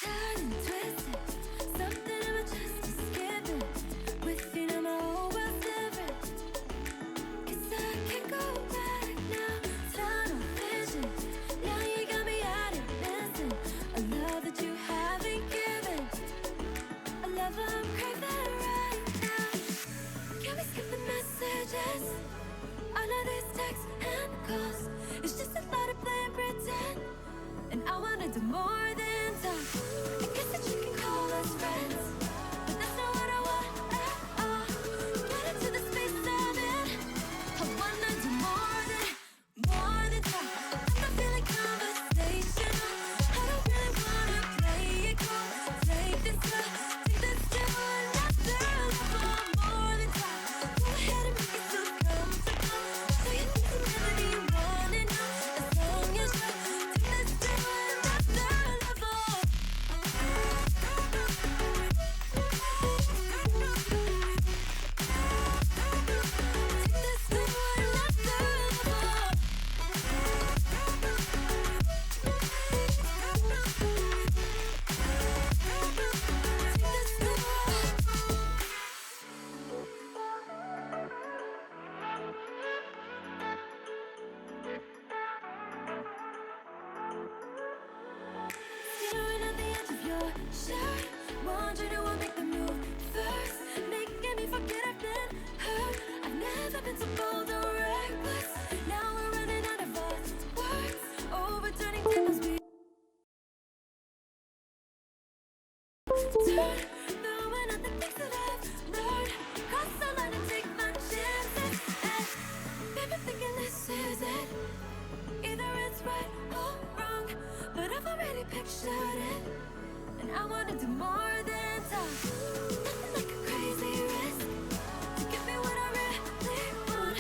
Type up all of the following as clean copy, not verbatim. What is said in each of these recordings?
tied and twisted. Something in my chest is skipping. With you now my whole world's different. 'Cause I can't go back now. Tunnel vision. Now you got me out here missing a love that you haven't given. A love I'm craving right now. Can we skip the messages? I know these texts and calls. It's just a lot of playing pretend. And I wanna do more than talk. I guess that you can call us friends, but that's not what I want at all. Get into the space I'm in. I wanna do more than talk. I'm not feeling conversational. I don't really wanna play it cool. Take this to another level. More than talk. Go ahead and make it so comfortable. So you think you never you wanna know. As long as you take this to another level. Staring at the edge of your shirt, wondering who will make the move first, making me forget I've been hurt. I've never been so bold or reckless. Now we're running out of our words, overturning tables we turn, throwing out the things that I've learned. Cross the line and take my chances. And baby, thinking this is it. Either it's right or wrong, but I've already pictured it. And I wanna do more than talk. Nothing like a crazy risk to give me what I really want.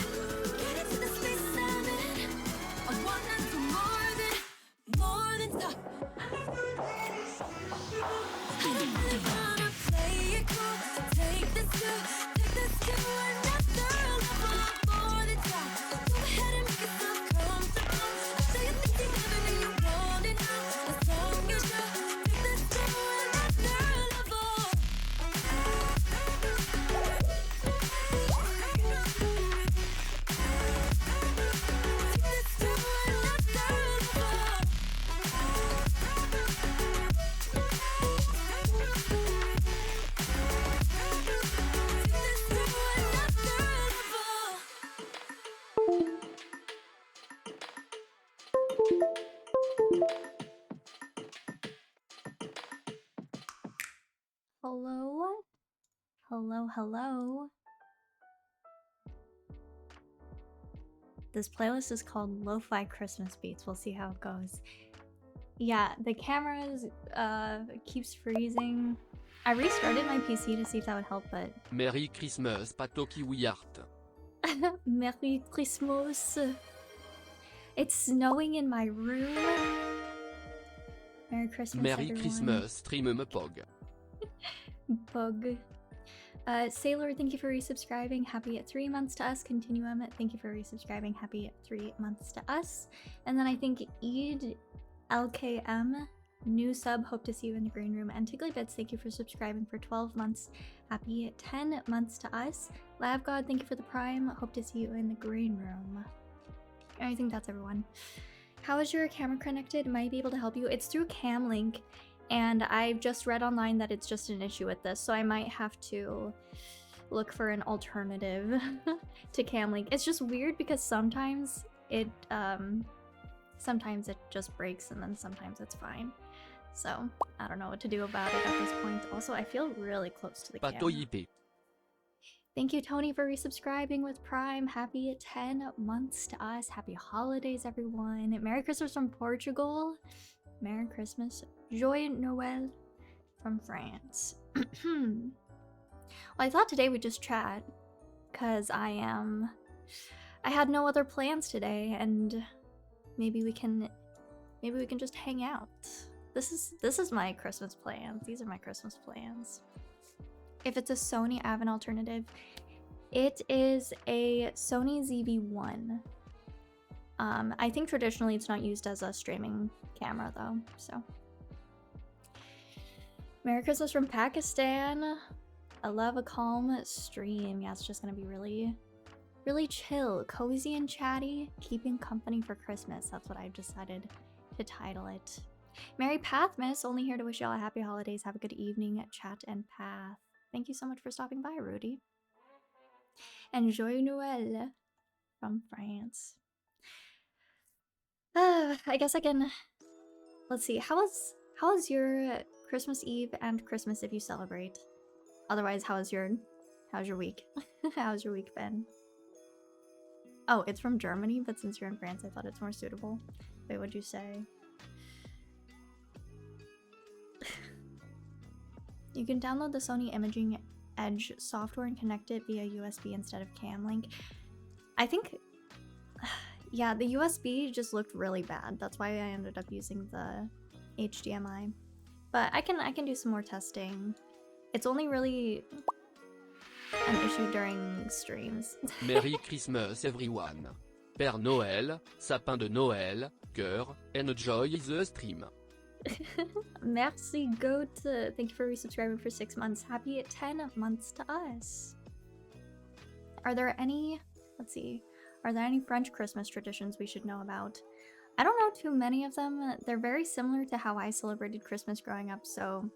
Get into the space I'm in. I wanna do more than talk. I don't really wanna play it cool. Take this to another level. More than talk. Go ahead and make it so comfortable. I'll show you things you never knew you wanted now. As long as you take this to another level. Hello? Hello, hello. This playlist is called Lo-Fi Christmas Beats. We'll see how it goes. Yeah, the cameras keeps freezing. I restarted my PC to see if that would help, but Merry Christmas, Patoki Wiart. Merry Christmas. It's snowing in my room. Merry Christmas, Merry everyone. Christmas, stream me pog. Bug. Sailor, thank you for resubscribing. Happy 3 months to us. Continuum, thank you for resubscribing. Happy 3 months to us. And then I think Eid LKM, new sub. Hope to see you in the green room. And Tigglybits, thank you for subscribing for 12 months. Happy 10 months to us. LabGod, thank you for the prime. Hope to see you in the green room. I think that's everyone. How is your camera connected? Might be able to help you. It's through Camlink. And I've just read online that it's just an issue with this, so I might have to look for an alternative to Camlink. It's just weird because sometimes it just breaks and then sometimes it's fine. So I don't know what to do about it at this point. Also, I feel really close to the camera. Patoyipe. Thank you, Tony, for resubscribing with Prime. Happy 10 months to us. Happy holidays, everyone. Merry Christmas from Portugal. Merry Christmas. Joyeux Noël from France. Well, I thought today we'd just chat because I had no other plans today, and maybe we can just hang out. This is my Christmas plans. These are my Christmas plans. If it's a Sony, I have an alternative. It is a Sony ZV-1. I think traditionally it's not used as a streaming camera though, so. Merry Christmas from Pakistan. I love a calm stream. Yeah, it's just gonna be really, really chill, cozy and chatty, keeping company for Christmas. That's what I've decided to title it. Merry Pathmas, only here to wish y'all a happy holidays. Have a good evening, chat and path. Thank you so much for stopping by, Rudy. And Joyeux Noël from France. I guess I can. Let's see. How was your Christmas Eve and Christmas if you celebrate? Otherwise, how's your week? How's your week been? Oh, it's from Germany, but since you're in France, I thought it's more suitable. Wait, what'd you say? You can download the Sony Imaging Edge software and connect it via USB instead of Cam Link. I think, yeah, the USB just looked really bad. That's why I ended up using the HDMI. But I can do some more testing. It's only really an issue during streams. Merry Christmas everyone. Père Noël, sapin de Noël, cœur, enjoy the stream. Merci, Goat. Thank you for resubscribing for 6 months. Happy 10 months to us. Are there any, let's see, are there any French Christmas traditions we should know about? I don't know too many of them. They're very similar to how I celebrated Christmas growing up, so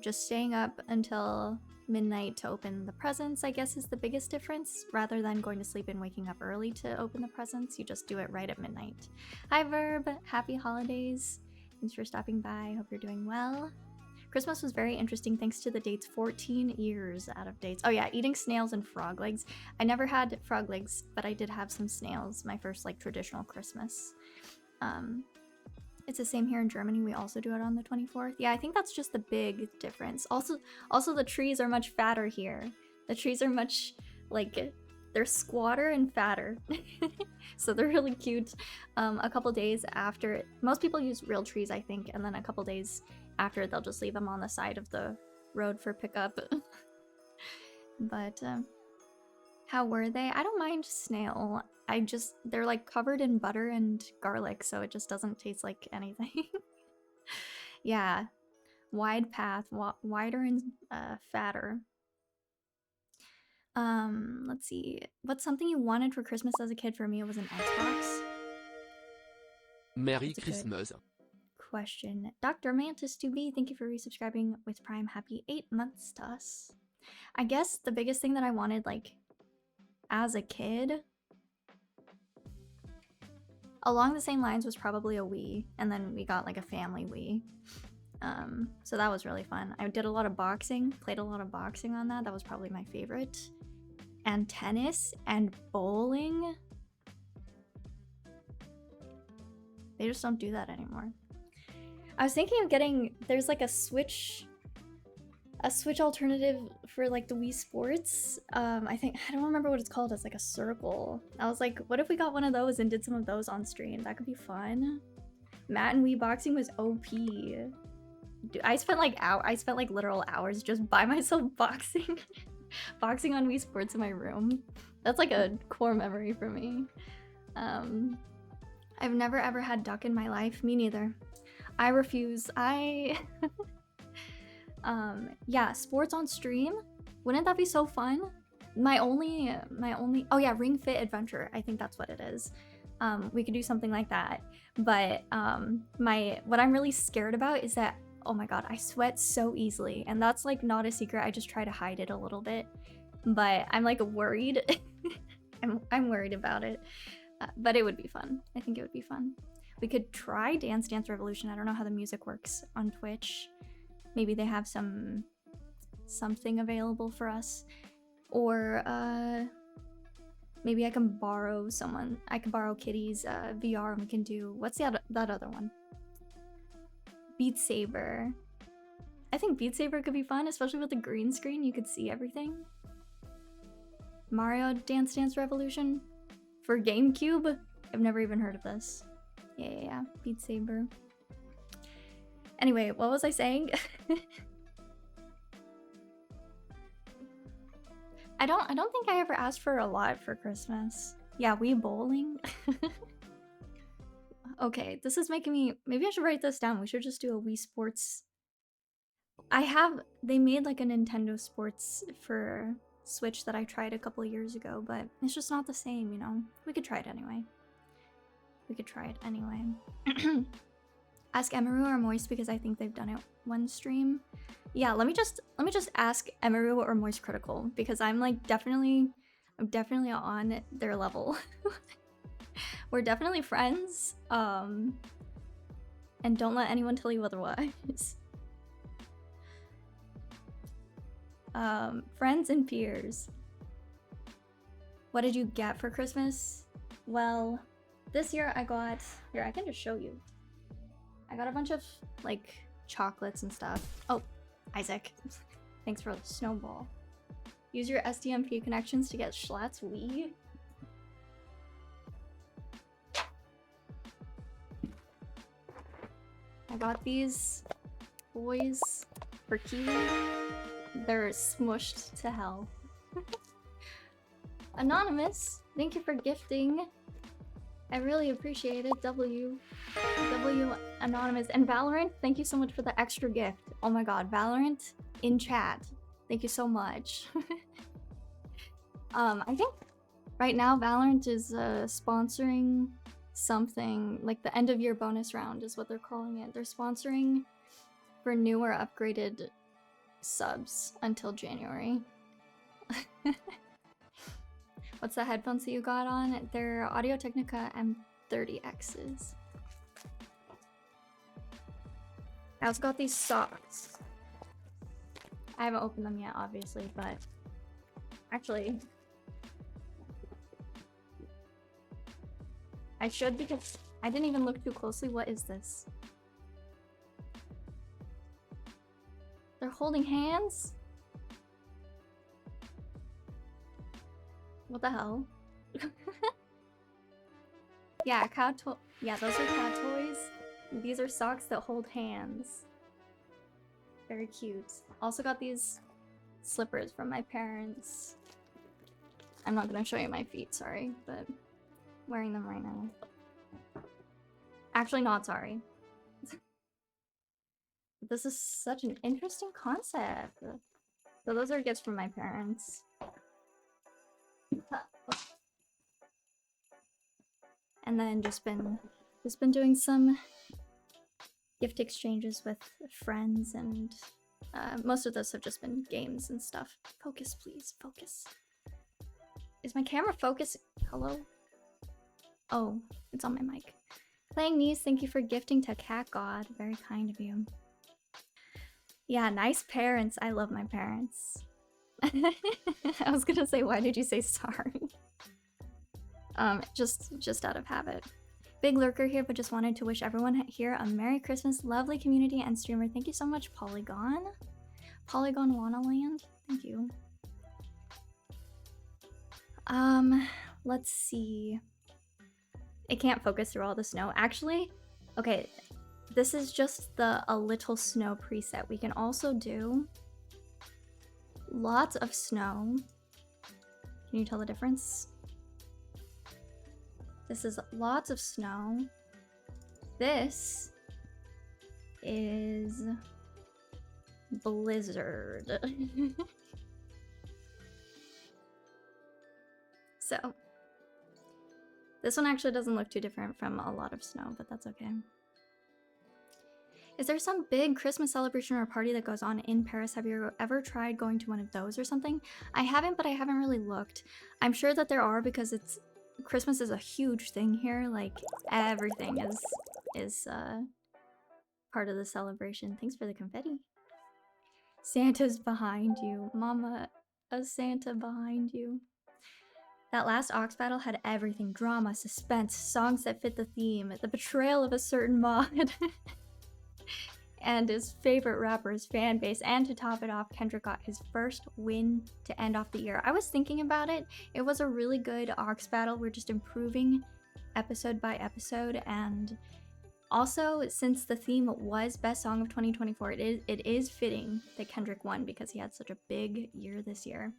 just staying up until midnight to open the presents, I guess, is the biggest difference. Rather than going to sleep and waking up early to open the presents, you just do it right at midnight. Hi, Verb. Happy holidays. Thanks for stopping by. Hope you're doing well. Christmas was very interesting thanks to the dates. 14 years out of dates. Oh yeah, eating snails and frog legs. I never had frog legs, but I did have some snails. My first like traditional Christmas. It's the same here in Germany. We also do it on the 24th. Yeah, I think that's just the big difference. Also the trees are much fatter here. The trees are much like, they're squatter and fatter. So they're really cute. A couple days after, most people use real trees, I think, and then a couple days after they'll just leave them on the side of the road for pickup. But how were they? I don't mind snail. They're like covered in butter and garlic, so it just doesn't taste like anything. Yeah, wide path, wider and fatter. Let's see. What's something you wanted for Christmas as a kid? For me, it was an Xbox. Merry Christmas. Question. Dr. Mantis2B, thank you for resubscribing with Prime. Happy 8 months to us. I guess the biggest thing that I wanted, like, as a kid, along the same lines, was probably a Wii, and then we got like a family Wii. So that was really fun. I did a lot of boxing, played a lot of boxing on that. That was probably my favorite. And tennis and bowling. They just don't do that anymore. I was thinking of getting, there's like a Switch alternative for like the Wii Sports. I don't remember what it's called. It's like a circle. I was like, what if we got one of those and did some of those on stream? That could be fun. Matt and Wii boxing was OP. Dude, I spent like literal hours just by myself boxing. Boxing on Wii Sports in my room. That's like a core memory for me. I've never ever had duck in my life. Me neither. I refuse. Yeah, sports on stream. Wouldn't that be so fun? My only oh yeah, Ring Fit Adventure. I think that's what it is. We could do something like that. But what I'm really scared about is that, oh my god, I sweat so easily, and that's like not a secret. I just try to hide it a little bit, but I'm like worried. I'm worried about it, but it would be fun. I think it would be fun. We could try Dance Dance Revolution. I don't know how the music works on Twitch. Maybe they have something available for us, or maybe I can borrow Kitty's VR, and we can do, what's that other one? Beat Saber. I think Beat Saber could be fun, especially with the green screen. You could see everything. Mario Dance Dance Revolution for GameCube. I've never even heard of this. Yeah. Beat Saber. Anyway, what was I saying? I don't think I ever asked for a lot for Christmas. Yeah, Wii bowling. Okay, this is making me, maybe I should write this down. We should just do a Wii Sports They made like a Nintendo Sports for Switch that I tried a couple years ago, but it's just not the same, you know? We could try it anyway. Ask Emaru or Moist because I think they've done it one stream. Yeah, let me just ask Emaru or Moist Critical because I'm definitely on their level. We're definitely friends. And don't let anyone tell you otherwise. Friends and peers. What did you get for Christmas? Well, this year I got, here, I can just show you. I got a bunch of like chocolates and stuff. Oh, Isaac, thanks for the snowball. Use your SDMP connections to get Schlatt's Wii. I got these boys for Kiwi. They're smushed to hell. Anonymous, thank you for gifting. I really appreciate it. W Anonymous. And Valorant, thank you so much for the extra gift. Oh my god, Valorant in chat. Thank you so much. I think right now Valorant is sponsoring something like the end of year bonus round is what they're calling it. They're sponsoring for new or upgraded subs until January. What's the headphones that you got on? They're Audio-Technica M30Xs. I also got these socks. I haven't opened them yet, obviously, but actually I should because I didn't even look too closely. What is this? They're holding hands? What the hell? Yeah, yeah, those are cat toys. These are socks that hold hands. Very cute. Also got these slippers from my parents. I'm not gonna show you my feet, sorry, but I'm wearing them right now. Actually, not sorry. This is such an interesting concept. So those are gifts from my parents. And then just been doing some gift exchanges with friends, and most of those have just been games and stuff. Focus, please, focus. Is my camera focused? Hello? Oh, it's on my mic. Playing Niece, thank you for gifting to Cat God. Very kind of you. Yeah, nice parents. I love my parents. I was gonna say, why did you say sorry? Just out of habit. Big lurker here, but just wanted to wish everyone here a Merry Christmas, lovely community and streamer. Thank you so much, Polygon. Polygon Wanaland. Thank you. Let's see. It can't focus through all the snow. Actually, okay, this is just the A Little Snow preset. We can also do lots of snow. Can you tell the difference? This is lots of snow. This is blizzard. So this one actually doesn't look too different from a lot of snow, but that's okay. Is there some big Christmas celebration or party that goes on in Paris? Have you ever tried going to one of those or something? I haven't, but I haven't really looked. I'm sure that there are because Christmas is a huge thing here. Like everything is part of the celebration. Thanks for the confetti. Santa's behind you, Mama. A Santa behind you. That last Ox battle had everything: drama, suspense, songs that fit the theme, the betrayal of a certain mod, and his favorite rapper's fan base. And to top it off, Kendrick got his first win to end off the year. I was thinking about it. It was a really good Ox battle. We're just improving episode by episode. And also, since the theme was Best Song of 2024, it is fitting that Kendrick won because he had such a big year this year.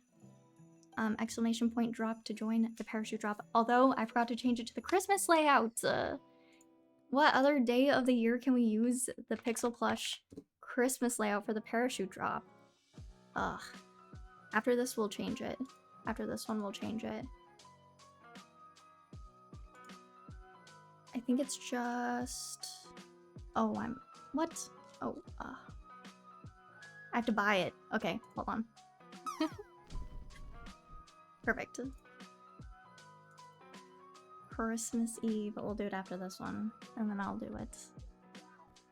Exclamation point drop to join the parachute drop. Although I forgot to change it to the Christmas layout. What other day of the year can we use the Pixel Plush Christmas layout for the parachute drop. Ugh. After this, we'll change it. After this one, we'll change it. I think it's just... Oh, what? Oh, I have to buy it. Okay, hold on. Perfect. Christmas Eve, but we'll do it after this one, and then I'll do it.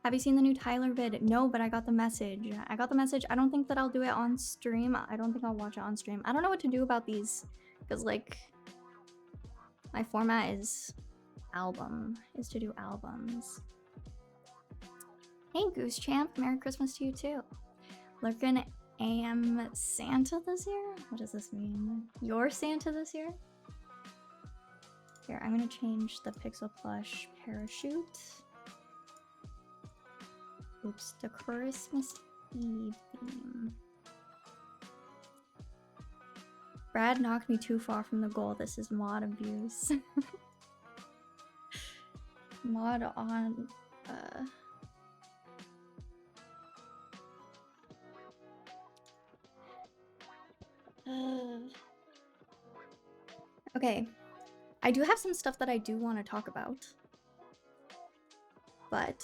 Have you seen the new Tyler vid? No, but I got the message. I got the message. I don't think that I'll do it on stream. I don't think I'll watch it on stream. I don't know what to do about these, because, like, my format is to do albums. Hey, Goose Champ. Merry Christmas to you, too. Lurkin, am Santa this year? What does this mean? You're Santa this year? Here, I'm gonna change the Pixel Plush parachute. Oops, the Christmas Eve theme. Brad knocked me too far from the goal. This is mod abuse. Mod on, Okay. I do have some stuff that I do want to talk about. But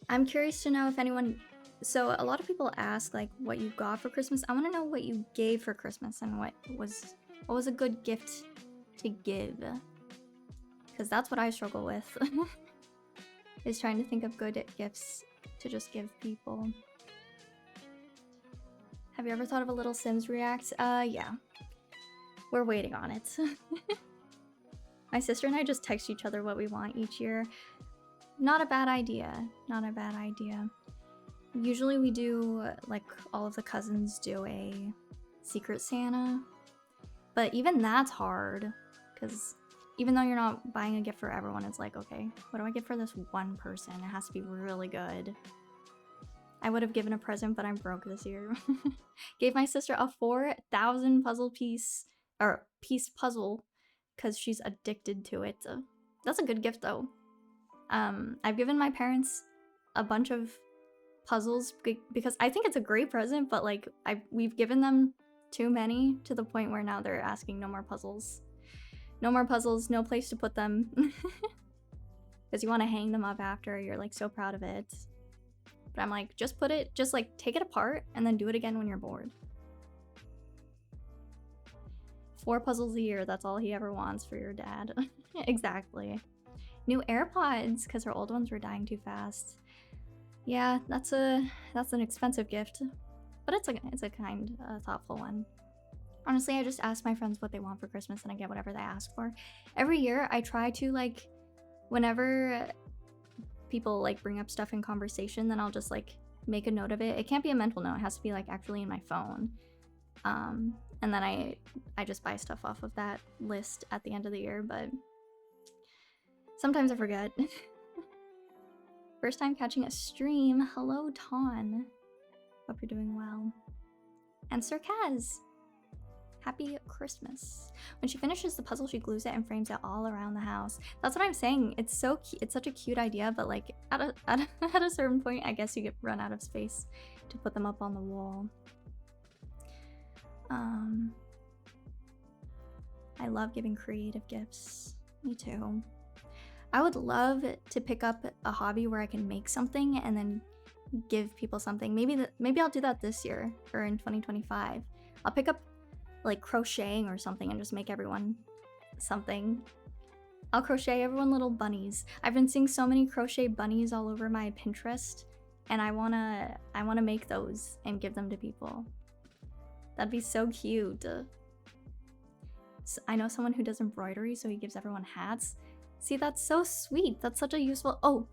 I'm curious to know if anyone... So a lot of people ask, like, what you got for Christmas. I want to know what you gave for Christmas and what was a good gift to give. Because that's what I struggle with. Is trying to think of good gifts to just give people. Have you ever thought of a little Sims React? Yeah. We're waiting on it. My sister and I just text each other what we want each year. Not a bad idea. Not a bad idea. Usually we do, like, all of the cousins do a Secret Santa. But even that's hard. Because even though you're not buying a gift for everyone, it's like, okay, what do I get for this one person? It has to be really good. I would have given a present, but I'm broke this year. Gave my sister a 4,000 piece puzzle because she's addicted to it. That's a good gift though. I've given my parents a bunch of puzzles because I think it's a great present, but like we've given them too many to the point where now they're asking no more puzzles. No more puzzles, no place to put them. Because you want to hang them up after, you're like so proud of it. But I'm like, just like take it apart and then do it again when you're bored. 4 puzzles a year, that's all he ever wants for your dad. Exactly. New AirPods, because her old ones were dying too fast. Yeah, that's an expensive gift. But it's a kind, thoughtful one. Honestly, I just ask my friends what they want for Christmas and I get whatever they ask for. Every year, I try to, like, whenever people, like, bring up stuff in conversation, then I'll just, like, make a note of it. It can't be a mental note. It has to be, like, actually in my phone. And then I just buy stuff off of that list at the end of the year, but sometimes I forget. First time catching a stream. Hello, Ton. Hope you're doing well. And Sir Kaz. Happy Christmas. When she finishes the puzzle, she glues it and frames it all around the house. That's what I'm saying. It's so it's such a cute idea, but like at a certain point, I guess you run out of space to put them up on the wall. I love giving creative gifts. Me too. I would love to pick up a hobby where I can make something and then give people something. Maybe I'll do that this year or in 2025. I'll pick up like crocheting or something and just make everyone something. I'll crochet everyone little bunnies. I've been seeing so many crochet bunnies all over my Pinterest and I wanna make those and give them to people. That'd be so cute. So I know someone who does embroidery, so he gives everyone hats. See, that's so sweet. That's such a useful... Oh,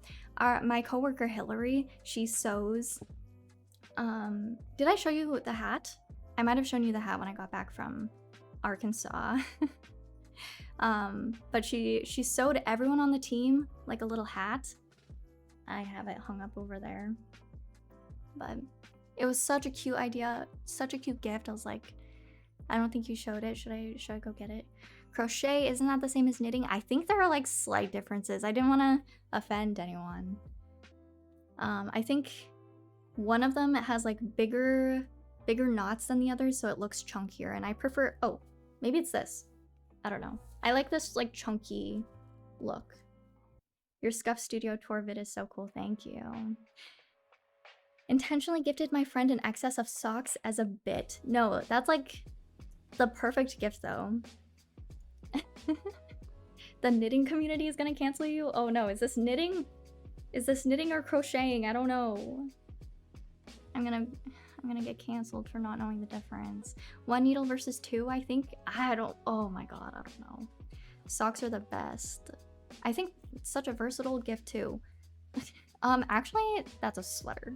my coworker Hillary, she sews. Did I show you the hat? I might have shown you the hat when I got back from Arkansas. But she sewed everyone on the team like a little hat. I have it hung up over there. But it was such a cute idea, such a cute gift. I was like, I don't think you showed it. Should I go get it? Crochet, isn't that the same as knitting? I think there are like slight differences. I didn't want to offend anyone. I think one of them has like bigger knots than the others, so it looks chunkier, and I prefer, oh, maybe it's this. I don't know. I like this like chunky look. Your Scuff Studio tour vid is so cool, thank you. Intentionally gifted my friend an excess of socks as a bit. No, that's like the perfect gift though. The knitting community is gonna cancel you? Oh no, is this knitting? Is this knitting or crocheting? I don't know. I'm gonna get canceled for not knowing the difference. One needle versus two, I think. Oh my god, I don't know. Socks are the best. I think it's such a versatile gift too. Actually, that's a sweater.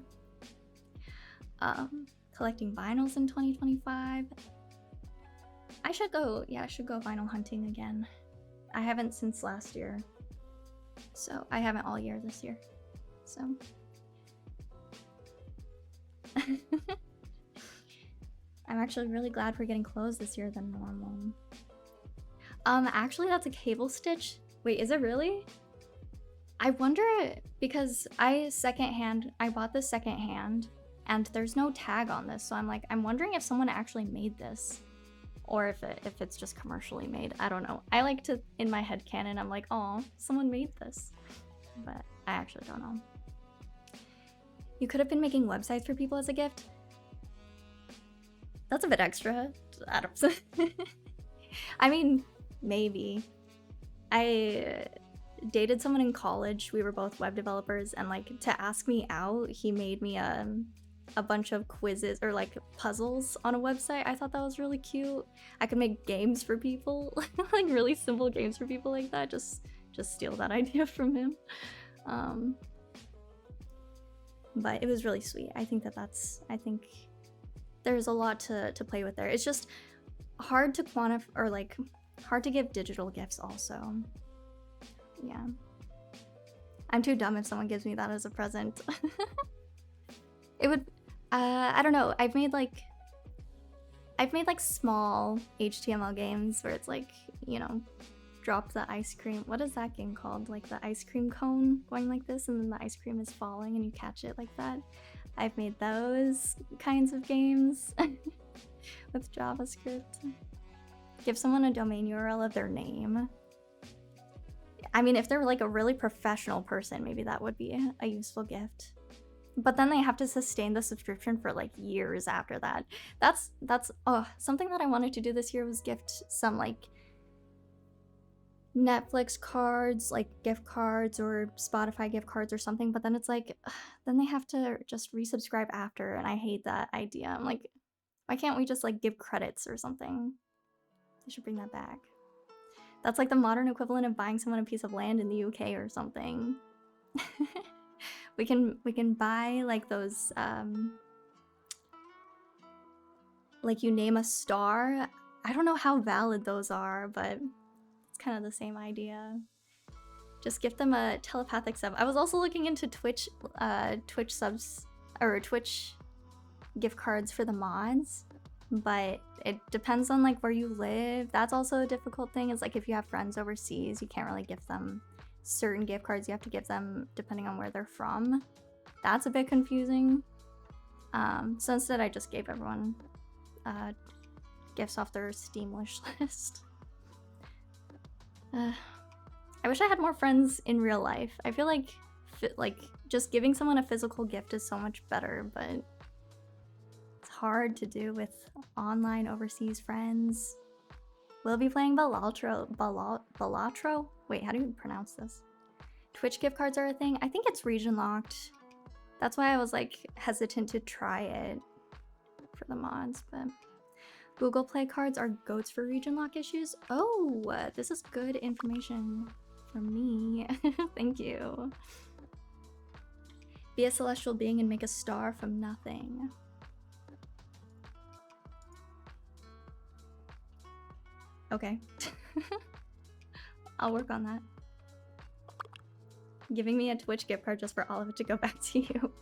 Collecting vinyls in 2025. I should go vinyl hunting again. I haven't since last year. So, I haven't all year this year. So. I'm actually really glad we're getting clothes this year than normal. Actually that's a cable stitch. Wait, is it really? I wonder, because I bought this secondhand and there's no tag on this, so I'm wondering if someone actually made this or if it's just commercially made. I don't know. I like to, in my head canon, I'm like, oh, someone made this, but I actually don't know. You could have been making websites for people as a gift. That's a bit extra. I don't. I mean, maybe. I dated someone in college. We were both web developers, and like to ask me out, he made me a bunch of quizzes or like puzzles on a website. I thought that was really cute. I could make games for people, like really simple games for people like that. Just steal that idea from him. But it was really sweet. I think I think there's a lot to play with there. It's just hard to quantify, or like hard to give digital gifts also. Yeah. I'm too dumb if someone gives me that as a present. It would, I don't know. I've made like small HTML games where it's like, you know, drop the ice cream. What is that game called? Like the ice cream cone going like this and then the ice cream is falling and you catch it like that. I've made those kinds of games with JavaScript. Give someone a domain URL of their name. I mean, if they're like a really professional person, maybe that would be a useful gift. But then they have to sustain the subscription for like years after that. That's something that I wanted to do this year was gift some like Netflix cards, like gift cards or Spotify gift cards or something, but then it's like, then they have to just resubscribe after, and I hate that idea. I'm like, why can't we just like give credits or something? They should bring that back. That's like the modern equivalent of buying someone a piece of land in the UK or something. we can buy like those like you name a star. I don't know how valid those are, but it's kind of the same idea. Just give them a telepathic sub. I was also looking into Twitch subs or Twitch gift cards for the mods, but it depends on like where you live. That's also a difficult thing. Is like if you have friends overseas, you can't really give them certain gift cards. You have to give them depending on where they're from. That's a bit confusing. So instead I just gave everyone gifts off their Steam wish list. I wish I had more friends in real life. I feel like just giving someone a physical gift is so much better, but it's hard to do with online overseas friends. We'll be playing Balatro. Wait, how do you pronounce this? Twitch gift cards are a thing. I think it's region locked. That's why I was like hesitant to try it for the mods, but Google Play cards are goats for region lock issues. Oh, this is good information for me. Thank you. Be a celestial being and make a star from nothing. Okay. I'll work on that. Giving me a Twitch gift card just for all of it to go back to you.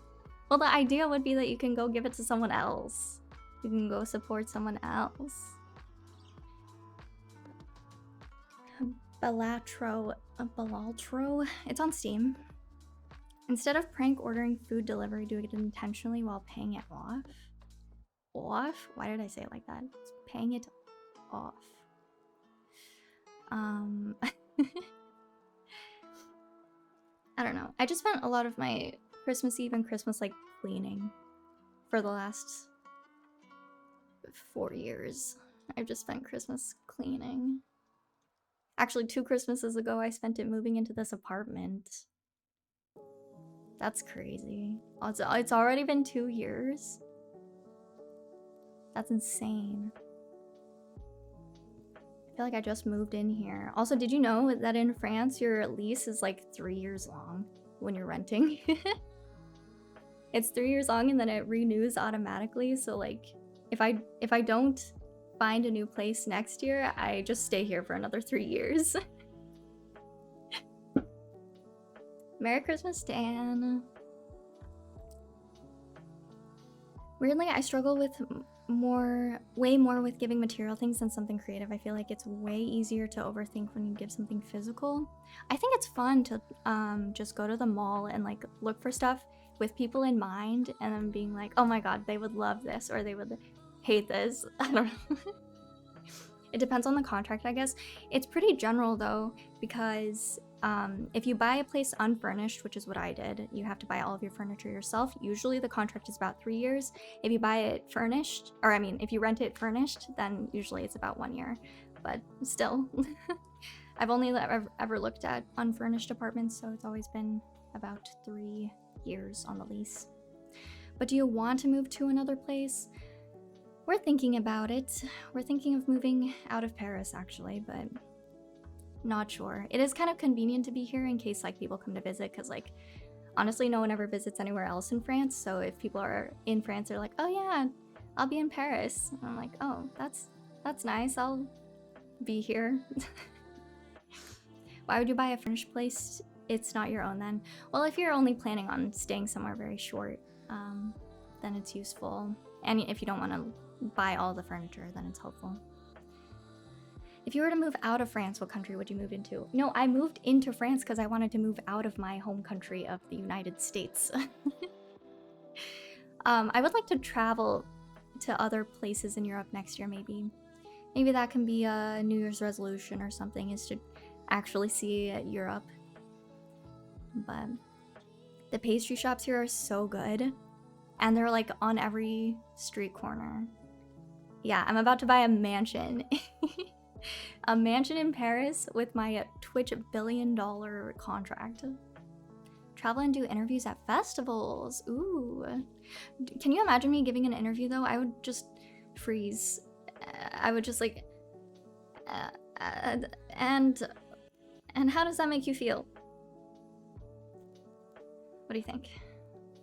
Well, the idea would be that you can go give it to someone else. You can go support someone else. Balatro. It's on Steam. Instead of prank ordering food delivery, do it intentionally while paying it off. Off? Why did I say it like that? It's paying it off. I don't know. I just spent a lot of my Christmas Eve and Christmas like cleaning for the last 4 years. I've just spent Christmas cleaning. Actually, 2 Christmases ago, I spent it moving into this apartment. That's crazy. It's already been 2 years. That's insane. I feel like I just moved in here. Also, did you know that in France, your lease is like 3 years long when you're renting? It's 3 years long and then it renews automatically. So like, if I don't find a new place next year, I just stay here for another 3 years. Merry Christmas, Dan. Weirdly, I struggle with way more with giving material things than something creative. I feel like it's way easier to overthink when you give something physical. I think it's fun to just go to the mall and like look for stuff with people in mind and then being like, oh my god, they would love this or they would hate this. I don't know. It depends on the contract, I guess. It's pretty general though, because if you buy a place unfurnished, which is what I did, you have to buy all of your furniture yourself. Usually the contract is about 3 years. If you buy it furnished, or I mean, if you rent it furnished, then usually it's about 1 year. But still, I've only ever looked at unfurnished apartments, so it's always been about 3 years on the lease. But do you want to move to another place? We're thinking about it. We're thinking of moving out of Paris, actually, but not sure. It is kind of convenient to be here in case like people come to visit, because like honestly no one ever visits anywhere else in France, so if people are in France they're like, oh yeah, I'll be in Paris, and I'm like, oh, that's nice, I'll be here. Why would you buy a furnished place? It's not your own then. Well, if you're only planning on staying somewhere very short, then it's useful, and if you don't want to buy all the furniture, then it's helpful. If you were to move out of France, what country would you move into? No, I moved into France because I wanted to move out of my home country of the United States. I would like to travel to other places in Europe next year, maybe. Maybe that can be a New Year's resolution or something, is to actually see Europe. But the pastry shops here are so good. And they're like on every street corner. Yeah, I'm about to buy a mansion. A mansion in Paris with my Twitch $1 billion contract. Travel and do interviews at festivals. Ooh. Can you imagine me giving an interview though? I would just freeze. I would just like... and how does that make you feel? What do you think?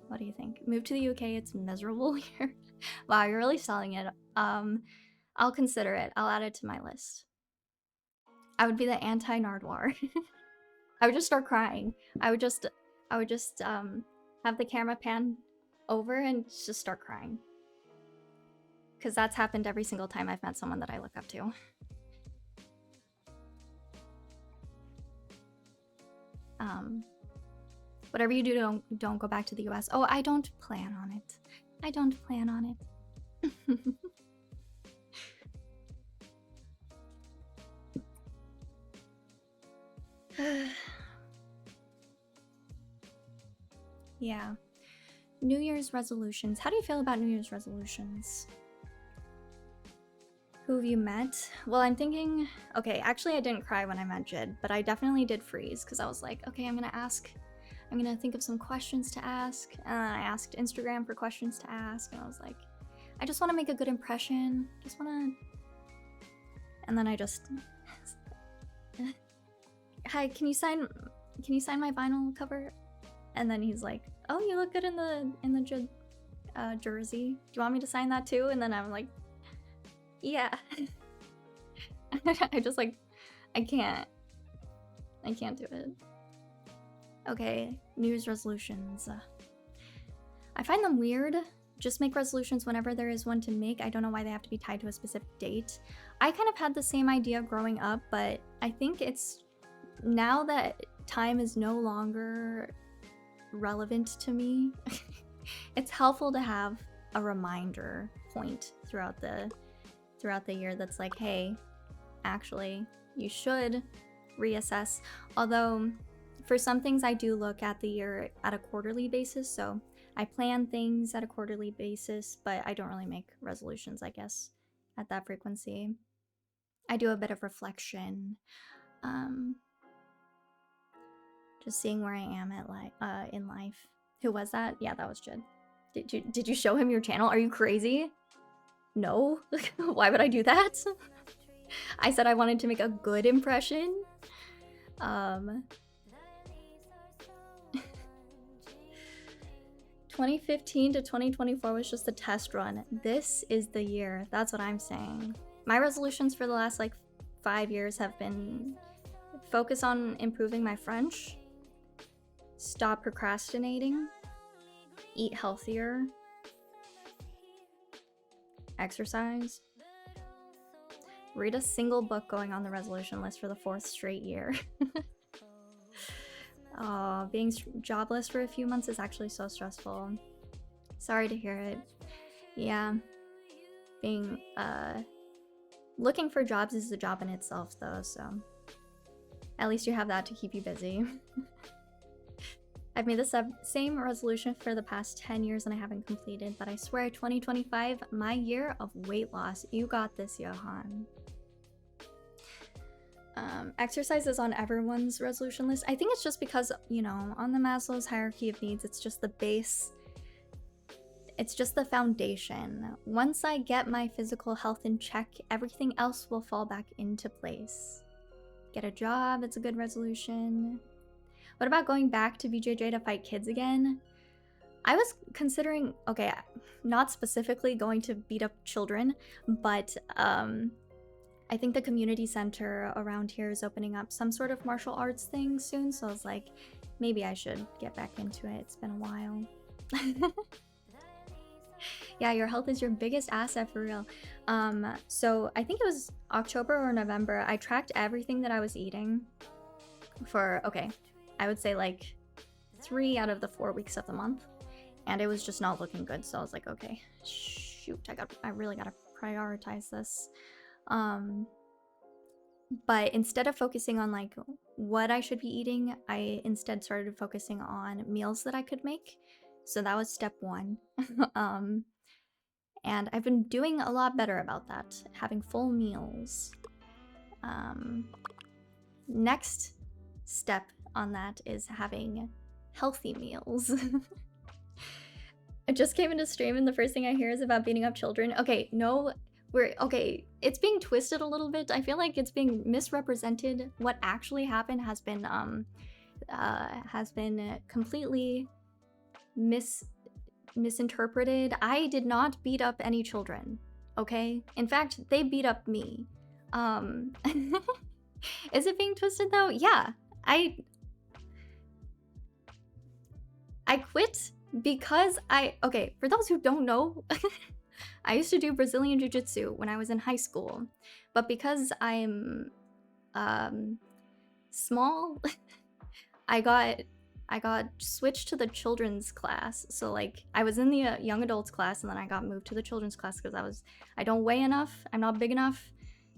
What do you think? Move to the UK, it's miserable here. Wow, you're really selling it. I'll consider it. I'll add it to my list. I would be the anti-Nardwar. I would just start crying. I would just have the camera pan over and just start crying. Because that's happened every single time I've met someone that I look up to. Whatever you do, don't go back to the US. Oh, I don't plan on it. I don't plan on it. Yeah. New Year's resolutions. How do you feel about New Year's resolutions? Who have you met? Well, I'm thinking... Okay, actually I didn't cry when I met Jid, but I definitely did freeze, because I was like, okay, I'm gonna think of some questions to ask, and I asked Instagram for questions to ask, and I was like, I just want to make a good impression, and then I just... Hi, can you sign my vinyl cover? And then he's like, oh, you look good in the jersey. Do you want me to sign that too? And then I'm like, yeah. I just like, I can't do it. Okay, New Year's resolutions. I find them weird. Just make resolutions whenever there is one to make. I don't know why they have to be tied to a specific date. I kind of had the same idea growing up, but I think it's now that time is no longer relevant to me. It's helpful to have a reminder point throughout the year that's like, hey, actually, you should reassess. Although for some things I do look at the year at a quarterly basis, so I plan things at a quarterly basis, but I don't really make resolutions, I guess, at that frequency. I do a bit of reflection, just seeing where I am at in life. Who was that? Yeah, that was Jid. Did you show him your channel? Are you crazy? No. Why would I do that? I said I wanted to make a good impression. 2015 to 2024 was just a test run. This is the year. That's what I'm saying. My resolutions for the last like 5 years have been focus on improving my French, stop procrastinating, eat healthier, exercise, read a single book going on the resolution list for the 4th straight year. Oh, being jobless for a few months is actually so stressful. Sorry to hear it. Yeah. Being, looking for jobs is a job in itself though, so at least you have that to keep you busy. I've made the same resolution for the past 10 years and I haven't completed, but I swear 2025, my year of weight loss. You got this, Johan. Exercise is on everyone's resolution list. I think it's just because, you know, on the Maslow's hierarchy of needs, it's just the base. It's just the foundation. Once I get my physical health in check, everything else will fall back into place. Get a job, it's a good resolution. What about going back to BJJ to fight kids again? I was considering, okay, not specifically going to beat up children, but I think the community center around here is opening up some sort of martial arts thing soon, so I was like, maybe I should get back into it. It's been a while. Yeah, your health is your biggest asset for real. So I think it was October or November, I tracked everything that I was eating for, okay, I would say like 3 out of the 4 weeks of the month, and it was just not looking good. So I was like, okay, shoot, I really gotta prioritize this. But instead of focusing on like what I should be eating, I instead started focusing on meals that I could make. So that was step 1. And I've been doing a lot better about that, having full meals. Next step on that is having healthy meals. I just came into stream and the first thing I hear is about beating up children. Okay, no, okay, it's being twisted a little bit. I feel like it's being misrepresented. What actually happened has been completely misinterpreted. I did not beat up any children, okay? In fact, they beat up me. Is it being twisted though? Yeah, I quit because okay, for those who don't know, I used to do Brazilian Jiu-Jitsu when I was in high school, but because I'm small, I got switched to the children's class. So like I was in the young adults class and then I got moved to the children's class because I don't weigh enough, I'm not big enough.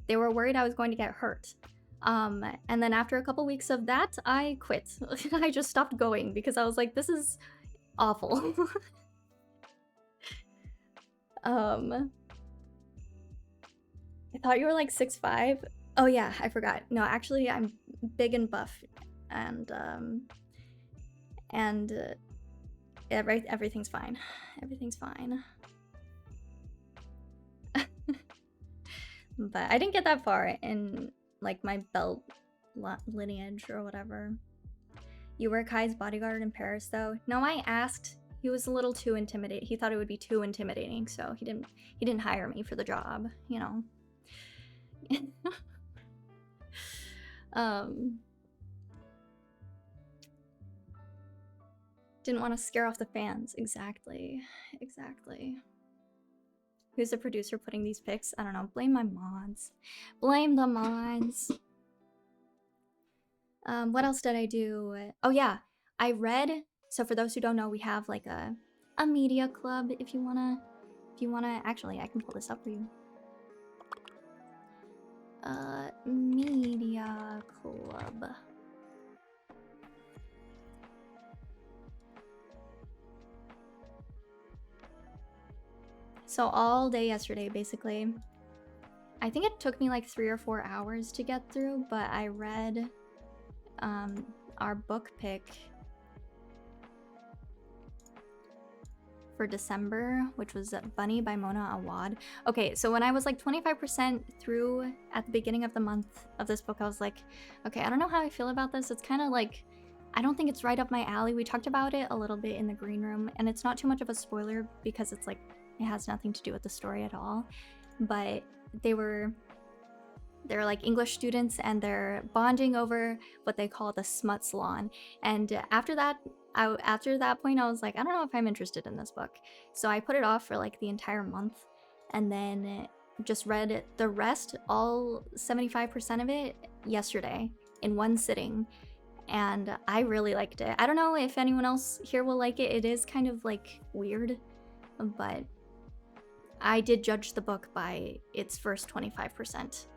They were worried I was going to get hurt. And then after a couple weeks of that, I quit. I just stopped going because I was like, this is awful. I thought you were like 6'5". Oh yeah, I forgot. No, actually I'm big and buff, and everything's fine. Everything's fine. But I didn't get that far in like my belt lineage or whatever. You were Kai's bodyguard in Paris though? No, I asked. He was a little too intimidating. He thought it would be too intimidating, so he didn't hire me for the job, you know. Didn't want to scare off the fans. Exactly. Who's the producer putting these pics? I don't know. Blame my mods. Blame the mods. What else did I do? Oh yeah, I read So for those who don't know, we have like a media club. If you wanna, actually, I can pull this up for you. Media club. So all day yesterday, basically. I think it took me like 3 or 4 hours to get through, but I read our book pick for December, which was Bunny by Mona Awad. Okay, so when I was like 25% through at the beginning of the month of this book, I was like, okay, I don't know how I feel about this. It's kind of like, I don't think it's right up my alley. We talked about it a little bit in the green room, and it's not too much of a spoiler because it's like, it has nothing to do with the story at all. But they're like English students, and they're bonding over what they call the smut salon. And after that point, I was like, I don't know if I'm interested in this book. So I put it off for like the entire month, and then just read the rest, all 75% of it, yesterday in one sitting. And I really liked it. I don't know if anyone else here will like it. It is kind of like weird, but I did judge the book by its first 25%.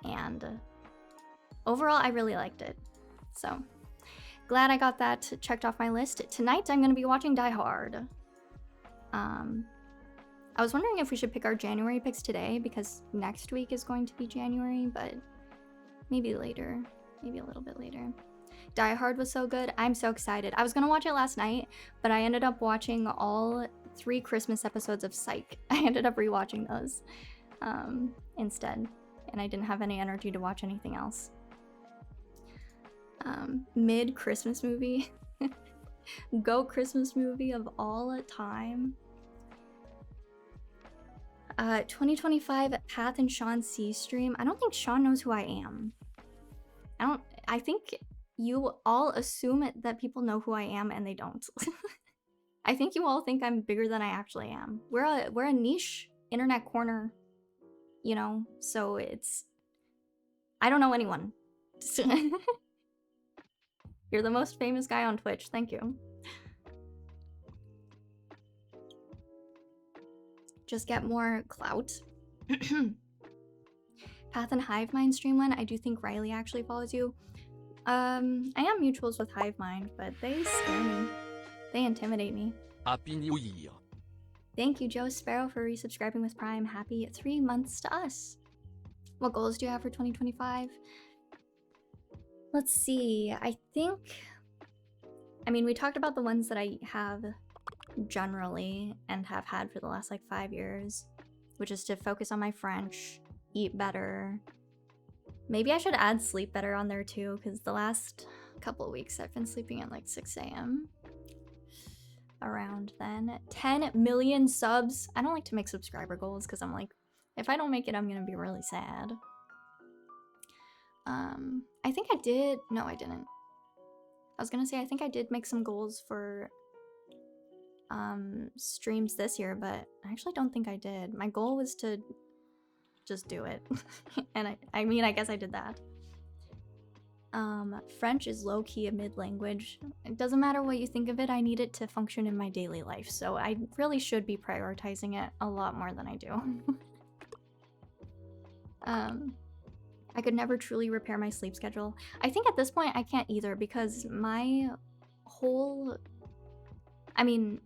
And overall, I really liked it. So glad I got that checked off my list. Tonight, I'm going to be watching Die Hard. I was wondering if we should pick our January picks today, because next week is going to be January, but maybe later. Maybe a little bit later. Die Hard was so good. I'm so excited. I was going to watch it last night, but I ended up watching all 3 Christmas episodes of Psych. I ended up rewatching those instead, and I didn't have any energy to watch anything else. Mid-Christmas movie. Go Christmas movie of all time. 2025 Path and Sean C stream. I don't think Sean knows who I am. I think you all assume that people know who I am, and they don't. I think you all think I'm bigger than I actually am. We're a niche internet corner, you know, so it's, I don't know anyone. You're the most famous guy on Twitch. Thank you. Just get more clout. Path and Hivemind stream one. I do think Riley actually follows you. I am mutuals with Hivemind, but they scare me. They intimidate me. Happy New Year. Thank you, Joe Sparrow, for resubscribing with Prime. Happy 3 months to us. What goals do you have for 2025? Let's see. I mean, we talked about the ones that I have generally and have had for the last like 5 years, which is to focus on my French, eat better. Maybe I should add sleep better on there too, because the last couple of weeks I've been sleeping at like 6 a.m. around then. 10 million subs. I don't like to make subscriber goals because I'm like, if I don't make it, I'm gonna be really sad. I think I did. No, I didn't. I was gonna say I think I did make some goals for streams this year, but I actually don't think I did. My goal was to just do it. And I mean, I guess I did that. French is low-key a mid-language. It doesn't matter what you think of it, I need it to function in my daily life, so I really should be prioritizing it a lot more than I do. I could never truly repair my sleep schedule. I think at this point I can't either, because my whole... I mean,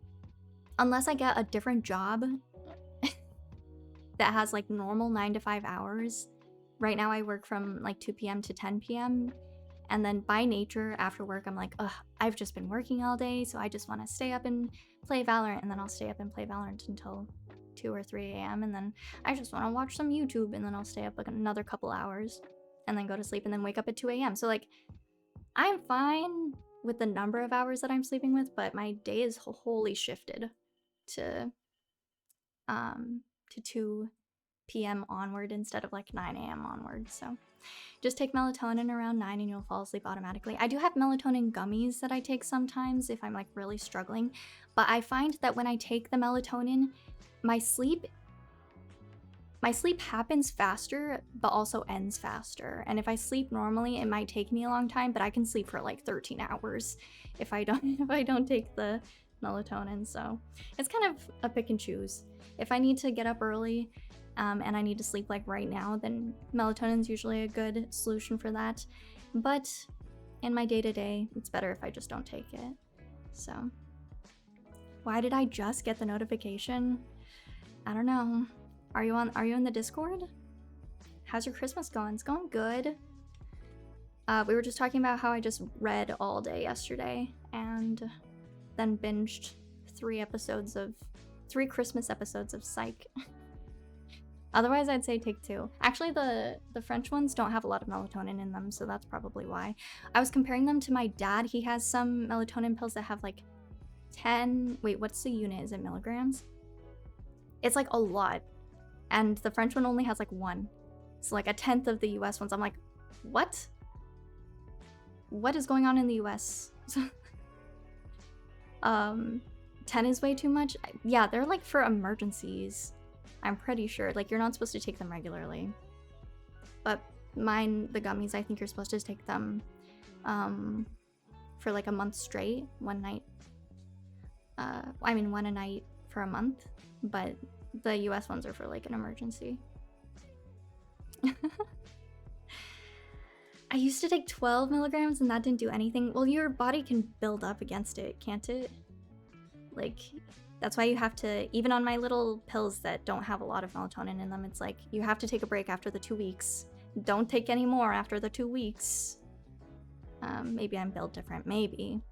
unless I get a different job that has like normal 9 to 5 hours. Right now I work from like 2 p.m. to 10 p.m. And then by nature, after work, I'm like, ugh, I've just been working all day, so I just want to stay up and play Valorant. And then I'll stay up and play Valorant until 2 or 3 a.m. And then I just want to watch some YouTube, and then I'll stay up like another couple hours and then go to sleep and then wake up at 2 a.m. So like, I'm fine with the number of hours that I'm sleeping with, but my day is wholly shifted to 2 p.m. onward instead of like 9 a.m. onward. So just take melatonin around 9 and you'll fall asleep automatically. I do have melatonin gummies that I take sometimes if I'm like really struggling, but I find that when I take the melatonin, my sleep my sleep happens faster, but also ends faster. And if I sleep normally, it might take me a long time, but I can sleep for like 13 hours if I don't take the melatonin. So it's kind of a pick and choose. If I need to get up early and I need to sleep like right now, then melatonin's usually a good solution for that. But in my day-to-day, it's better if I just don't take it. So why did I just get the notification? I don't know. Are you in the Discord? How's your Christmas going? It's going good. We were just talking about how I just read all day yesterday and then binged 3 Christmas episodes of Psych. Otherwise, I'd say take 2. Actually, the French ones don't have a lot of melatonin in them, so that's probably why. I was comparing them to my dad. He has some melatonin pills that have like 10... Wait, what's the unit? Is it milligrams? It's like a lot. And the French one only has like 1. So like 1/10 of the US ones. I'm like, what? What is going on in the US? 10 is way too much? Yeah, they're like for emergencies. I'm pretty sure. Like, you're not supposed to take them regularly. But mine, the gummies, I think you're supposed to take them for like a month straight. 1 night. I mean, 1 a night for a month. But the US ones are for like an emergency. I used to take 12 milligrams and that didn't do anything. Well, your body can build up against it, can't it? Like, that's why you have to, even on my little pills that don't have a lot of melatonin in them, it's like, you have to take a break after the 2 weeks. Don't take any more after the 2 weeks. Maybe I'm built different. Maybe.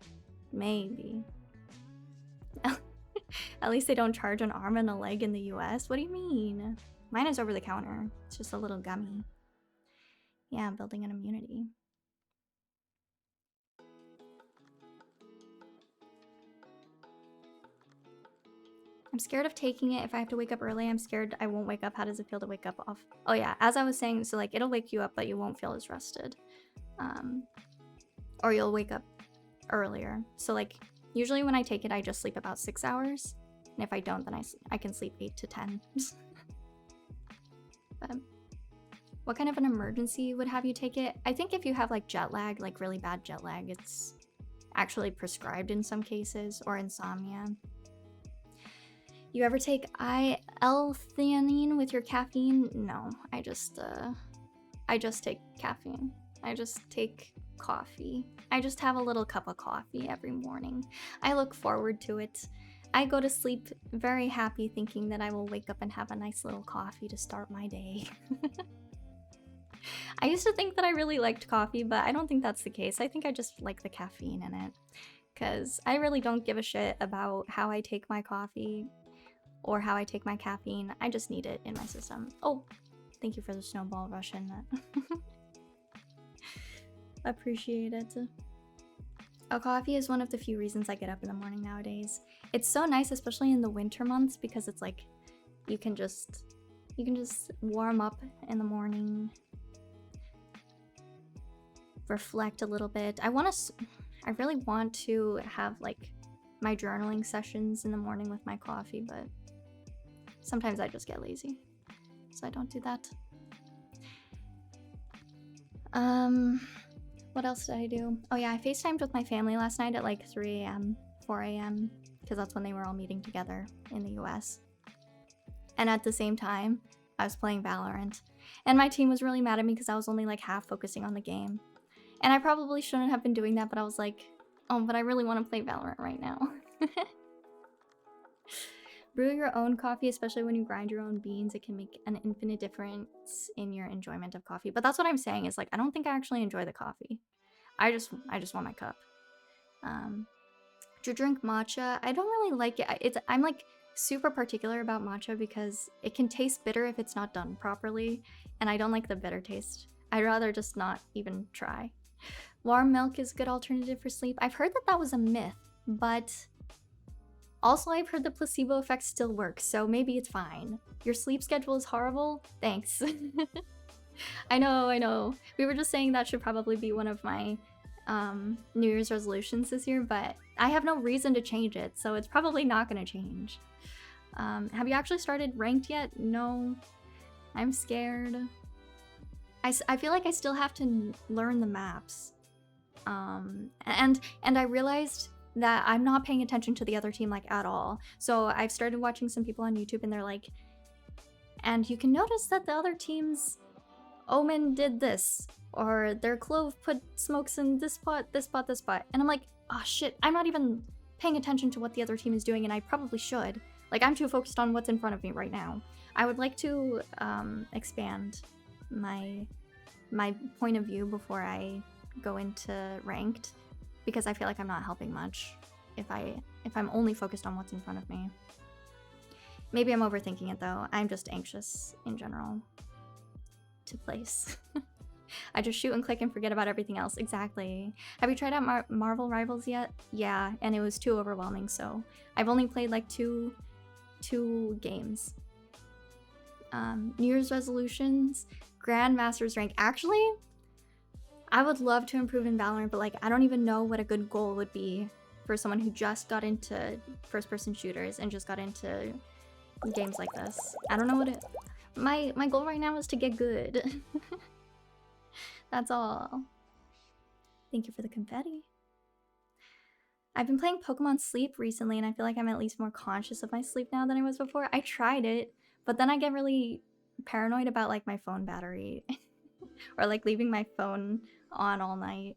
At least they don't charge an arm and a leg in the US. What do you mean? Mine is over the counter. It's just a little gummy. Yeah, I'm building an immunity. I'm scared of taking it. If I have to wake up early, I'm scared I won't wake up. How does it feel to wake up off? Oh yeah, as I was saying, so like it'll wake you up, but you won't feel as rested. Or you'll wake up earlier. So like, usually when I take it, I just sleep about 6 hours. And if I don't, then I can sleep 8 to 10. But what kind of an emergency would have you take it? I think if you have like jet lag, like really bad jet lag, it's actually prescribed in some cases, or insomnia. You ever take L-theanine with your caffeine? No, I just take caffeine. I just take coffee. I just have a little cup of coffee every morning. I look forward to it. I go to sleep very happy thinking that I will wake up and have a nice little coffee to start my day. I used to think that I really liked coffee, but I don't think that's the case. I think I just like the caffeine in it. Because I really don't give a shit about how I take my coffee or how I take my caffeine. I just need it in my system. Oh, thank you for the snowball Russian. Appreciate it. Coffee is one of the few reasons I get up in the morning nowadays. It's so nice, especially in the winter months, because it's like you can just warm up in the morning, reflect a little bit. I really want to have like my journaling sessions in the morning with my coffee, but sometimes I just get lazy, so I don't do that. What else did I do? Oh yeah, I FaceTimed with my family last night at like 3 a.m., 4 a.m., because that's when they were all meeting together in the US. And at the same time, I was playing Valorant. And my team was really mad at me because I was only like half focusing on the game. And I probably shouldn't have been doing that, but I was like, oh, but I really want to play Valorant right now. Brew your own coffee, especially when you grind your own beans. It can make an infinite difference in your enjoyment of coffee. But that's what I'm saying, is like, I don't think I actually enjoy the coffee. I just want my cup. Do you drink matcha? I don't really like it. I'm like super particular about matcha because it can taste bitter if it's not done properly, and I don't like the bitter taste. I'd rather just not even try. Warm milk is a good alternative for sleep. I've heard that that was a myth, but also I've heard the placebo effect still works, so maybe it's fine. Your sleep schedule is horrible? Thanks. I know. We were just saying that should probably be one of my New Year's resolutions this year, but I have no reason to change it, so it's probably not going to change. Have you actually started ranked yet? No. I'm scared. I feel like I still have to learn the maps. And I realized that I'm not paying attention to the other team like at all. So I've started watching some people on YouTube and they're like, and you can notice that the other team's Omen did this, or their Clove put smokes in this spot, this spot, this spot. And I'm like, oh shit, I'm not even paying attention to what the other team is doing, and I probably should. Like, I'm too focused on what's in front of me right now. I would like to expand my point of view before I go into ranked, because I feel like I'm not helping much if I'm only focused on what's in front of me. Maybe I'm overthinking it though. I'm just anxious in general to place. I just shoot and click and forget about everything else. Exactly. Have you tried out Marvel Rivals yet? Yeah, and it was too overwhelming, so I've only played like two games. New Year's resolutions, Grandmaster's rank. Actually, I would love to improve in Valorant, but like I don't even know what a good goal would be for someone who just got into first-person shooters and just got into games like this. I don't know what it... My goal right now is to get good. That's all. Thank you for the confetti. I've been playing Pokemon Sleep recently, and I feel like I'm at least more conscious of my sleep now than I was before. I tried it, but then I get really paranoid about like my phone battery or like leaving my phone on all night.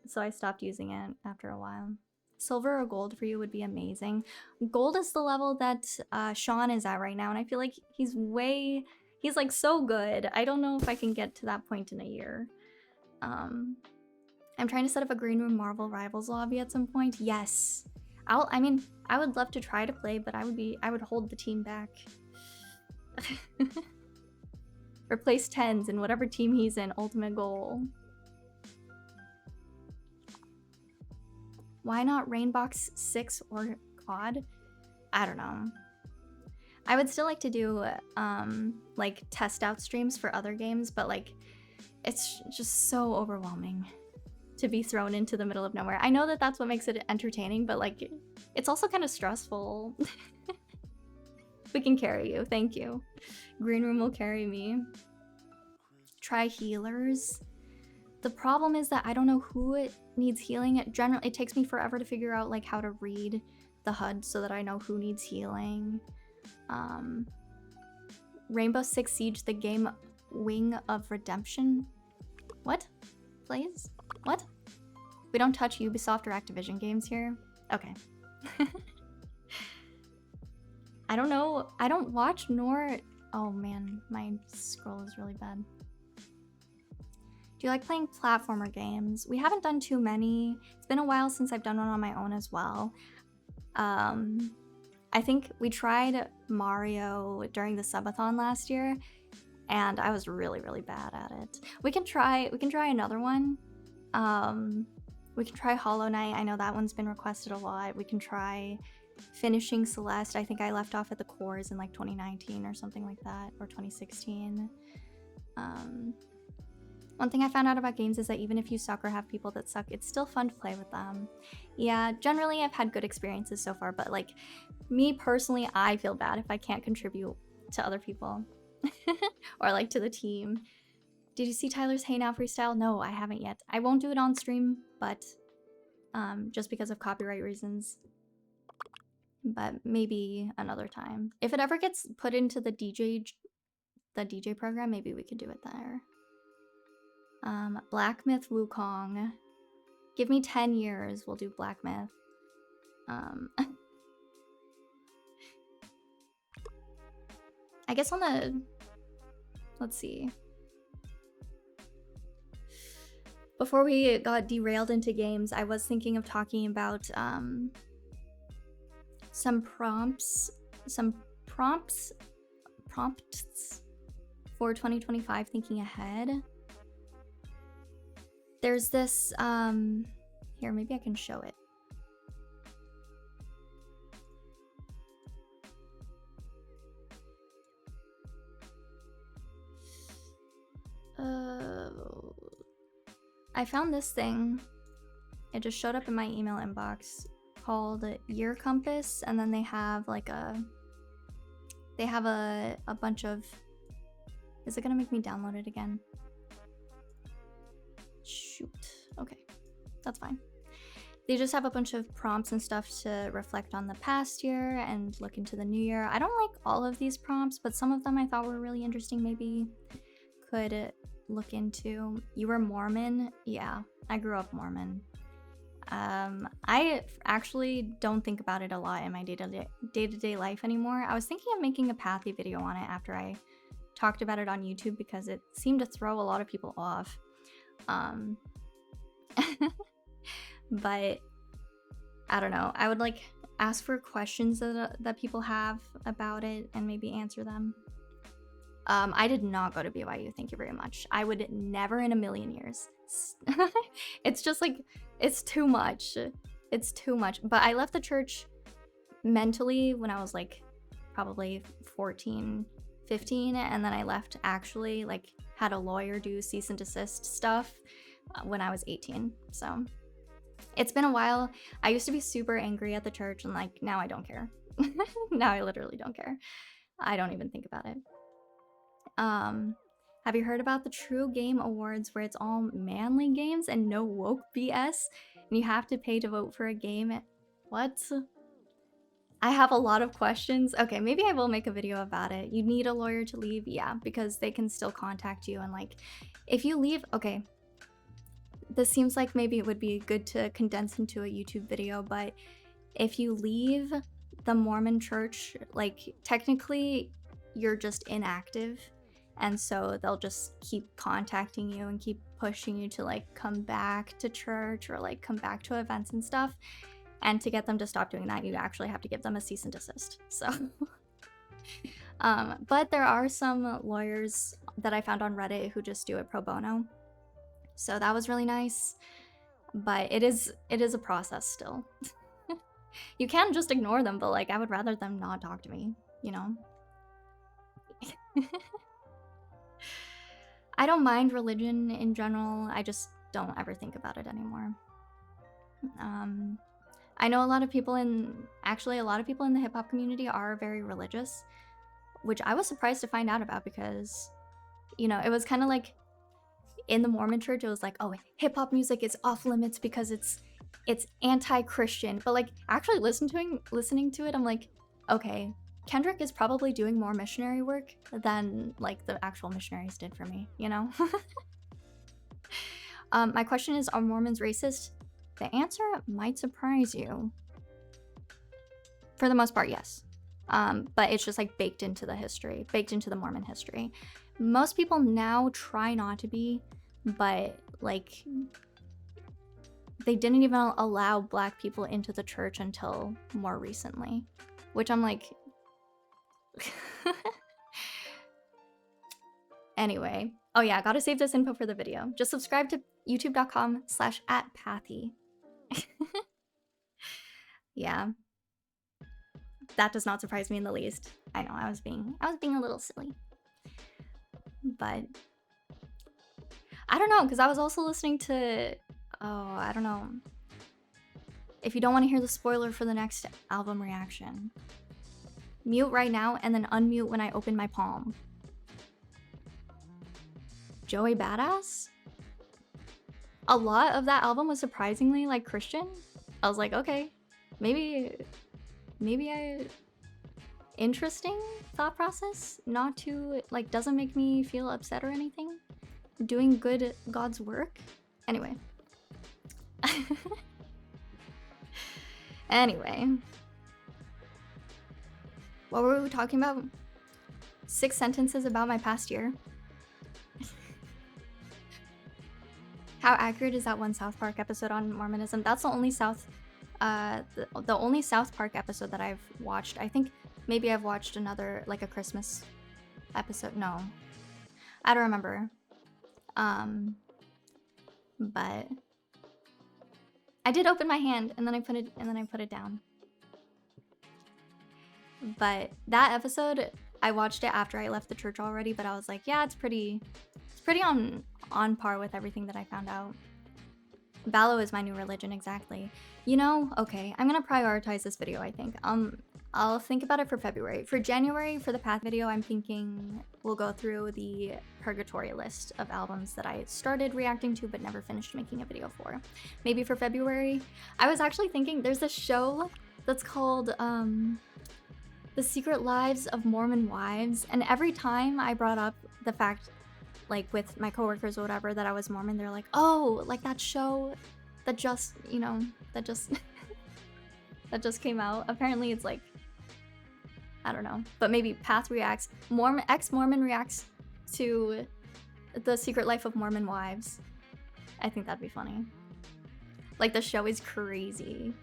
So I stopped using it after a while. Silver or gold for you would be amazing. Gold is the level that Sean is at right now, and I feel like he's like so good. I don't know if I can get to that point in a year. I'm trying to set up a Green Room Marvel Rivals lobby at some point. Yes. I mean, I would love to try to play, but I would hold the team back. Replace 10s in whatever team he's in, ultimate goal. Why not Rainbox 6 or COD? I don't know. I would still like to do like test out streams for other games, but like it's just so overwhelming to be thrown into the middle of nowhere. I know that that's what makes it entertaining, but like it's also kind of stressful. We can carry you, thank you. Green Room will carry me. Try healers. The problem is that I don't know who it needs healing. It takes me forever to figure out like how to read the HUD so that I know who needs healing. Rainbow Six Siege, the game Wing of Redemption. What? Please? What? We don't touch Ubisoft or Activision games here? Okay. I don't know. I don't watch nor... Oh man, my scroll is really bad. Do you like playing platformer games? We haven't done too many. It's been a while since I've done one on my own as well. I think we tried Mario during the subathon last year, and I was really, really bad at it. We can try another one. We can try Hollow Knight. I know that one's been requested a lot. We can try finishing Celeste. I think I left off at the cores in like 2019 or something like that, or 2016. One thing I found out about games is that even if you suck or have people that suck, it's still fun to play with them. Yeah, generally I've had good experiences so far, but like me personally, I feel bad if I can't contribute to other people or like to the team. Did you see Tyler's Hey Now freestyle? No, I haven't yet. I won't do it on stream, but just because of copyright reasons. But maybe another time. If it ever gets put into the DJ program, maybe we could do it there. Black Myth Wukong. Give me 10 years, we'll do Black Myth. I guess on the... Let's see. Before we got derailed into games, I was thinking of talking about some prompts for 2025 thinking ahead. There's this, here, maybe I can show it. I found this thing. It just showed up in my email inbox called Year Compass, and then they have like a bunch of Is it gonna make me download it again? Shoot. Okay, that's fine. They just have a bunch of prompts and stuff to reflect on the past year and look into the new year. I don't like all of these prompts, but some of them I thought were really interesting. Maybe could look into. You were Mormon? Yeah, I grew up Mormon. I actually don't think about it a lot in my day-to-day life anymore. I was thinking of making a Pathy video on it after I talked about it on YouTube because it seemed to throw a lot of people off. But I don't know. I would like ask for questions that people have about it and maybe answer them. I did not go to BYU, thank you very much. I would never in a million years. It's just like, it's too much. It's too much. But I left the church mentally when I was like probably 14, 15, and then I left actually, like had a lawyer do cease and desist stuff when I was 18. So it's been a while. I used to be super angry at the church and like now I don't care. Now I literally don't care. I don't even think about it. Have you heard about the True Game Awards where it's all manly games and no woke BS? And you have to pay to vote for a game? What? I have a lot of questions. Okay, maybe I will make a video about it. You need a lawyer to leave? Yeah, because they can still contact you and like, if you leave, okay. This seems like maybe it would be good to condense into a YouTube video, but if you leave the Mormon church, like technically you're just inactive. And so they'll just keep contacting you and keep pushing you to like come back to church or like come back to events and stuff. And to get them to stop doing that, you actually have to give them a cease and desist. So, but there are some lawyers that I found on Reddit who just do it pro bono. So that was really nice, but it is a process still. You can just ignore them, but like I would rather them not talk to me, you know? I don't mind religion in general, I just don't ever think about it anymore. I know a lot of people in the hip hop community are very religious, which I was surprised to find out about because, you know, it was kind of like in the Mormon church, it was like, oh, hip hop music is off limits because it's anti-Christian. But like actually listening to it, I'm like, okay, Kendrick is probably doing more missionary work than like the actual missionaries did for me, you know? My question is, are Mormons racist? The answer might surprise you. For the most part, yes. But it's just like baked into the Mormon history. Most people now try not to be, but like they didn't even allow Black people into the church until more recently, which I'm like, anyway. Oh yeah, gotta save this info for the video. Just subscribe to youtube.com/@Pathy. Yeah. That does not surprise me in the least. I know, I was being a little silly. But I don't know, because I was also listening to, oh, I don't know. If you don't want to hear the spoiler for the next album reaction, mute right now and then unmute when I open my palm. Joey Badass? A lot of that album was surprisingly like Christian. I was like, okay, maybe interesting thought process, not to like, doesn't make me feel upset or anything. Doing good God's work. Anyway. Anyway. What were we talking about? 6 sentences about my past year. How accurate is that one South Park episode on Mormonism? That's the only the only South Park episode that I've watched. I think maybe I've watched another, like a Christmas episode. No, I don't remember. But I did open my hand and then I put it down. But that episode, I watched it after I left the church already, but I was like, yeah, it's pretty on par with everything that I found out. Ballo is my new religion, exactly. You know, okay, I'm gonna prioritize this video, I think. I'll think about it for February. For January, for the path video, I'm thinking we'll go through the purgatory list of albums that I started reacting to but never finished making a video for. Maybe for February. I was actually thinking there's a show that's called The Secret Lives of Mormon Wives, and every time I brought up the fact, like with my coworkers or whatever, that I was Mormon, they're like, oh, like that show that just, you know, that just that just came out. Apparently it's like, I don't know, but maybe Path reacts, ex-Mormon reacts to The Secret Life of Mormon Wives. I think that'd be funny. Like, the show is crazy.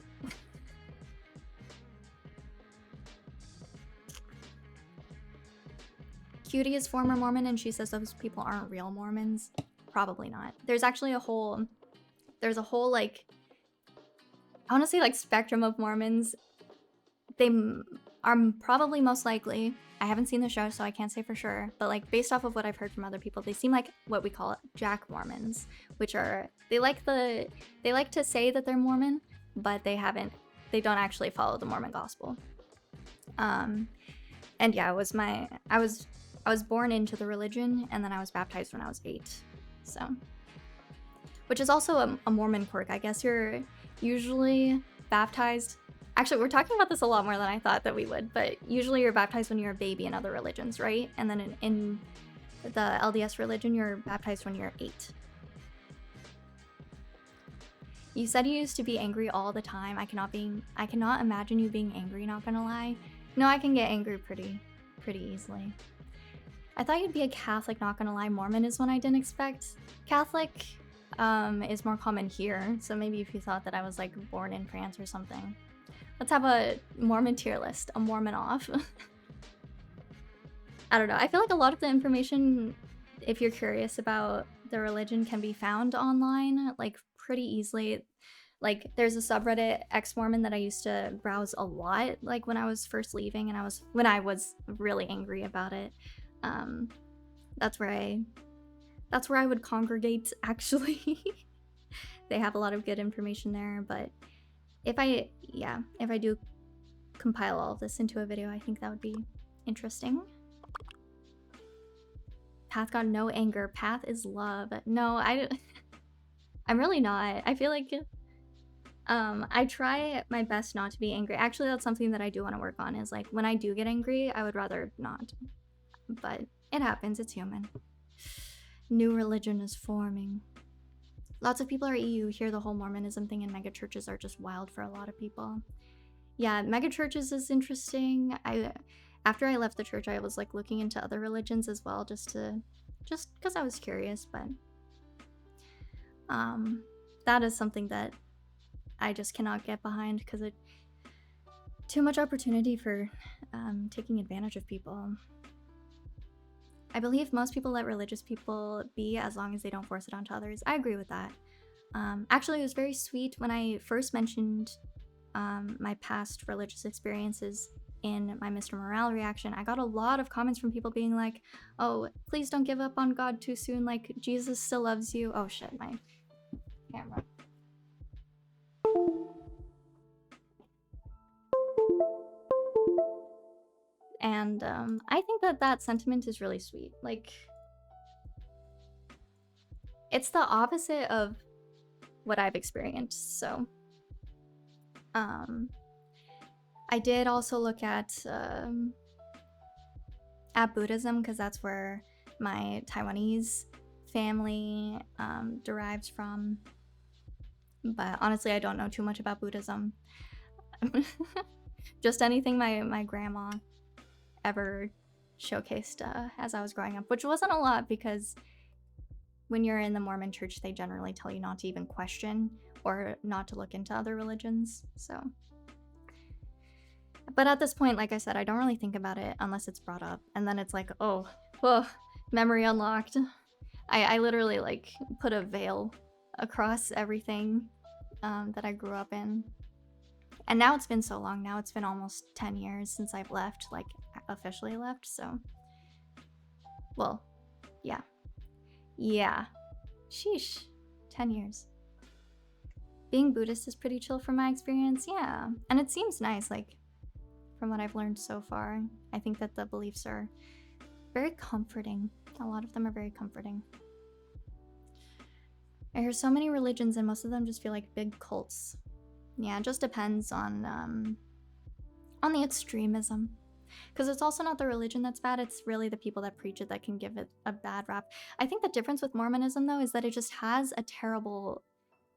Cutie is former Mormon, and she says those people aren't real Mormons. Probably not. There's actually a whole, like, I want to say like spectrum of Mormons. They are probably most likely, I haven't seen the show so I can't say for sure, but like based off of what I've heard from other people, they seem like what we call Jack Mormons, which are, they like to say that they're Mormon, but they don't actually follow the Mormon gospel. And yeah, I was born into the religion, and then I was baptized when I was 8. So, which is also a Mormon quirk. I guess you're usually baptized. Actually, we're talking about this a lot more than I thought that we would, but usually you're baptized when you're a baby in other religions, right? And then in the LDS religion, you're baptized when you're 8. You said you used to be angry all the time. I cannot imagine you being angry, not gonna lie. No, I can get angry pretty easily. I thought you'd be a Catholic, not gonna lie. Mormon is one I didn't expect. Catholic is more common here, so maybe if you thought that I was like born in France or something. Let's have a Mormon tier list, a Mormon off. I don't know, I feel like a lot of the information, if you're curious about the religion, can be found online, like pretty easily. Like, there's a subreddit, ex-Mormon, that I used to browse a lot, like when I was first leaving and when I was really angry about it. That's where I would congregate, actually. They have a lot of good information there, but if I do compile all of this into a video, I think that would be interesting. Path got no anger. Path is love. No, I'm really not. I feel like I try my best not to be angry. Actually, that's something that I do want to work on, is like when I do get angry, I would rather not. But it happens, it's human. New religion is forming. Lots of people are EU. Here the whole Mormonism thing and megachurches are just wild for a lot of people. Yeah, megachurches is interesting. After I left the church, I was like looking into other religions as well, just because I was curious, but that is something that I just cannot get behind, because it too much opportunity for taking advantage of people. I believe most people let religious people be as long as they don't force it onto others. I agree with that. Actually, it was very sweet when I first mentioned my past religious experiences in my Mr. Morale reaction. I got a lot of comments from people being like, oh, please don't give up on God too soon, like Jesus still loves you. Oh shit, my camera. And I think that sentiment is really sweet. Like, it's the opposite of what I've experienced. So I did also look at Buddhism, because that's where my Taiwanese family derives from. But honestly, I don't know too much about Buddhism. Just anything my grandma ever showcased as I was growing up, which wasn't a lot, because when you're in the Mormon church, they generally tell you not to even question or not to look into other religions. So, but at this point, like I said, I don't really think about it unless it's brought up, and then it's like, oh, memory unlocked. I literally like put a veil across everything that I grew up in. And now it's been so long. Now it's been almost 10 years since I've left, like officially left. So, well, yeah. Yeah. Sheesh. 10 years. Being Buddhist is pretty chill from my experience. Yeah. And it seems nice, like, from what I've learned so far. I think that the beliefs are Very comforting. A lot of them are very comforting. I hear so many religions and most of them just feel like big cults. Yeah, it just depends on the extremism. Because it's also not the religion that's bad, it's really the people that preach it that can give it a bad rap. I think the difference with Mormonism, though, is that it just has a terrible,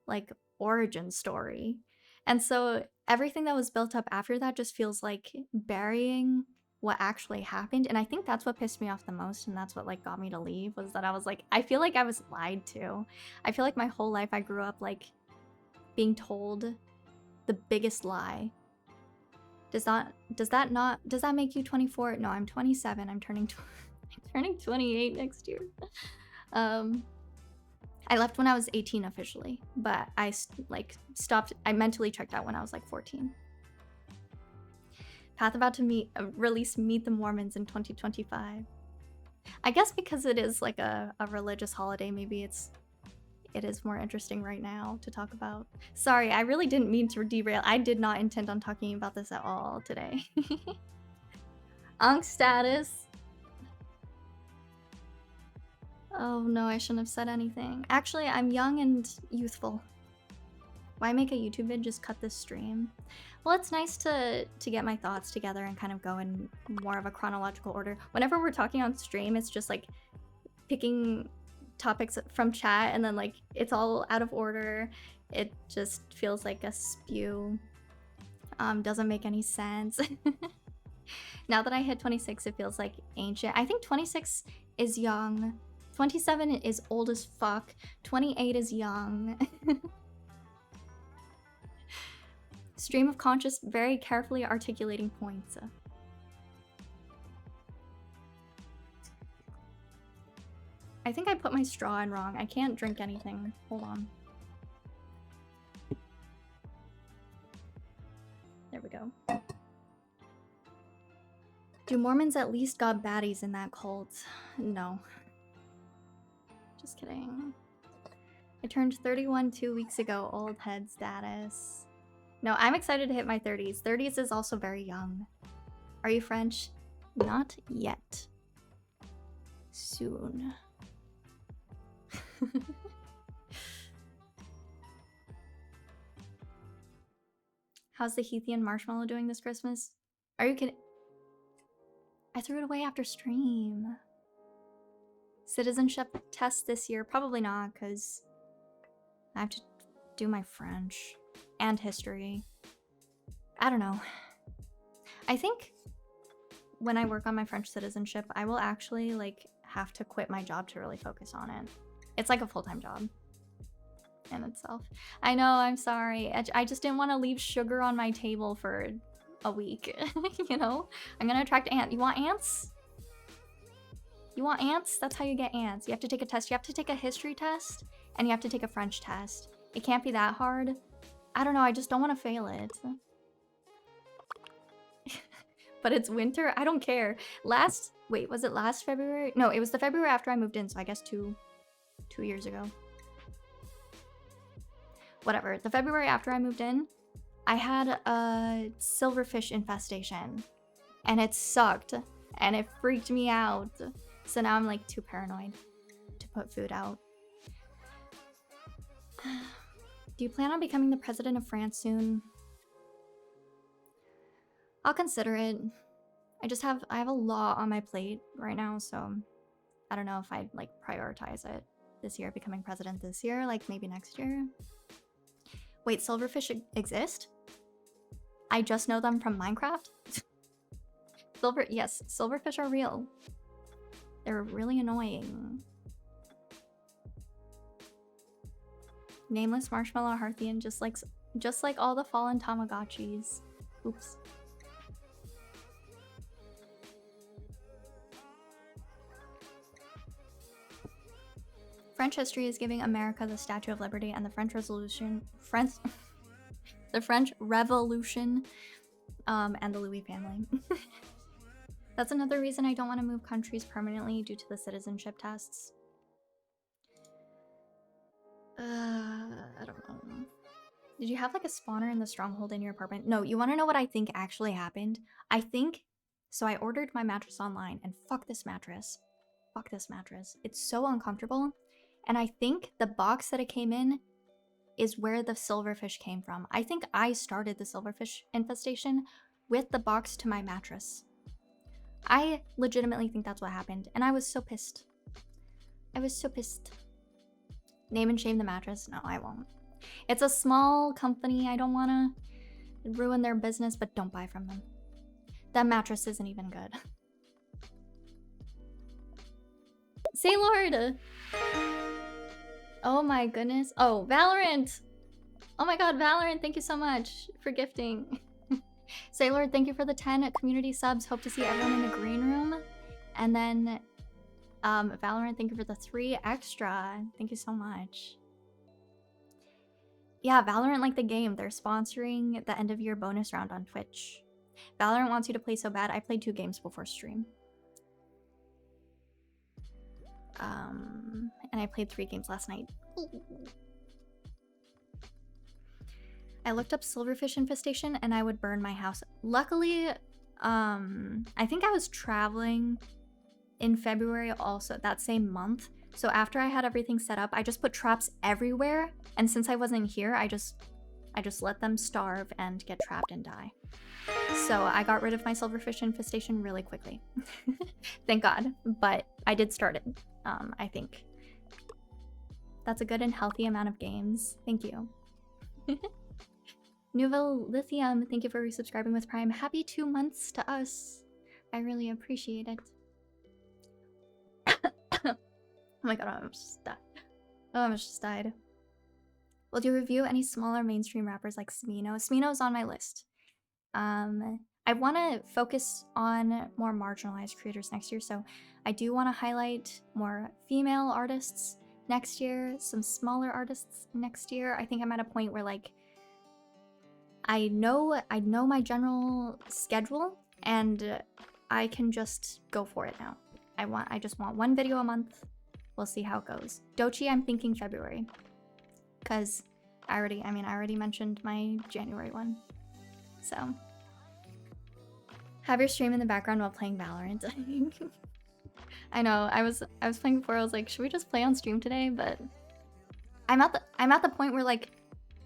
like, origin story. And so everything that was built up after that just feels like burying what actually happened. And I think that's what pissed me off the most, and that's what, like, got me to leave, was that I was like, I feel like I was lied to. I feel like my whole life I grew up, like, being told the biggest lie. Does that make you 24? No, I'm 27. I'm turning 28 next year. I left when I was 18 officially, but I stopped. I mentally checked out when I was like 14. Path about to release Meet the Mormons in 2025. I guess because it is like a religious holiday, maybe it is more interesting right now to talk about. Sorry, I really didn't mean to derail. I did not intend on talking about this at all today. Ankh status. Oh no, I shouldn't have said anything. Actually, I'm young and youthful. Why make a YouTube vid? Just cut this stream. Well, it's nice to get my thoughts together and kind of go in more of a chronological order. Whenever we're talking on stream, it's just like picking topics from chat and then like it's all out of order. It just feels like a spew. Doesn't make any sense. Now that I hit 26, it feels like ancient. I think 26 is young. 27 is old as fuck. 28 is young. Stream of conscious, very carefully articulating points. I think I put my straw in wrong. I can't drink anything. Hold on. There we go. Do Mormons at least got baddies in that cult? No. Just kidding. I turned 31 2 weeks ago. Old head status. No, I'm excited to hit my 30s. 30s is also very young. Are you French? Not yet. Soon. How's the Heathian marshmallow doing this Christmas? Are you kidding? I threw it away after stream. Citizenship test this year? Probably not, because I have to do my French and history. I don't know. I think when I work on my French citizenship, I will actually like have to quit my job to really focus on it. It's like a full-time job in itself. I know, I'm sorry. I just didn't want to leave sugar on my table for a week. You know? I'm gonna attract ants. You want ants? You want ants? That's how you get ants. You have to take a test. You have to take a history test and you have to take a French test. It can't be that hard. I don't know, I just don't want to fail it. But it's winter? I don't care. Wait, was it last February? No, it was the February after I moved in, so I guess two years ago. Whatever. The February after I moved in, I had a silverfish infestation. And it sucked. And it freaked me out. So now I'm like too paranoid to put food out. Do you plan on becoming the president of France soon? I'll consider it. I have a lot on my plate right now, so I don't know if I'd like prioritize it this year, becoming president this year, like maybe next year. Wait, silverfish exist? I just know them from Minecraft? Yes, silverfish are real. They're really annoying. Nameless marshmallow Hearthian, just like all the fallen Tamagotchis. Oops. French history is giving America the Statue of Liberty and the French Revolution, the French Revolution, and the Louis family. That's another reason I don't want to move countries permanently due to the citizenship tests. I don't know. Did you have like a spawner in the stronghold in your apartment? No, you want to know what I think actually happened? I think So I ordered my mattress online, and fuck this mattress. Fuck this mattress. It's so uncomfortable. And I think the box that it came in is where the silverfish came from. I think I started the silverfish infestation with the box to my mattress. I legitimately think that's what happened, and I was so pissed. I was so pissed. Name and shame the mattress? No, I won't. It's a small company. I don't want to ruin their business, but don't buy from them. That mattress isn't even good. Say Lord! Oh my goodness. Oh, Valorant! Oh my god, Valorant, thank you so much for gifting. Say Lord, thank you for the 10 community subs. Hope to see everyone in the green room. And then, Valorant, thank you for the 3 extra. Thank you so much. Yeah, Valorant, like the game, they're sponsoring the end of year bonus round on Twitch. Valorant wants you to play so bad. I played 2 games before stream. And I played 3 games last night. I looked up silverfish infestation and I would burn my house. Luckily, I think I was traveling in February also, that same month. So after I had everything set up, I just put traps everywhere. And since I wasn't here, I just let them starve and get trapped and die. So I got rid of my silverfish infestation really quickly. Thank God. But I did start it, I think. That's a good and healthy amount of games. Thank you. Nouveau Lithium, thank you for resubscribing with Prime. Happy 2 months to us. I really appreciate it. Oh my god, I almost died. Oh, I almost just died. Will you review any smaller mainstream rappers like Smino? Smino's on my list. I want to focus on more marginalized creators next year, so I do want to highlight more female artists next year, some smaller artists next year. I think I'm at a point where, like, I know my general schedule, and I can just go for it now. I just want 1 video a month. We'll see how it goes. Dochi, I'm thinking February, because I already mentioned my January one. So have your stream in the background while playing Valorant. I know, I was playing before. I was like, should we just play on stream today? But I'm at the point where, like,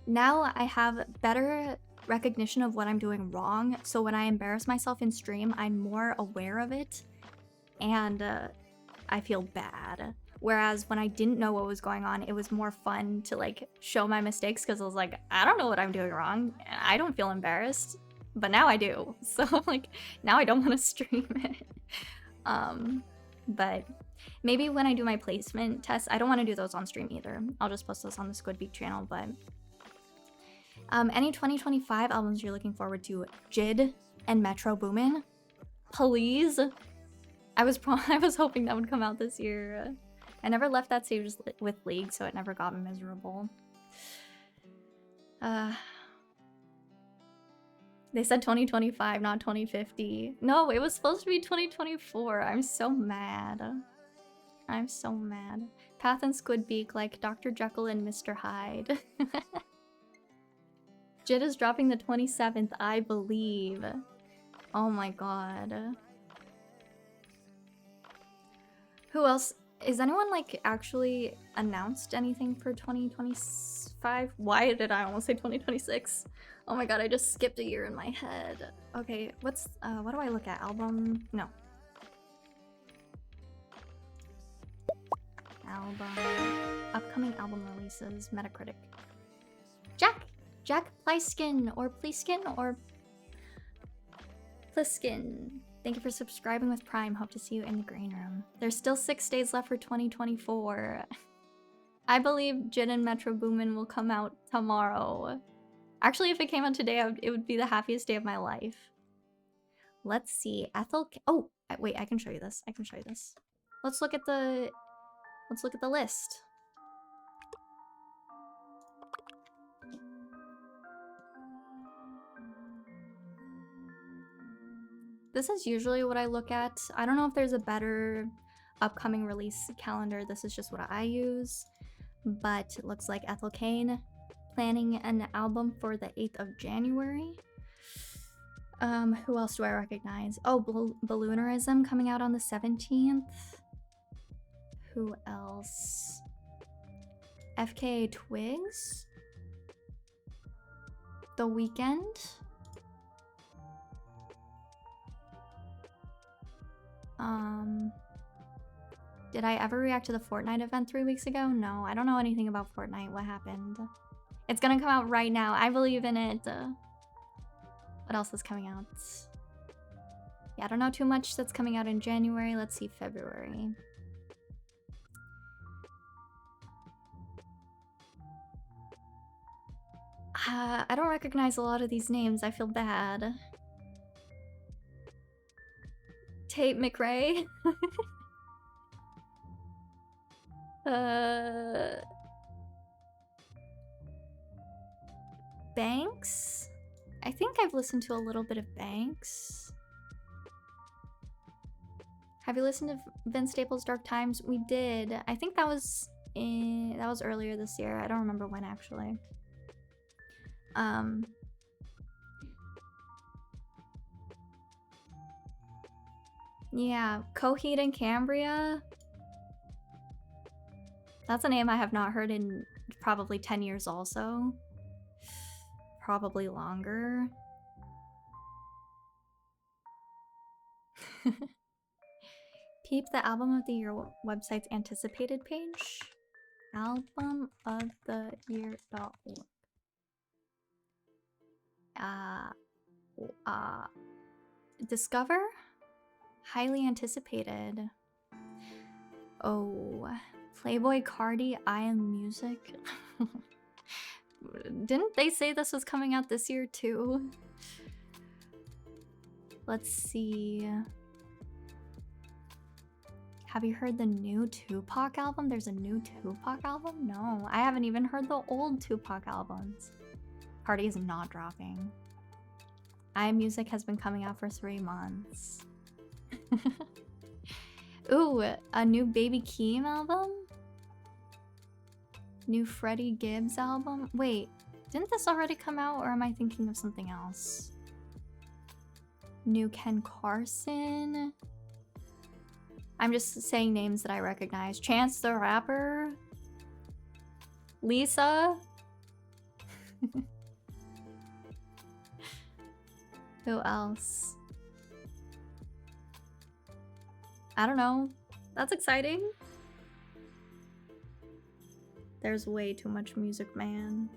now I have better recognition of what I'm doing wrong. So when I embarrass myself in stream, I'm more aware of it, and I feel bad. Whereas when I didn't know what was going on, it was more fun to, like, show my mistakes, because I was like, I don't know what I'm doing wrong, and I don't feel embarrassed. But now I do. So, like, now I don't want to stream it. But maybe when I do my placement tests, I don't want to do those on stream either. I'll just post those on the Squid Beak channel. But any 2025 albums you're looking forward to? Jid and Metro Boomin? Please? I was hoping that would come out this year. I never left that stage with League, so it never got miserable. They said 2025, not 2050. No, it was supposed to be 2024. I'm so mad. I'm so mad. Path and Squid Beak, like Dr. Jekyll and Mr. Hyde. Jid is dropping the 27th, I believe. Oh my god. Who else? Is anyone, like, actually announced anything for 2025? Why did I almost say 2026? Oh my god, I just skipped a year in my head. Okay, what do I look at? Album? No. Album. Upcoming album releases. Metacritic. Jack Plyskin or Pliskin or Pliskin. Thank you for subscribing with Prime. Hope to see you in the green room. There's still 6 days left for 2024. I believe Jid and Metro Boomin will come out tomorrow. Actually, if it came out today, it would be the happiest day of my life. Let's see. Oh, wait, I can show you this. Let's look at the list. This is usually what I look at. I don't know if there's a better upcoming release calendar. This is just what I use. But it looks like Ethel Cain planning an album for the 8th of January. Who else do I recognize? Oh, Balloonerism coming out on the 17th. Who else? FKA Twigs? The Weeknd? Did I ever react to the Fortnite event 3 weeks ago? No, I don't know anything about Fortnite. What happened? It's gonna come out right now. I believe in it. What else is coming out? Yeah, I don't know too much that's coming out in January. Let's see, February. I don't recognize a lot of these names. I feel bad. Tate McRae. Banks? I think I've listened to a little bit of Banks. Have you listened to Vince Staples' Dark Times? We did. I think that was earlier this year. I don't remember when actually. Yeah, Coheed and Cambria. That's a name I have not heard in probably 10 years also. Probably longer. Peep the Album of the Year website's anticipated page. albumoftheyear.org. Discover? Highly anticipated. Oh, Playboy Cardi, I Am Music. Didn't they say this was coming out this year too? Let's see. Have you heard the new Tupac album? There's a new Tupac album? No, I haven't even heard the old Tupac albums. Cardi is not dropping. I Am Music has been coming out for 3 months. Ooh, a new Baby Keem album? New Freddie Gibbs album? Wait, didn't this already come out or am I thinking of something else? New Ken Carson? I'm just saying names that I recognize. Chance the Rapper? Lisa? Who else? I don't know. That's exciting. There's way too much music, man.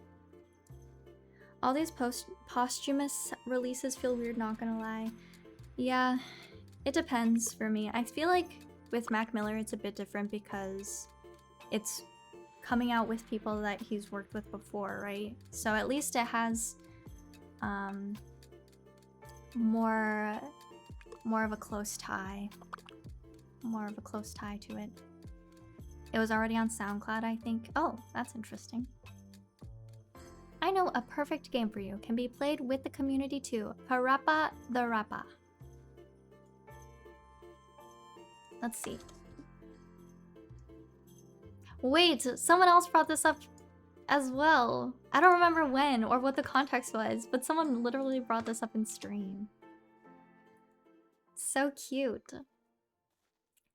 All these posthumous releases feel weird, not gonna lie. Yeah, it depends for me. I feel like with Mac Miller it's a bit different because it's coming out with people that he's worked with before, right? So at least it has more of a close tie. More of a close tie to it. It was already on SoundCloud, I think. Oh, that's interesting. I know a perfect game for you. Can be played with the community too. Parappa the Rappa. Let's see. Wait, someone else brought this up as well. I don't remember when or what the context was, but someone literally brought this up in stream. So cute.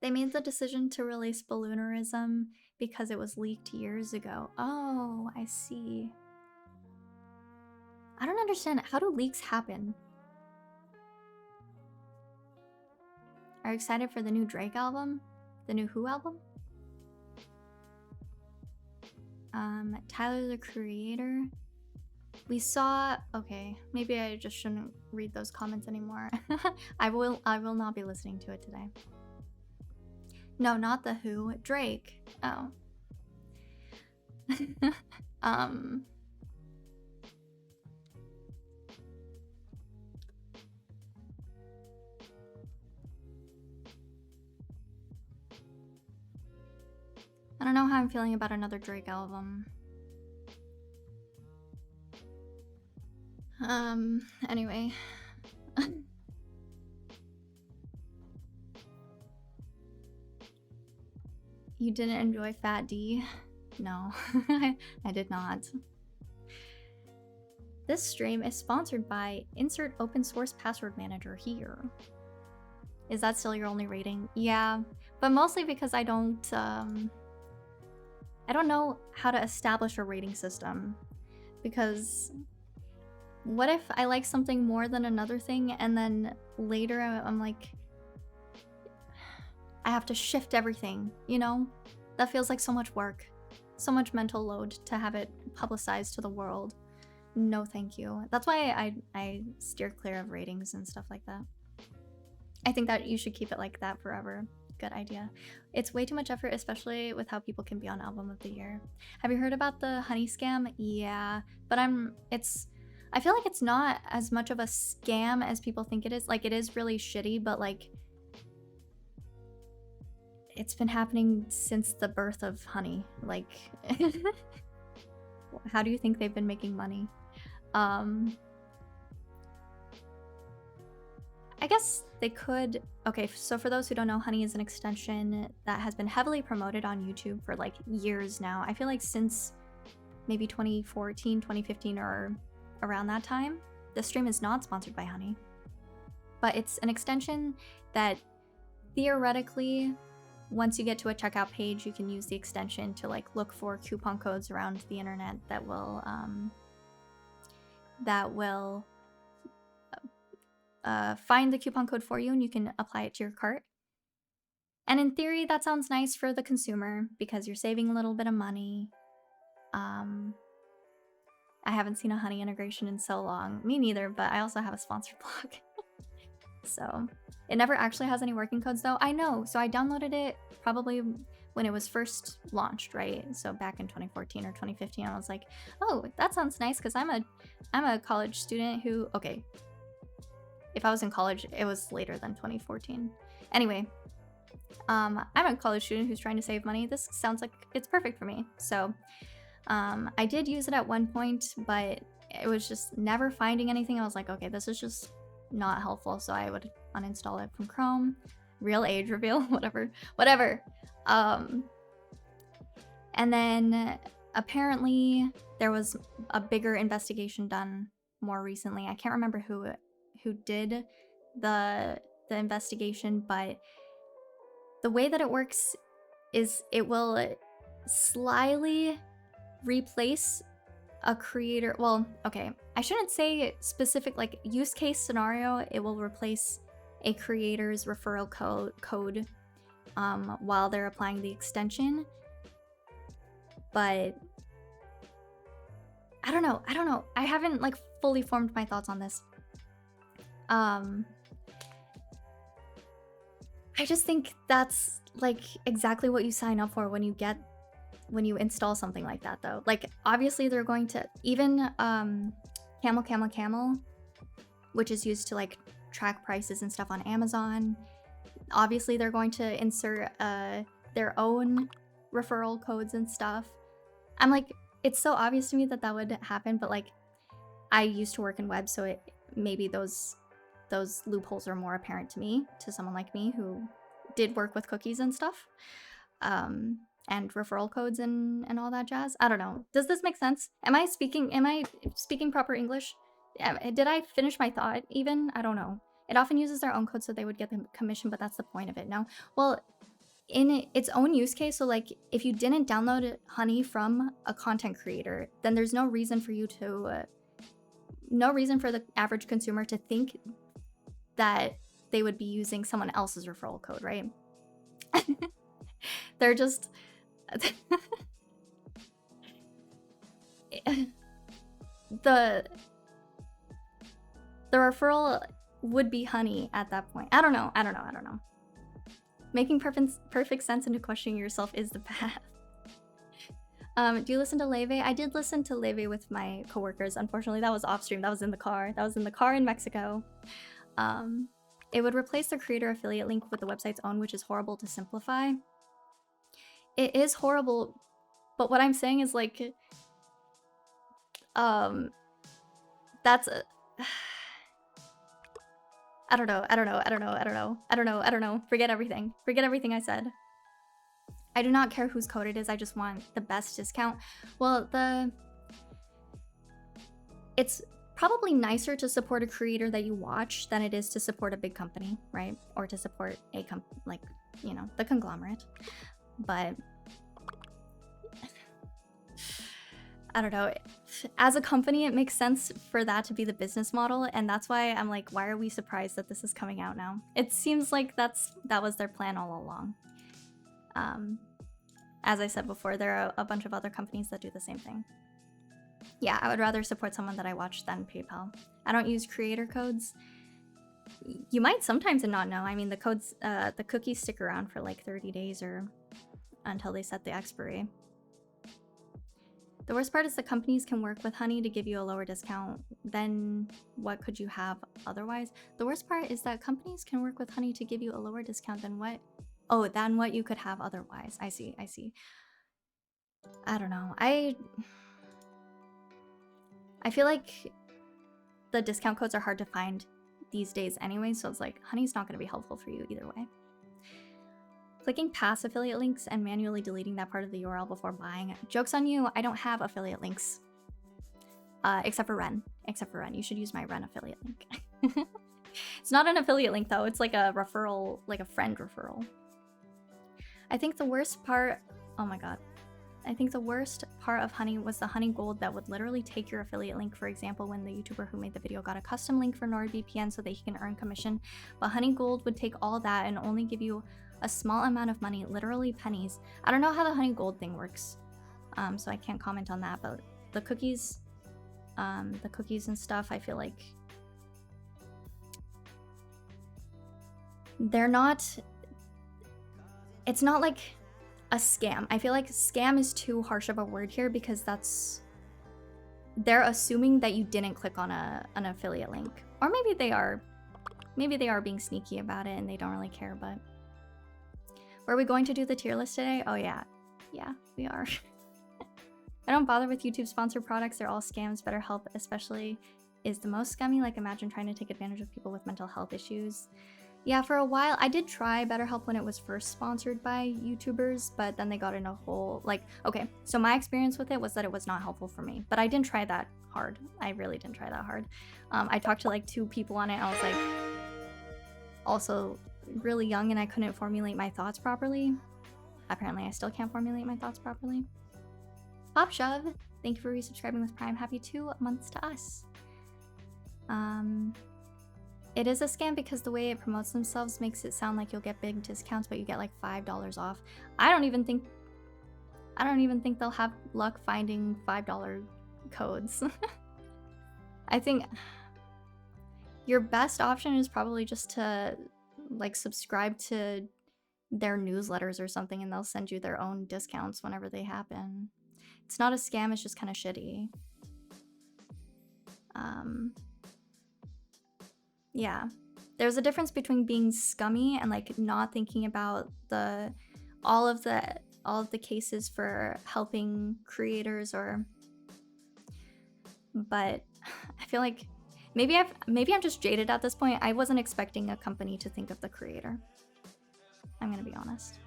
They made the decision to release Balloonerism because it was leaked years ago. Oh, I see. I don't understand. How do leaks happen? Are you excited for the new Drake album? The new Who album? Tyler the Creator. We saw... Okay, maybe I just shouldn't read those comments anymore. I will not be listening to it today. No, not the Who. Drake. Oh. I don't know how I'm feeling about another Drake album. Anyway. You didn't enjoy Fat D? No, I did not. this stream is sponsored by insert open source password manager here. Is that still your only rating? Yeah, but mostly because I don't know how to establish a rating system. Because what if I like something more than another thing and then later I'm like, I have to shift everything, you know? That feels like so much work, so much mental load to have it publicized to the world. No, thank you. That's why I steer clear of ratings and stuff like that. I think that you should keep it like that forever. Good idea. It's way too much effort, especially with how people can be on Album of the Year. Have you heard about the honey scam? Yeah, but I feel like it's not as much of a scam as people think it is. Like, it is really shitty, but like, it's been happening since the birth of honey. Like, how do you think they've been making money? I guess they could. Okay, so for those who don't know, honey is an extension that has been heavily promoted on YouTube for like years now. I feel like since maybe 2014, 2015, or around that time. The stream is not sponsored by honey, but it's an extension that theoretically, once you get to a checkout page, you can use the extension to like look for coupon codes around the internet that will find the coupon code for you, and you can apply it to your cart. And in theory, that sounds nice for the consumer because you're saving a little bit of money. I haven't seen a honey integration in so long. Me neither, but I also have a sponsored blog. So it never actually has any working codes though. I know, so I downloaded it probably when it was first launched, right? So back in 2014 or 2015, I was like, oh, that sounds nice because I'm a college student who, okay, if I was in college, it was later than 2014. Anyway, I'm a college student who's trying to save money. This sounds like it's perfect for me. So I did use it at one point, but it was just never finding anything. I was like, okay, this is just not helpful. So I would uninstall it from Chrome. Real age reveal, whatever. And then apparently there was a bigger investigation done more recently. I can't remember who did the investigation, but the way that it works is it will slyly replace a creator. Well, okay, I shouldn't say specific like use case scenario. It will replace a creator's referral code while they're applying the extension. But I don't know. I haven't like fully formed my thoughts on this. I just think that's like exactly what you sign up for when you install something like that though. Like obviously they're going to even camel, which is used to like track prices and stuff on Amazon. Obviously they're going to insert their own referral codes and stuff. I'm like, it's so obvious to me that that would happen, but like I used to work in web, so maybe those loopholes are more apparent to me, to someone like me who did work with cookies and stuff, and referral codes and all that jazz. I don't know. Does this make sense? Am I speaking proper English? Did I finish my thought even? I don't know. It often uses their own code so they would get the commission, but that's the point of it. No. Well, in its own use case, so like if you didn't download honey from a content creator, then there's no reason for you to no reason for the average consumer to think that they would be using someone else's referral code, right? They're just the referral would be honey at that point. I don't know. Making perfect sense into questioning yourself is the path. Do you listen to Leve? I did listen to Leve with my coworkers. Unfortunately, that was off stream. That was in the car. That was in the car in Mexico. It would replace the creator affiliate link with the website's own, which is horrible to simplify. It is horrible, but what I'm saying is like, that's a... I don't know. Forget everything I said. I do not care whose code it is. I just want the best discount. Well, probably nicer to support a creator that you watch than it is to support a big company, right? Or to support a like, you know, the conglomerate. But I don't know. As a company, it makes sense for that to be the business model, and that's why I'm like, why are we surprised that this is coming out now? It seems like that was their plan all along. As I said before, there are a bunch of other companies that do the same thing. Yeah, I would rather support someone that I watch than PayPal. I don't use creator codes. You might sometimes and not know. I mean, the codes, the cookies stick around for like 30 days or until they set the expiry. The worst part is the companies can work with Honey to give you a lower discount than what could you have otherwise. The worst part is that companies can work with Honey to give you a lower discount than what? Oh, than what you could have otherwise. I see, I see. I don't know. I feel like the discount codes are hard to find these days anyway, so it's like Honey's not going to be helpful for you either way. Clicking past affiliate links and manually deleting that part of the URL before buying. Joke's on you, I don't have affiliate links. Except for Ren. Except for Ren. You should use my Ren affiliate link. It's not an affiliate link though, it's like a referral, like a friend referral. I think the worst part, oh my god. I think the worst part of Honey was the Honey Gold that would literally take your affiliate link. For example, when the YouTuber who made the video got a custom link for NordVPN so that he can earn commission, but Honey Gold would take all that and only give you a small amount of money, literally pennies. I don't know how the Honey Gold thing works, so I can't comment on that, but the cookies and stuff, I feel like they're not, it's not like a scam. I feel like scam is too harsh of a word here because they're assuming that you didn't click on an affiliate link. Or maybe they are being sneaky about it and they don't really care, but were we going to do the tier list today? Oh yeah, we are. I don't bother with YouTube sponsored products. They're all scams. BetterHelp especially is the most scummy. Like imagine trying to take advantage of people with mental health issues. Yeah, for a while, I did try BetterHelp when it was first sponsored by YouTubers, but then they got in a whole, like, okay, so my experience with it was that it was not helpful for me, but I didn't try that hard. I really didn't try that hard. I talked to like 2 people on it. I was like, also really young and I couldn't formulate my thoughts properly. Apparently, I still can't formulate my thoughts properly. Pop Shove, thank you for resubscribing with Prime. Happy 2 months to us. It is a scam because the way it promotes themselves makes it sound like you'll get big discounts, but you get like $5 off. I don't even think they'll have luck finding $5 codes. I think your best option is probably just to like subscribe to their newsletters or something and they'll send you their own discounts whenever they happen. It's not a scam, it's just kind of shitty. Yeah, there's a difference between being scummy and like not thinking about all of the cases for helping creators but I feel like maybe I'm just jaded at this point. I wasn't expecting a company to think of the creator. I'm gonna be honest.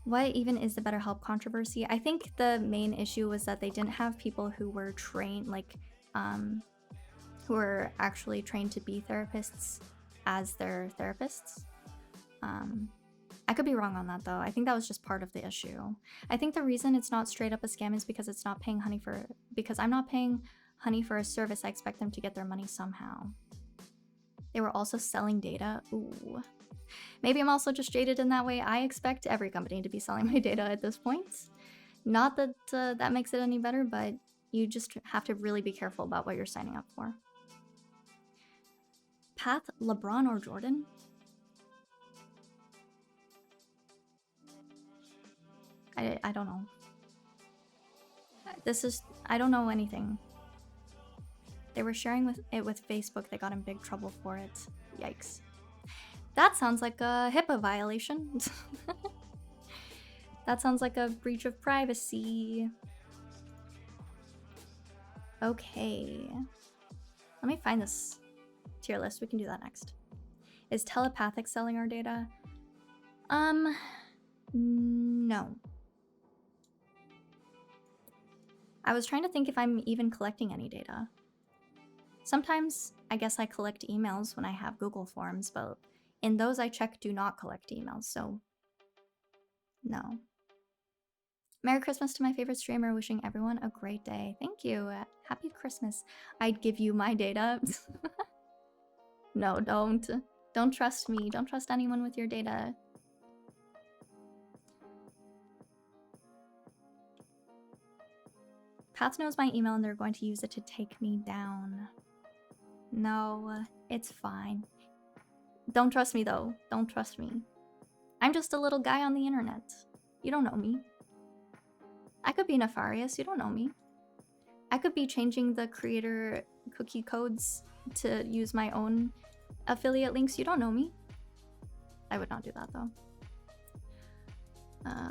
What even is the BetterHelp controversy? I think the main issue was that they didn't have people who were trained, like who are actually trained to be therapists as their therapists. I could be wrong on that though. I think that was just part of the issue. I think the reason it's not straight up a scam is because it's not paying Honey for, because I'm not paying Honey for a service. I expect them to get their money somehow. They were also selling data. Ooh. Maybe I'm also just jaded in that way. I expect every company to be selling my data at this point. Not that that makes it any better, but you just have to really be careful about what you're signing up for. Path, LeBron or Jordan? I don't know. I don't know anything. They were sharing it with Facebook. They got in big trouble for it. Yikes. That sounds like a HIPAA violation. That sounds like a breach of privacy. Okay. Let me find this tier list. We can do that next. Is telepathic selling our data? No. I was trying to think if I'm even collecting any data. Sometimes I guess I collect emails when I have Google Forms, but in those I check do not collect emails, so no. Merry Christmas to my favorite streamer, wishing everyone a great day. Thank you. Happy Christmas. I'd give you my data. No, don't. Don't trust me. Don't trust anyone with your data. Path knows my email and they're going to use it to take me down. No, it's fine. Don't trust me though. Don't trust me. I'm just a little guy on the internet. You don't know me. I could be nefarious. You don't know me. I could be changing the creator cookie codes to use my own affiliate links. You don't know me. I would not do that though.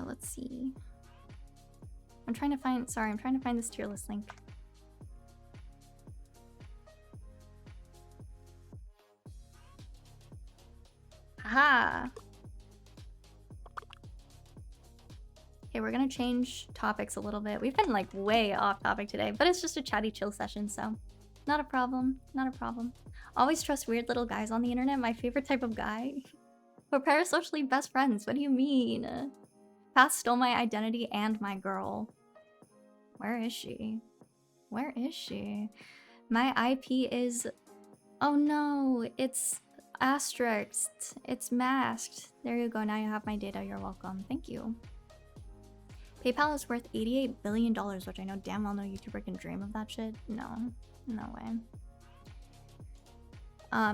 Let's see. I'm trying to find this tier list link. Aha! Okay, we're gonna change topics a little bit. We've been like way off topic today, but it's just a chatty chill session, so not a problem, not a problem. Always trust weird little guys on the internet, my favorite type of guy. We're parasocially best friends, what do you mean? Path stole my identity and my girl. Where is she? Where is she? My IP is... Oh no, it's asterisked. It's masked. There you go, now you have my data, you're welcome. Thank you. PayPal is worth $88 billion, which I know damn well no YouTuber can dream of that shit. No, no way.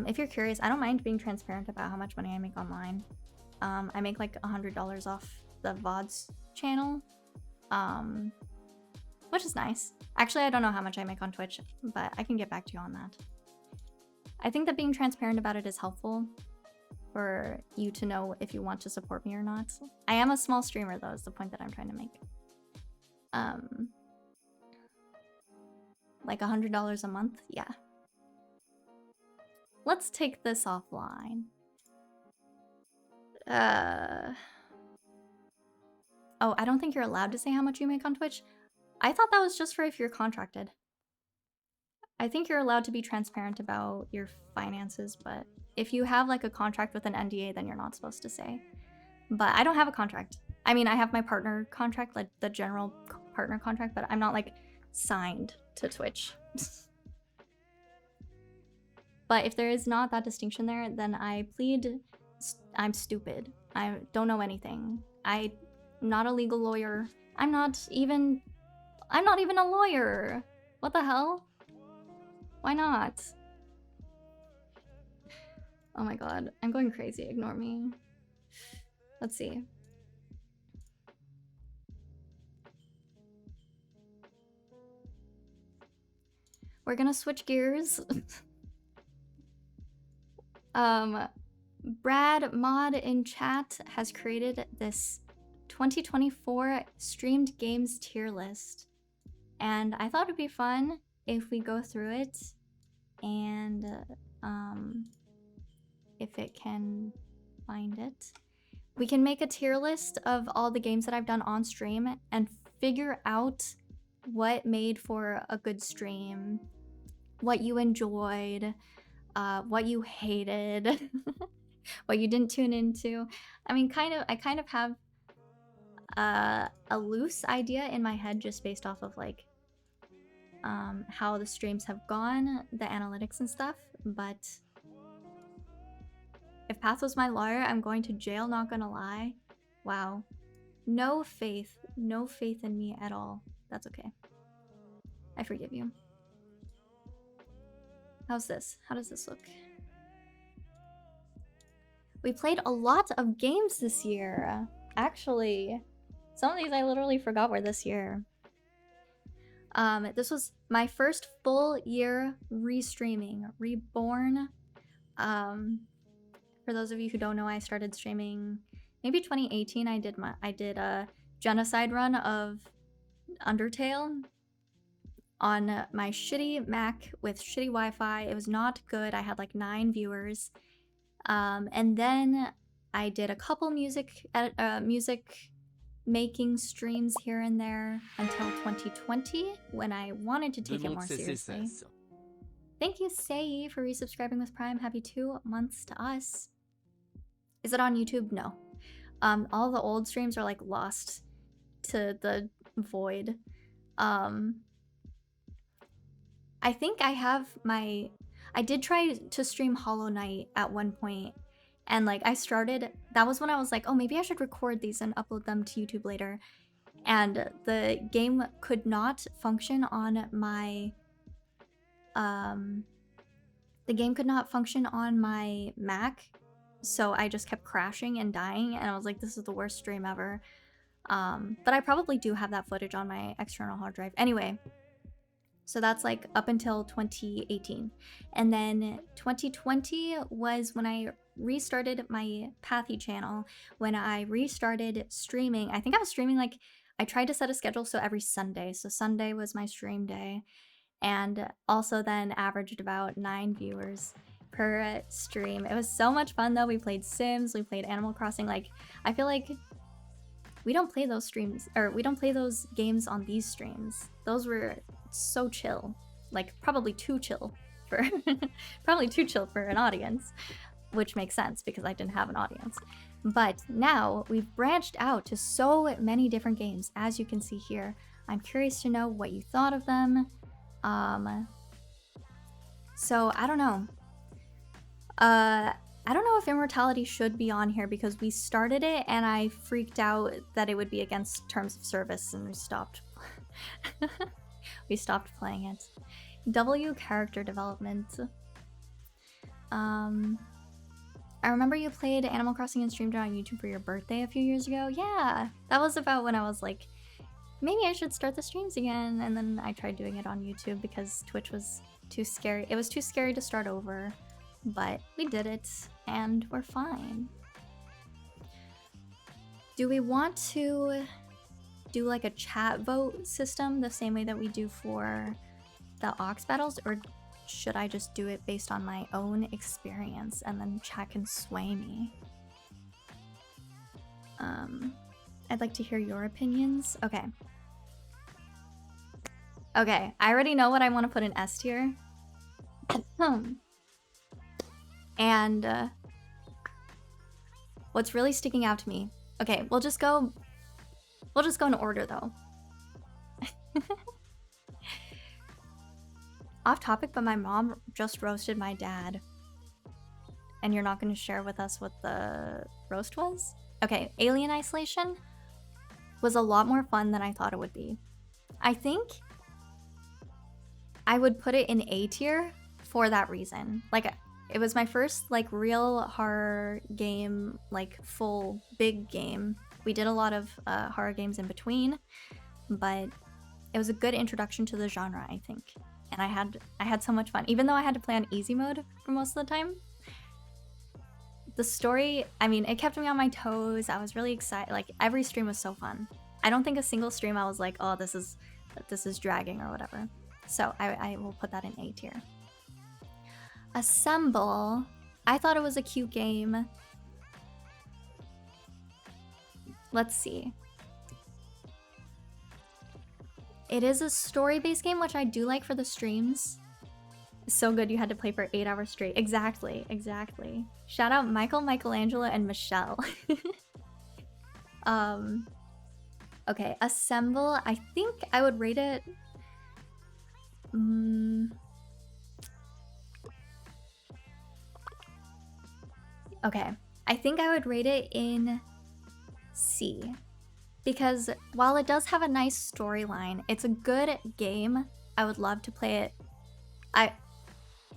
If you're curious, I don't mind being transparent about how much money I make online. I make like $100 off the VODs channel, which is nice. Actually, I don't know how much I make on Twitch, but I can get back to you on that. I think that being transparent about it is helpful for you to know if you want to support me or not. I am a small streamer though, is the point that I'm trying to make. Like $100 a month? Yeah. Let's take this offline. Oh, I don't think you're allowed to say how much you make on Twitch. I thought that was just for if you're contracted. I think you're allowed to be transparent about your finances, but if you have like a contract with an NDA, then you're not supposed to say. But I don't have a contract. I mean, I have my partner contract, like the general partner contract, but I'm not like signed to Twitch. But if there is not that distinction there, then I plead I'm stupid. I don't know anything. I'm not a legal lawyer. I'm not even a lawyer. What the hell? Why not? Oh my god, I'm going crazy. Ignore me. Let's see. We're gonna switch gears. Brad Mod in chat has created this 2024 streamed games tier list. And I thought it'd be fun if we go through it and if it can find it. We can make a tier list of all the games that I've done on stream and figure out what made for a good stream, what you enjoyed, what you hated, what you didn't tune into. I mean, I kind of have a loose idea in my head just based off of like how the streams have gone, the analytics and stuff, but if Path was my lawyer, I'm going to jail, not gonna lie. Wow. No faith in me at all. That's okay. I forgive you. How's this? How does this look? We played a lot of games this year. Actually, some of these I literally forgot were this year. This was my first full year restreaming, reborn. For those of you who don't know, I started streaming maybe 2018. I did a genocide run of Undertale on my shitty Mac with shitty Wi-Fi. It was not good. I had like 9 viewers. And then I did a couple music making streams here and there until 2020 when I wanted to take it more seriously. Thank you, Sei, for resubscribing with Prime. Happy 2 months to us. Is it on YouTube? No. All the old streams are like lost to the void. I think I have my... I did try to stream Hollow Knight at one point, and like I started... That was when I was like, oh, maybe I should record these and upload them to YouTube later. And the game could not function on my... The game could not function on my Mac, so I just kept crashing and dying, and I was like, this is the worst stream ever. But I probably do have that footage on my external hard drive. Anyway, so that's like up until 2018. And then 2020 was when I restarted my Pathy channel, when I restarted streaming. I think I was streaming like, I tried to set a schedule so every Sunday. So Sunday was my stream day. And also then averaged about 9 viewers per stream. It was so much fun though. We played Sims, we played Animal Crossing. Like, I feel like we don't play those streams, or we don't play those games on these streams. Those were so chill. Like, probably too chill for probably too chill for an audience, which makes sense because I didn't have an audience. But now we've branched out to so many different games, as you can see here. I'm curious to know what you thought of them. So I don't know. I don't know if immortality should be on here because we started it and I freaked out that it would be against terms of service and we stopped. We stopped playing it. W character development. I remember you played Animal Crossing and streamed it on YouTube for your birthday a few years ago. Yeah, that was about when I was like, maybe I should start the streams again, and then I tried doing it on YouTube because Twitch was too scary. It was too scary to start over, but we did it, and we're fine. Do we want to do like a chat vote system the same way that we do for the Ox battles, or should I just do it based on my own experience and then chat can sway me? I'd like to hear your opinions. Okay. Okay, I already know what I want to put in S tier. And what's really sticking out to me. Okay, we'll just go in order though. Off topic, but my mom just roasted my dad. And you're not going to share with us what the roast was? Okay, Alien Isolation was a lot more fun than I thought it would be. I think I would put it in A tier for that reason. Like, it was my first like real horror game, like full big game. We did a lot of horror games in between, but it was a good introduction to the genre, I think. And I had so much fun, even though I had to play on easy mode for most of the time. The story, I mean, it kept me on my toes. I was really excited. Like, every stream was so fun. I don't think a single stream I was like, oh, this is dragging or whatever. So I will put that in A tier. Assemble. I thought it was a cute game. Let's see. It is a story-based game, which I do like for the streams. So good you had to play for 8 hours straight. Exactly, exactly. Shout out Michael, Michelangelo, and Michelle. Okay, Assemble. I think I would rate it... Okay, I think I would rate it in C. Because while it does have a nice storyline, it's a good game. I would love to play it.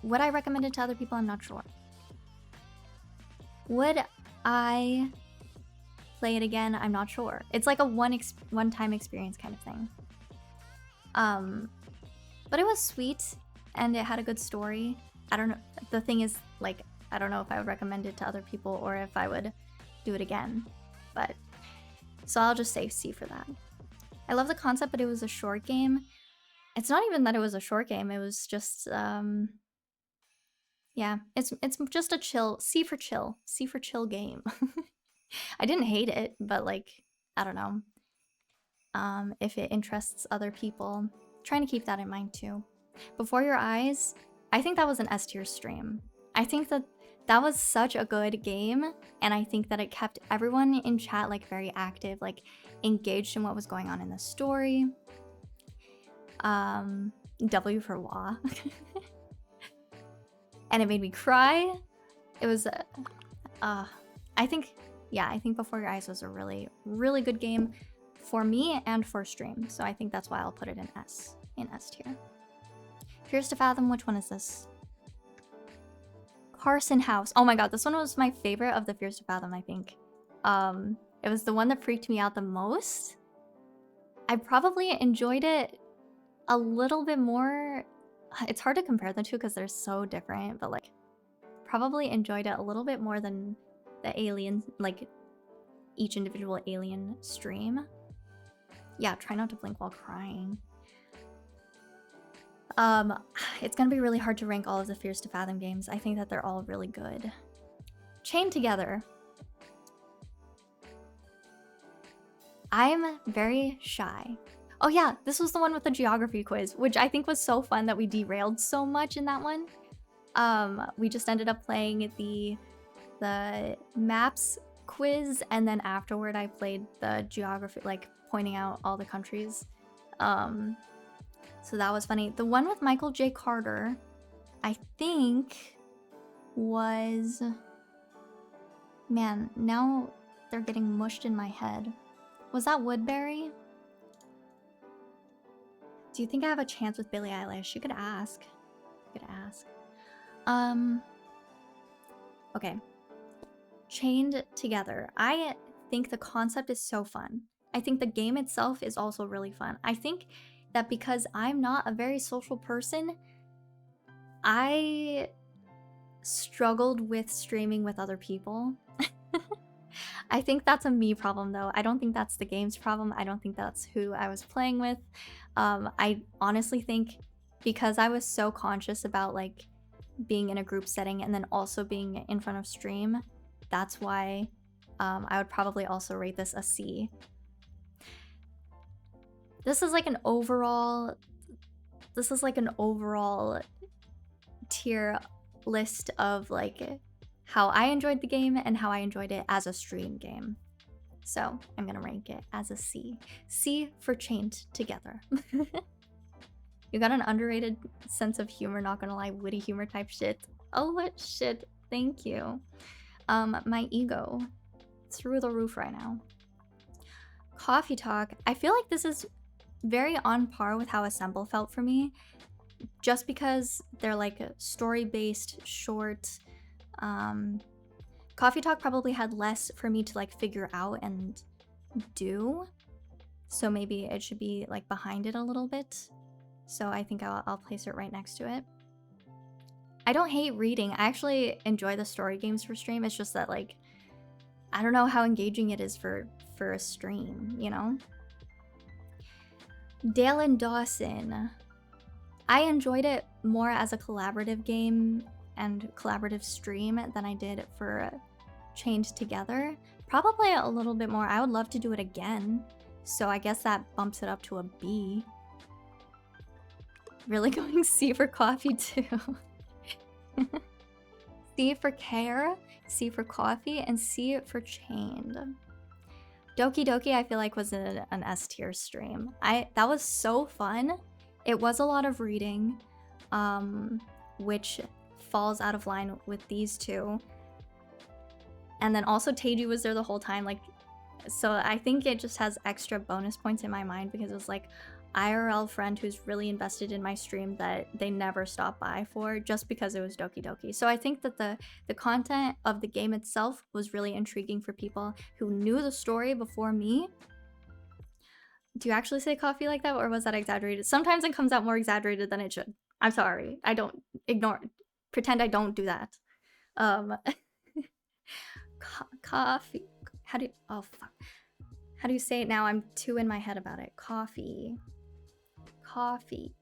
Would I recommend it to other people? I'm not sure. Would I play it again? I'm not sure. It's like a one-time experience kind of thing. But it was sweet and it had a good story. I don't know. The thing is, like, I don't know if I would recommend it to other people or if I would do it again. But so I'll just say C for that. I love the concept, but it was a short game. It's not even that it was a short game. It was just, yeah, it's just a chill, C for chill game. I didn't hate it, but like, I don't know. If it interests other people, trying to keep that in mind too. Before Your Eyes, I think that was an S tier stream. I think that that was such a good game, and I think that it kept everyone in chat like very active, like engaged in what was going on in the story. W for Wah. And it made me cry. It was I think Before Your Eyes was a really, really good game for me and for stream. So I think that's why I'll put it in S tier. Fears to Fathom, which one is this? Carson House. Oh my god, this one was my favorite of the Fears to Fathom, I think. It was the one that freaked me out the most. I probably enjoyed it a little bit more. It's hard to compare the two because they're so different, but like probably enjoyed it a little bit more than the alien, like each individual alien stream. Yeah, try not to blink while crying. It's gonna be really hard to rank all of the Fears to Fathom games. I think that they're all really good. Chained Together. I'm very shy. Oh yeah, this was the one with the geography quiz, which I think was so fun that we derailed so much in that one. We just ended up playing the maps quiz, and then afterward I played the geography, like pointing out all the countries. So that was funny. The one with Michael J. Carter, I think was... Man, now they're getting mushed in my head. Was that Woodbury? Do you think I have a chance with Billie Eilish? You could ask. You could ask. Okay. Chained Together. I think the concept is so fun. I think the game itself is also really fun. I think that because I'm not a very social person, I struggled with streaming with other people. I think that's a me problem though. I don't think that's the game's problem. I don't think that's who I was playing with. I honestly think because I was so conscious about like being in a group setting and then also being in front of stream, that's why I would probably also rate this a C. This is like an overall tier list of like how I enjoyed the game and how I enjoyed it as a stream game. So I'm gonna rank it as a C. C for Chained Together. You got an underrated sense of humor, not gonna lie, witty humor type shit. Oh, what shit, thank you. My ego, through the roof right now. Coffee Talk, I feel like this is very on par with how Assemble felt for me, just because they're like story-based, short. Coffee Talk probably had less for me to like figure out and do, so maybe it should be like behind it a little bit. So I think I'll place it right next to it. I don't hate reading. I actually enjoy the story games for stream. It's just that like I don't know how engaging it is for a stream, you know? Dale and Dawson. I enjoyed it more as a collaborative game and collaborative stream than I did for Chained Together. Probably a little bit more. I would love to do it again. So I guess that bumps it up to a B. Really going C for Coffee too. C for Care, C for Coffee, and C for Chained. Doki Doki I feel like was an S tier stream. That was so fun. It was a lot of reading, which falls out of line with these two. And then also Teiju was there the whole time, like, so I think it just has extra bonus points in my mind because it was like IRL friend who's really invested in my stream that they never stopped by for just because it was Doki Doki. So I think that the content of the game itself was really intriguing for people who knew the story before me. Do you actually say coffee like that, or was that exaggerated? Sometimes it comes out more exaggerated than it should. I'm sorry. I don't ignore it. Pretend I don't do that. Coffee. How do you, oh fuck. How do you say it now? I'm too in my head about it. Coffee. Coffee.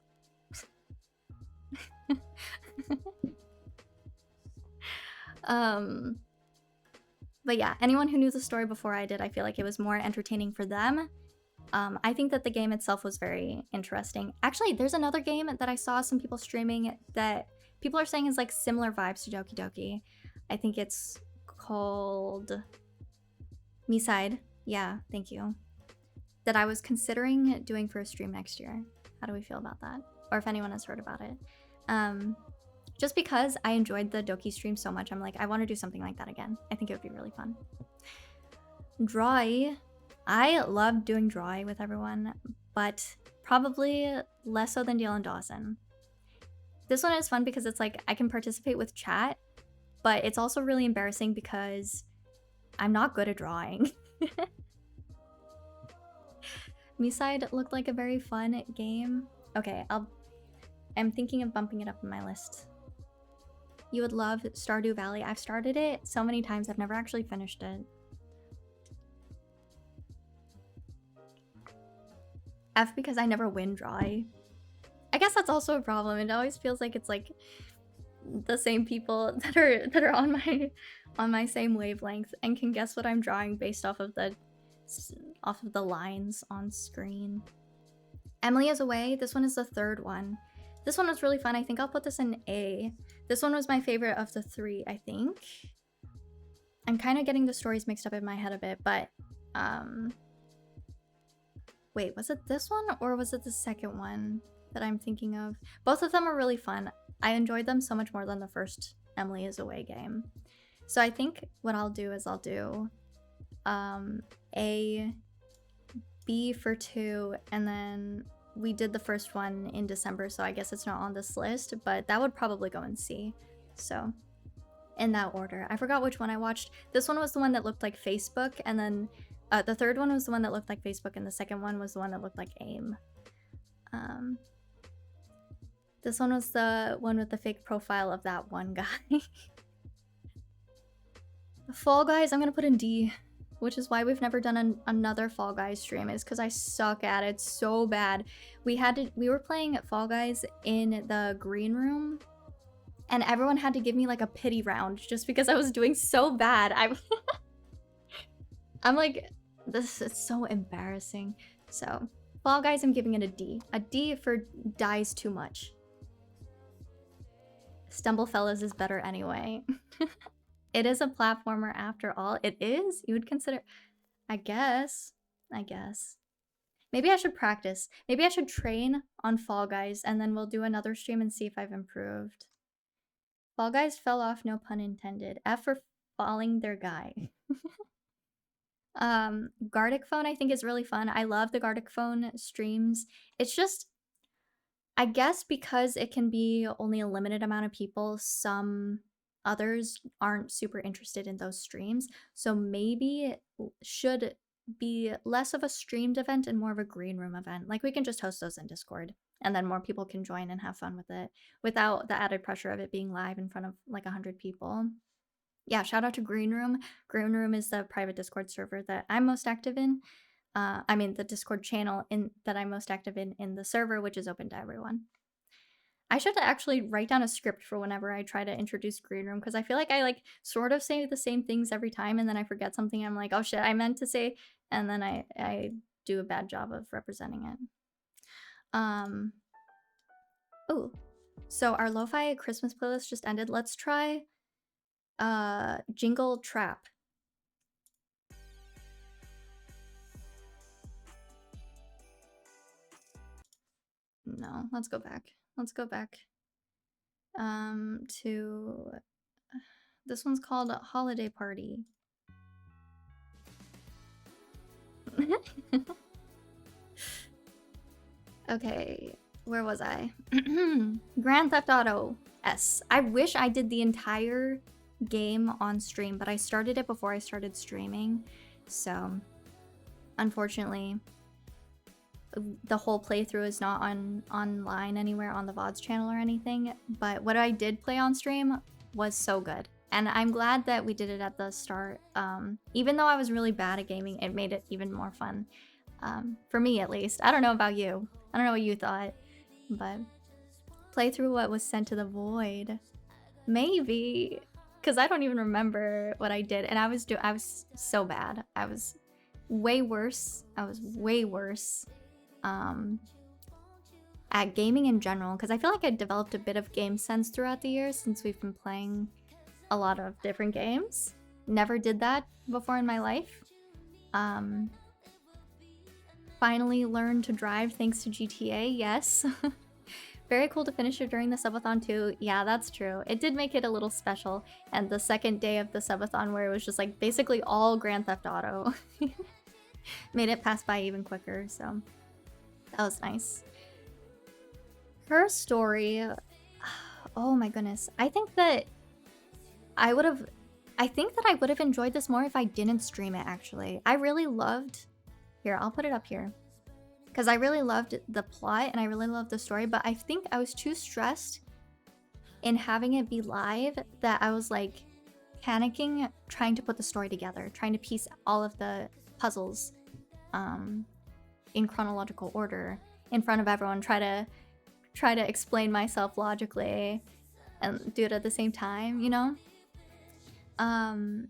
But yeah, anyone who knew the story before I did, I feel like it was more entertaining for them. I think that the game itself was very interesting. Actually, there's another game that I saw some people streaming that people are saying is like similar vibes to Doki Doki. I think it's called Me-side. Yeah, thank you. That I was considering doing for a stream next year. How do we feel about that? Or if anyone has heard about it. Just because I enjoyed the Doki stream so much, I'm like, I want to do something like that again. I think it would be really fun. Drawy. I love doing Drawy with everyone, but probably less so than Dale and Dawson. This one is fun because it's like I can participate with chat, but it's also really embarrassing because I'm not good at drawing. Me-side looked like a very fun game. Okay, I'm thinking of bumping it up in my list. You would love Stardew Valley. I've started it so many times, I've never actually finished it. F because I never win Drawy. I guess that's also a problem. It always feels like it's like the same people that are on my same wavelength and can guess what I'm drawing based off of the lines on screen. Emily is Away. This one is the third one. This one was really fun. I think I'll put this in A. This one was my favorite of the three, I think. I'm kind of getting the stories mixed up in my head a bit, but wait, was it this one or was it the second one that I'm thinking of? Both of them are really fun. I enjoyed them so much more than the first Emily is Away game. So I think what I'll do is I'll do A, B for 2, and then we did the first one in December, so I guess it's not on this list, but that would probably go in C. So in that order. I forgot which one I watched. This one was the one that looked like Facebook, and then the third one was the one that looked like Facebook, and the second one was the one that looked like AIM. This one was the one with the fake profile of that one guy. Fall Guys, I'm gonna put in D, which is why we've never done another Fall Guys stream, is because I suck at it so bad. We were playing Fall Guys in the green room, and everyone had to give me like a pity round just because I was doing so bad. I'm like, this is so embarrassing. So Fall Guys, I'm giving it a D. A D for dies too much. Stumblefellas is better anyway. It is a platformer after all. It is? You would consider... I guess. Maybe I should practice. Maybe I should train on Fall Guys, and then we'll do another stream and see if I've improved. Fall Guys fell off, no pun intended. F for falling their guy. Gartic Phone I think is really fun. I love the Gartic Phone streams. It's just... I guess because it can be only a limited amount of people, some others aren't super interested in those streams. So maybe it should be less of a streamed event and more of a green room event. Like we can just host those in Discord and then more people can join and have fun with it without the added pressure of it being live in front of like 100 people. Yeah, shout out to Green Room. Green Room is the private Discord server that I'm most active in. I mean the Discord channel that I'm most active in the server, which is open to everyone. I should actually write down a script for whenever I try to introduce Green Room, because I feel like I like sort of say the same things every time and then I forget something. I'm like, oh shit, I meant to say, and then I do a bad job of representing it. Oh, so our lo-fi Christmas playlist just ended. Let's try Jingle Trap. No, let's go back. To this one's called Holiday Party. Okay, where was I? Grand Theft Auto S. I wish I did the entire game on stream, but I started it before I started streaming, so unfortunately the whole playthrough is not online anywhere on the VODs channel or anything, but what I did play on stream was so good. And I'm glad that we did it at the start. Even though I was really bad at gaming, it made it even more fun. For me, at least. I don't know about you. I don't know what you thought, but play through what was sent to the void. Maybe, because I don't even remember what I did. And I was so bad. I was way worse. I at gaming in general, because I feel like I developed a bit of game sense throughout the years since we've been playing a lot of different games. Never did that before in my life. Finally learned to drive thanks to GTA, yes. Very cool to finish it during the subathon too. Yeah, that's true. It did make it a little special. And the second day of the subathon where it was just like basically all Grand Theft Auto made it pass by even quicker, so that was nice. Her story, oh my goodness. I think that I would have enjoyed this more if I didn't stream it, actually. I really loved, here, I'll put it up here, because I really loved the plot and I really loved the story, but I think I was too stressed in having it be live that I was like panicking, trying to put the story together, trying to piece all of the puzzles in chronological order in front of everyone, try to explain myself logically and do it at the same time, you know?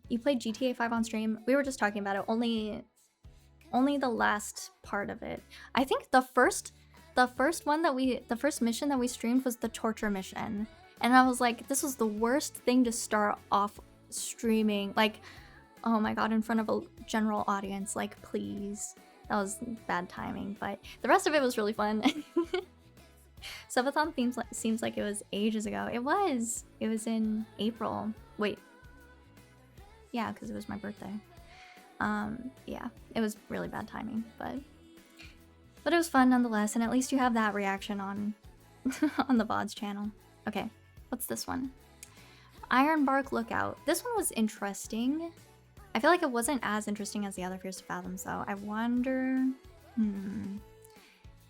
You played GTA 5 on stream. We were just talking about it. Only the last part of it. I think the first mission that we streamed was the torture mission. And I was like, this was the worst thing to start off streaming. Like, oh my god, in front of a general audience. Like, please. That was bad timing, but the rest of it was really fun. Subathon seems like it was ages ago. It was in April. Wait. Yeah, because it was my birthday. Yeah, it was really bad timing, but it was fun nonetheless, and at least you have that reaction on on the VODs channel. Okay, what's this one? Ironbark Lookout. This one was interesting. I feel like it wasn't as interesting as the other Fears to Fathom, though. I wonder...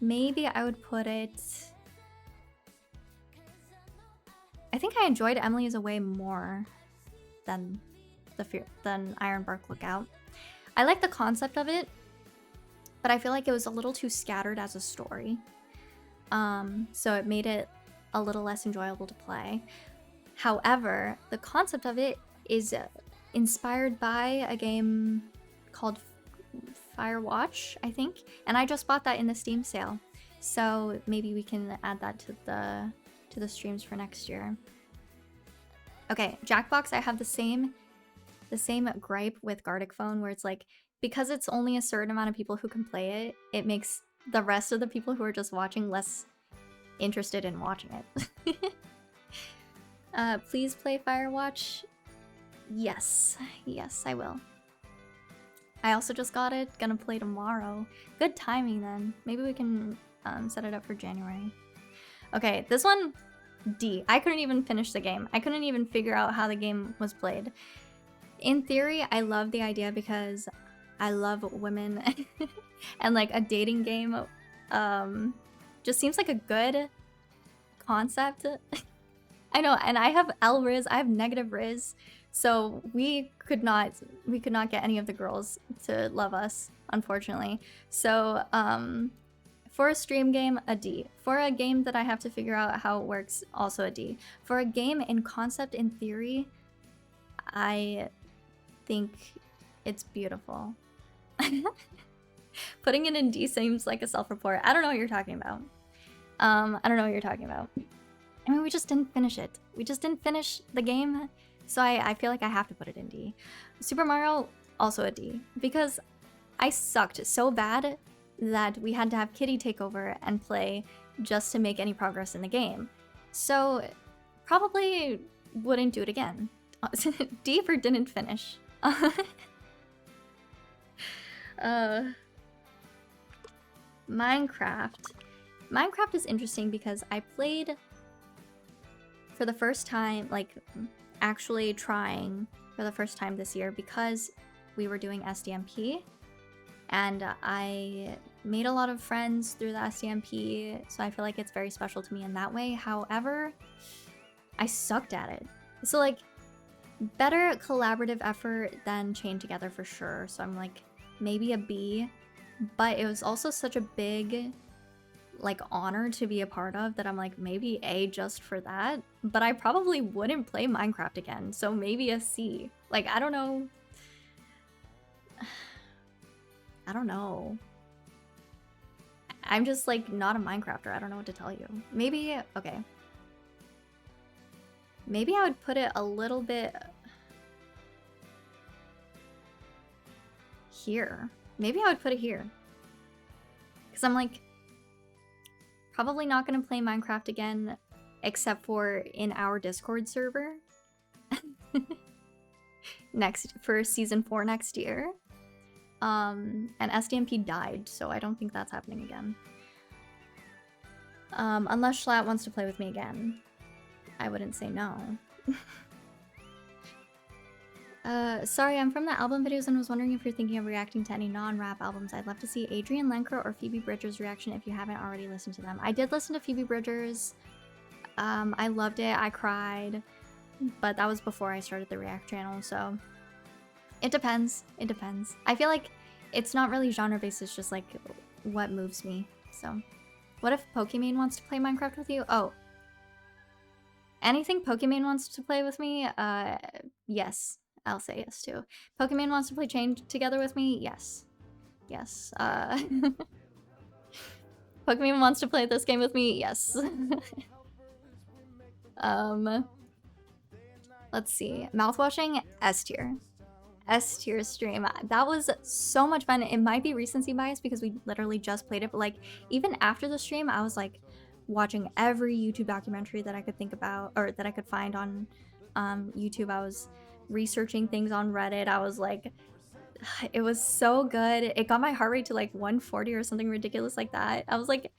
Maybe I would put it... I think I enjoyed Emily is Away more than Ironbark Lookout. I like the concept of it, but I feel like it was a little too scattered as a story. So it made it a little less enjoyable to play. However, the concept of it is inspired by a game called Firewatch, I think, and I just bought that in the Steam sale. So maybe we can add that to the streams for next year. Okay, Jackbox, I have the same gripe with Gartic Phone, where it's like, because it's only a certain amount of people who can play it, it makes the rest of the people who are just watching less interested in watching it. Please play Firewatch. Yes, I will. I also just got it, gonna play tomorrow. Good timing then. Maybe we can set it up for January. Okay, this one, D. I couldn't even finish the game. I couldn't even figure out how the game was played. In theory, I love the idea because I love women and like a dating game just seems like a good concept. I know, and I have L Riz, I have negative Riz, so we could not get any of the girls to love us, unfortunately. So for a stream game, a D. For a game that I have to figure out how it works, also a D. For a game in concept, in theory, I think it's beautiful. Putting it in D seems like a self-report. I don't know what you're talking about. I don't know what you're talking about. I mean, we just didn't finish it. We just didn't finish the game, so I feel like I have to put it in D. Super Mario, also a D. Because I sucked so bad that we had to have Kitty take over and play just to make any progress in the game. So, probably wouldn't do it again. D for didn't finish. Minecraft. Minecraft is interesting because I played for the first time, like actually trying for the first time this year because we were doing SDMP, and I made a lot of friends through the SDMP, so I feel like it's very special to me in that way. However, I sucked at it. So like, better collaborative effort than Chained Together for sure, so I'm like maybe a B, but it was also such a big like honor to be a part of that I'm like maybe A just for that, but I probably wouldn't play Minecraft again, so maybe a C. Like, I don't know. I'm just like not a Minecrafter. I don't know what to tell you. Maybe, okay. Maybe I would put it a little bit here. Maybe I would put it here. Because I'm like, probably not going to play Minecraft again, except for in our Discord server. For season 4 next year. And SDMP died, so I don't think that's happening again. Unless Schlatt wants to play with me again. I wouldn't say no. Sorry, I'm from the album videos and was wondering if you're thinking of reacting to any non-rap albums. I'd love to see Adrian Lenker or Phoebe Bridgers' reaction if you haven't already listened to them. I did listen to Phoebe Bridgers. I loved it. I cried. But that was before I started the React channel, so... It depends. It depends. I feel like it's not really genre-based, it's just like what moves me, so... What if Pokimane wants to play Minecraft with you? Oh. Anything Pokimane wants to play with me? Yes. I'll say yes to. Pokimane wants to play Chain together with me? Yes. Yes. Pokimane wants to play this game with me? Yes. Let's see. Mouthwashing, S tier. S tier stream. That was so much fun. It might be recency bias because we literally just played it, but like even after the stream, I was like watching every YouTube documentary that I could think about or that I could find on YouTube. I was researching things on Reddit. I was like, it was so good. It got my heart rate to like 140 or something ridiculous like that. I was like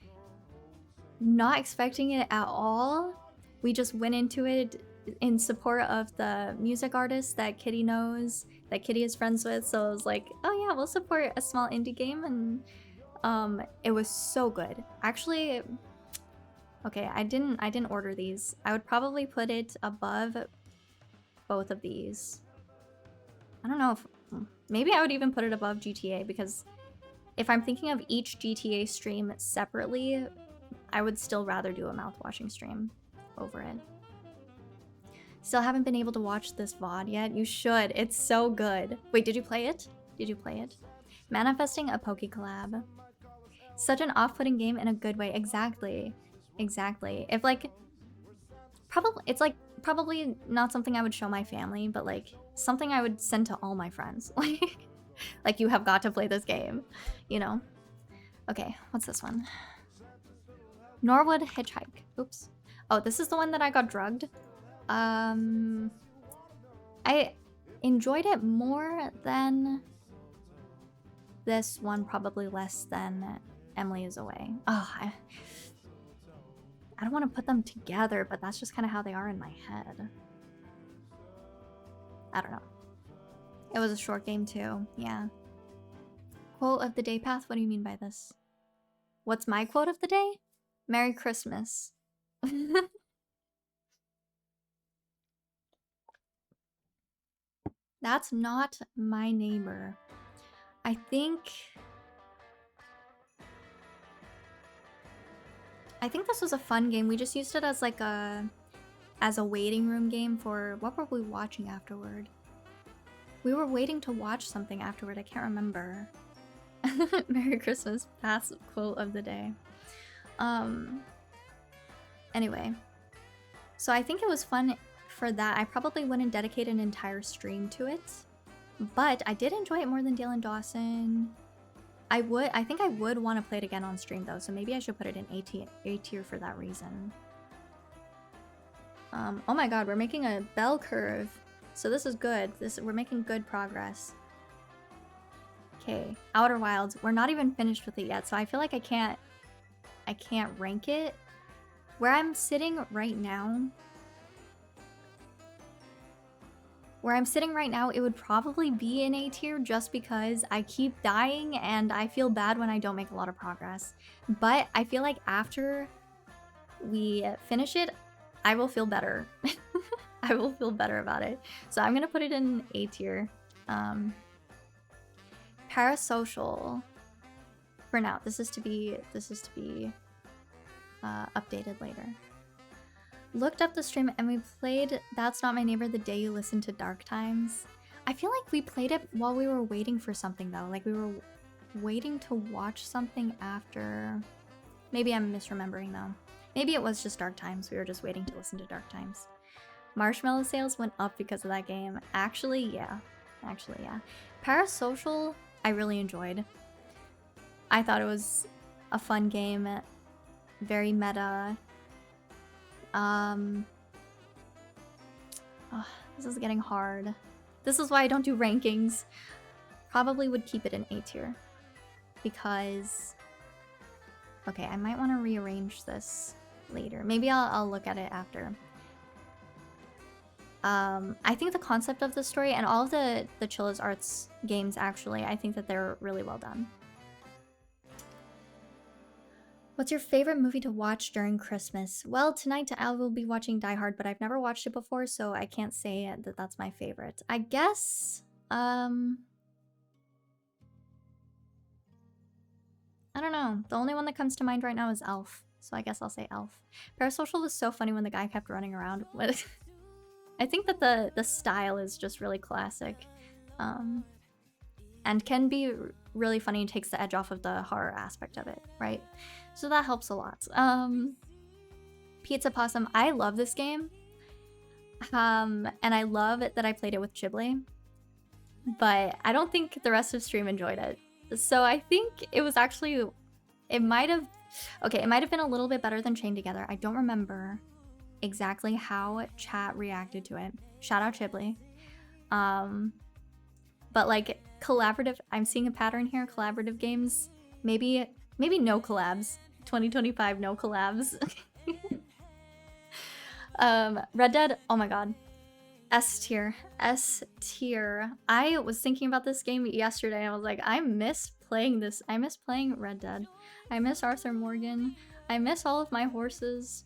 not expecting it at all. We just went into it in support of the music artist that Kitty knows, that Kitty is friends with, so I was like, oh yeah, we'll support a small indie game, and it was so good. Actually, okay, I didn't order these. I would probably put it above both of these. I don't know if maybe I would even put it above GTA, because if I'm thinking of each GTA stream separately, I would still rather do a mouthwashing stream over it. Still haven't been able to watch this VOD yet. You should. It's so good. Wait, did you play it? Did you play it? Manifesting a Poke collab. Such an off-putting game in a good way. Exactly. Exactly. If like... It's like probably not something I would show my family, but like something I would send to all my friends. Like you have got to play this game. You know? Okay, what's this one? Norwood Hitchhike. Oops. Oh, this is the one that I got drugged. I enjoyed it more than this one, probably less than Emily is Away. Oh, I don't want to put them together, but that's just kind of how they are in my head. I don't know. It was a short game too, yeah. Quote of the day, Path? What do you mean by this? What's my quote of the day? Merry Christmas. That's not my neighbor. I think this was a fun game. We just used it as like a waiting room game for what were we watching afterward? We were waiting to watch something afterward. I can't remember. Merry Christmas, past quote of the day. Anyway, so I think it was fun. For that, I probably wouldn't dedicate an entire stream to it, but I did enjoy it more than Dale and Dawson. I think I would want to play it again on stream though, so maybe I should put it in A tier for that reason. Oh my god, we're making a bell curve, so this is good. We're making good progress. Okay, Outer Wilds. We're not even finished with it yet, so I feel like I can't rank it. Where I'm sitting right now. It would probably be in A tier just because I keep dying and I feel bad when I don't make a lot of progress. But I feel like after we finish it, I will feel better. I will feel better about it. So I'm gonna put it in A tier. Parasocial. For now, this is to be updated later. Looked up the stream and we played That's Not My Neighbor the day you listened to Dark Times. I feel like we played it while we were waiting for something though. Like we were waiting to watch something after. Maybe I'm misremembering though. Maybe it was just Dark Times. We were just waiting to listen to Dark Times. Marshmallow sales went up because of that game. Actually, yeah. Parasocial, I really enjoyed. I thought it was a fun game. Very meta. Oh, this is getting hard. This is why I don't do rankings. Probably would keep it in A tier. Because... Okay, I might want to rearrange this later. Maybe I'll look at it after. I think the concept of the story and all of the Chilla's Arts games, actually, I think that they're really well done. What's your favorite movie to watch during Christmas? Well, tonight I will be watching Die Hard, but I've never watched it before, so I can't say that that's my favorite. I guess, I don't know. The only one that comes to mind right now is Elf, so I guess I'll say Elf. Parasocial was so funny when the guy kept running around. I think that the style is just really classic, and can be really funny and takes the edge off of the horror aspect of it, right? So that helps a lot. Pizza Possum, I love this game. And I love it that I played it with Ghibli. But I don't think the rest of stream enjoyed it. So I think it was actually... It might have been a little bit better than Chained Together. I don't remember exactly how chat reacted to it. Shout out Ghibli. But like collaborative... I'm seeing a pattern here. Collaborative games. Maybe no collabs. 2025, no collabs. Red Dead, oh my god. S tier. I was thinking about this game yesterday and I was like, I miss playing this. I miss playing Red Dead. I miss Arthur Morgan. I miss all of my horses.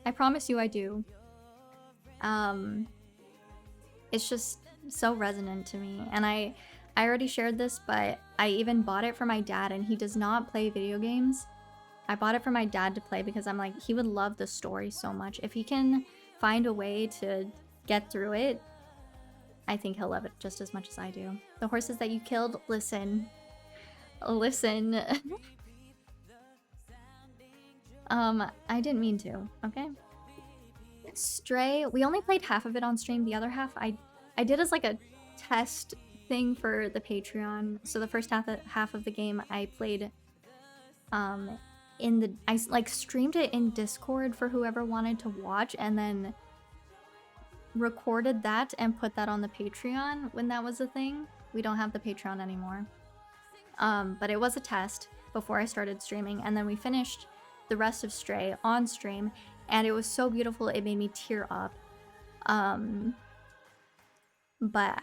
I promise you I do. It's just so resonant to me. And I already shared this, but I even bought it for my dad and he does not play video games. I bought it for my dad to play because I'm like, he would love the story so much. If he can find a way to get through it, I think he'll love it just as much as I do. The horses that you killed, listen. I didn't mean to, okay? Stray, we only played half of it on stream. The other half I did as like a test thing for the Patreon. So the first half of the game I played I like streamed it in Discord for whoever wanted to watch, and then recorded that and put that on the Patreon when that was a thing. We don't have the Patreon anymore. But it was a test before I started streaming, and then we finished the rest of Stray on stream, and it was so beautiful it made me tear up. But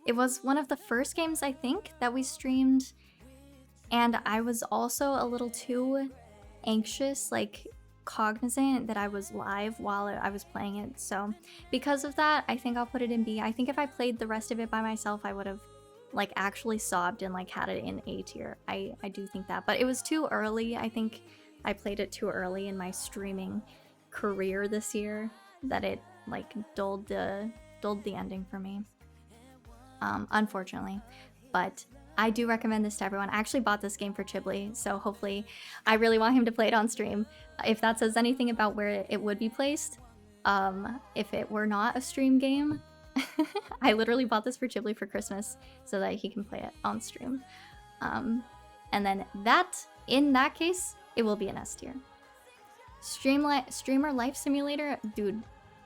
it was one of the first games I think that we streamed, and I was also a little too anxious, like cognizant that I was live while I was playing it. So because of that, I think I'll put it in B. I think if I played the rest of it by myself, I would have like actually sobbed and like had it in A tier. I do think that, but it was too early. I think I played it too early in my streaming career this year that it like dulled the ending for me, unfortunately. But I do recommend this to everyone. I actually bought this game for Ghibli, so hopefully I really want him to play it on stream. If that says anything about where it would be placed, if it were not a stream game, I literally bought this for Ghibli for Christmas so that he can play it on stream. And then in that case, it will be an S tier. Streamer Life Simulator, dude,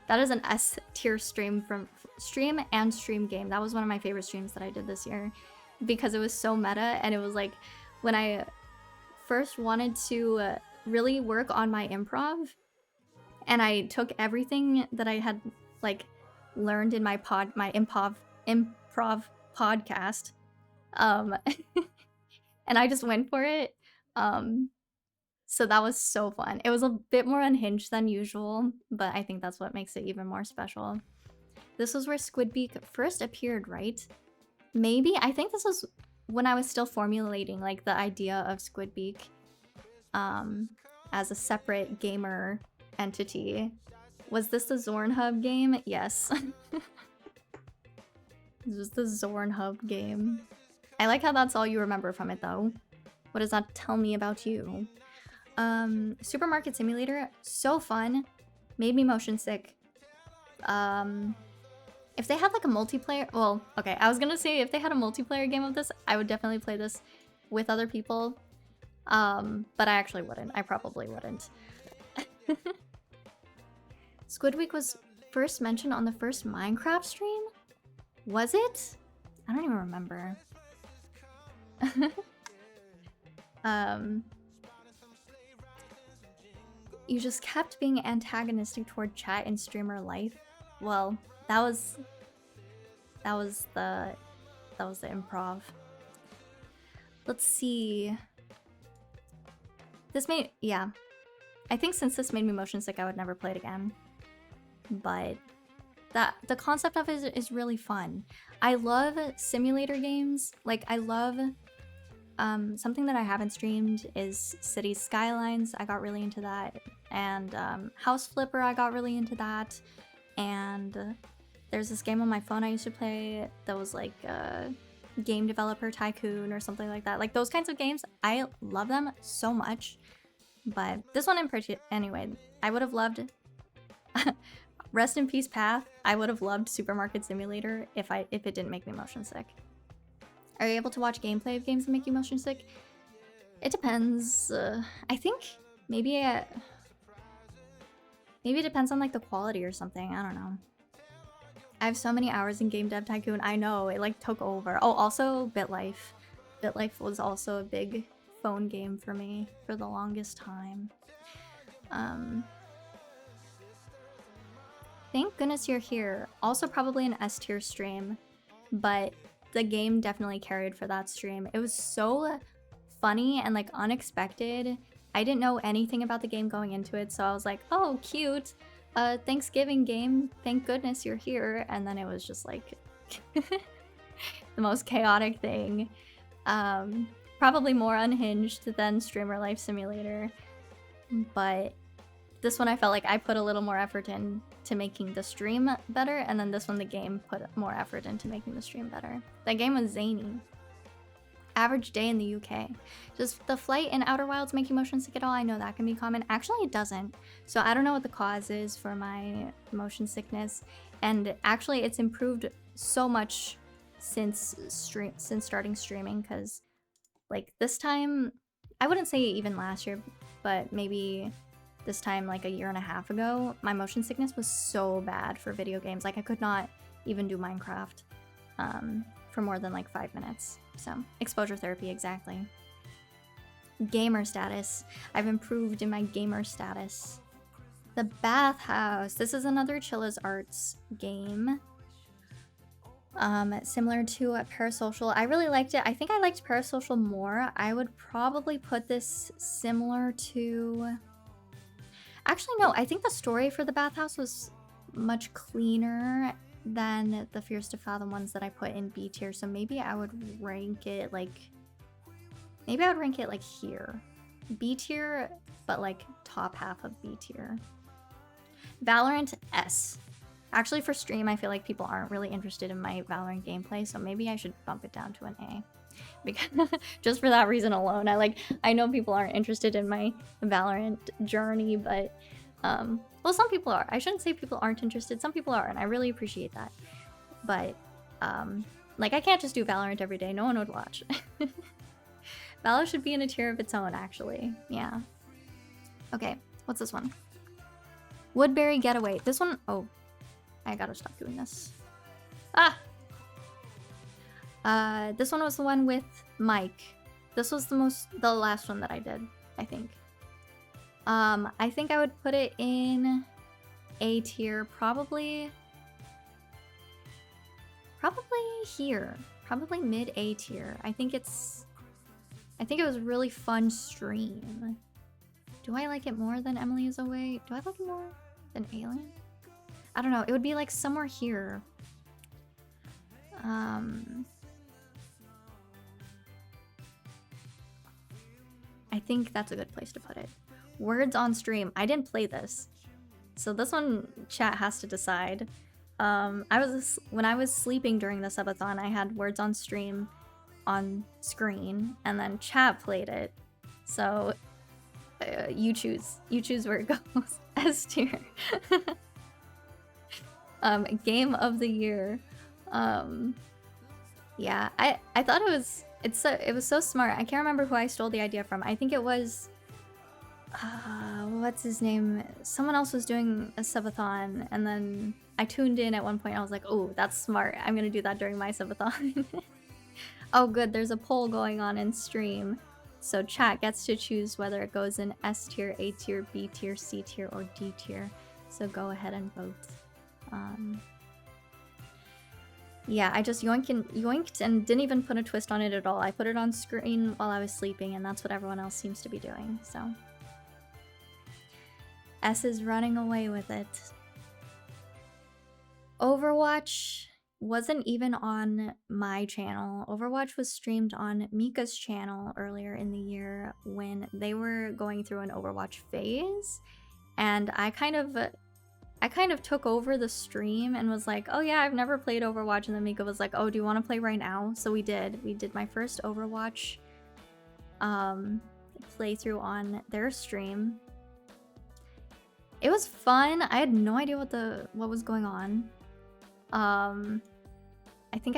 that is an S tier stream and stream game. That was one of my favorite streams that I did this year, because it was so meta, and it was like when I first wanted to really work on my improv, and I took everything that I had like learned in my improv podcast, and I just went for it. So that was so fun. It was a bit more unhinged than usual, but I think that's what makes it even more special. This was where Squidbeak first appeared, right? Maybe. I think this was when I was still formulating like the idea of Squidbeak as a separate gamer entity. Was this the Zornhub game? Yes. This was the Zornhub game. I like how that's all you remember from it, though. What does that tell me about you? Supermarket Simulator, so fun. Made me motion sick. If they had like a multiplayer, well, okay, I was gonna say if they had a multiplayer game of this, I would definitely play this with other people. But I actually wouldn't. I probably wouldn't. Squidweek was first mentioned on the first Minecraft stream? Was it? I don't even remember. You just kept being antagonistic toward chat and streamer life. Well, that was the improv. Let's see. This made, yeah. I think since this made me motion sick, I would never play it again. But the concept of it is really fun. I love simulator games. Like, I love something that I haven't streamed is Cities Skylines. I got really into that. And House Flipper, I got really into that. And there's this game on my phone I used to play that was like Game Developer Tycoon or something like that. Like those kinds of games, I love them so much. But this one in particular, anyway, I would have loved rest in peace Path. I would have loved Supermarket Simulator if it didn't make me motion sick. Are you able to watch gameplay of games that make you motion sick? It depends. I think maybe it depends on like the quality or something. I don't know. I have so many hours in Game Dev Tycoon. I know, it like took over. Oh, also BitLife. BitLife was also a big phone game for me for the longest time. Thank goodness you're here. Also probably an S tier stream, but the game definitely carried for that stream. It was so funny and like unexpected. I didn't know anything about the game going into it, so I was like, oh, cute. Thanksgiving game, thank goodness you're here. And then it was just like the most chaotic thing. Probably more unhinged than Streamer Life Simulator. But this one I felt like I put a little more effort into making the stream better, and then this one the game put more effort into making the stream better. That game was zany. Average day in the UK. Does the flight in Outer Wilds make you motion sick at all? I know that can be common. Actually, it doesn't. So I don't know what the cause is for my motion sickness. And actually, it's improved so much since starting streaming, because like this time, I wouldn't say even last year, but maybe this time like a year and a half ago, my motion sickness was so bad for video games. Like I could not even do Minecraft for more than like 5 minutes. So exposure therapy, exactly. Gamer status. I've improved in my gamer status. The Bathhouse. This is another Chilla's Arts game. Similar to Parasocial. I really liked it. I think I liked Parasocial more. I would probably put this similar to... Actually, no. I think the story for The Bathhouse was much cleaner than the Fierce to Fathom ones that I put in B tier. So maybe I would rank it like... Maybe I would rank it like here. B tier, but like top half of B tier. Valorant S. Actually, for stream, I feel like people aren't really interested in my Valorant gameplay, so maybe I should bump it down to an A. Because just for that reason alone, I know people aren't interested in my Valorant journey, but well, some people are. I shouldn't say people aren't interested. Some people are, and I really appreciate that. But like, I can't just do Valorant every day. No one would watch. Valor should be in a tier of its own, actually. Yeah. Okay, what's this one? Woodbury Getaway. This one, oh. I gotta stop doing this. Ah! This one was the one with Mike. This was the last one that I did, I think. I think I would put it in A tier, probably here. Probably mid A tier. I think it was a really fun stream. Do I like it more than Emily is Away? Do I like it more than Alien? I don't know. It would be like somewhere here. I think that's a good place to put it. Words on stream. I didn't play this, so this one chat has to decide. When I was sleeping during the subathon, I had words on stream on screen, and then chat played it. So you choose where it goes. S tier. Game of the year. Yeah, I thought it was so smart. I can't remember who I stole the idea from. I think it was what's his name? Someone else was doing a subathon, and then I tuned in at one point. I was like, oh, that's smart. I'm gonna do that during my subathon. Oh good, there's a poll going on in stream. So chat gets to choose whether it goes in S tier, A tier, B tier, C tier, or D tier. So go ahead and vote. Yeah, I just yoinked and didn't even put a twist on it at all. I put it on screen while I was sleeping, and that's what everyone else seems to be doing, so. S is running away with it. Overwatch wasn't even on my channel. Overwatch was streamed on Mika's channel earlier in the year when they were going through an Overwatch phase, and I kind of took over the stream and was like, oh yeah, I've never played Overwatch, and then Mika was like, oh, do you want to play right now? So we did my first Overwatch playthrough on their stream. It was fun. I had no idea what was going on. I think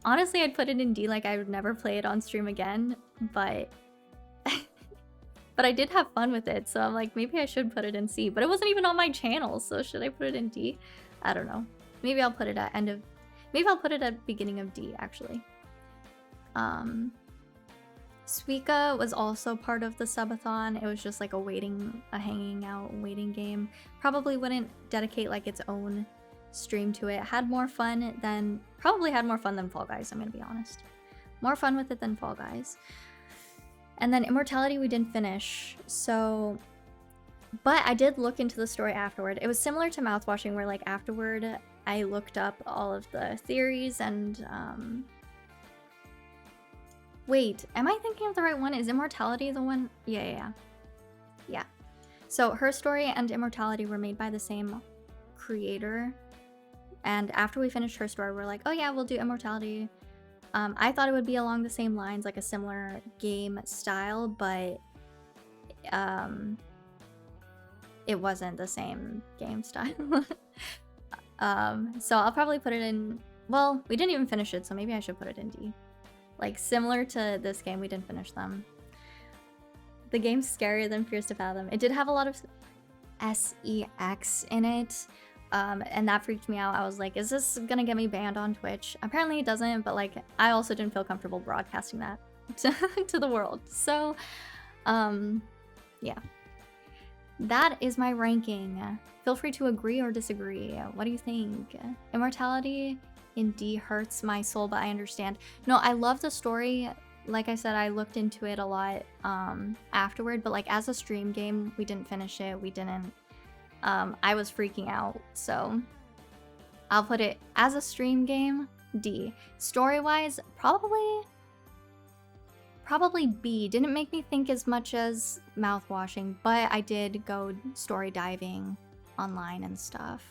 honestly I'd put it in D, like I would never play it on stream again, but but I did have fun with it, so I'm like, maybe I should put it in C, but it wasn't even on my channel, so should I put it in D? I don't know. Maybe I'll put it at beginning of D, actually. Suika was also part of the subathon. It was just like a hanging out waiting game. Probably wouldn't dedicate like its own stream to it. Probably had more fun than Fall Guys, I'm gonna be honest. More fun with it than Fall Guys. And then Immortality we didn't finish, so... But I did look into the story afterward. It was similar to Mouthwashing, where like afterward I looked up all of the theories and Wait, am I thinking of the right one? Is Immortality the one? Yeah. So Her Story and Immortality were made by the same creator. And after we finished Her Story, we're like, oh yeah, we'll do Immortality. I thought it would be along the same lines, like a similar game style, but it wasn't the same game style. So I'll probably put it in... Well, we didn't even finish it, so maybe I should put it in D. Like, similar to this game, we didn't finish them. The game's scarier than Fears to Fathom. It did have a lot of sex in it. And that freaked me out. I was like, is this gonna get me banned on Twitch? Apparently it doesn't, but like, I also didn't feel comfortable broadcasting that to the world. So, yeah. That is my ranking. Feel free to agree or disagree. What do you think? Immortality in D hurts my soul, but I understand. No, I love the story. Like I said, I looked into it a lot afterward, but like as a stream game, we didn't finish it. We didn't... I was freaking out, so I'll put it as a stream game, D. Story-wise, probably B. Didn't make me think as much as Mouthwashing, but I did go story diving online and stuff.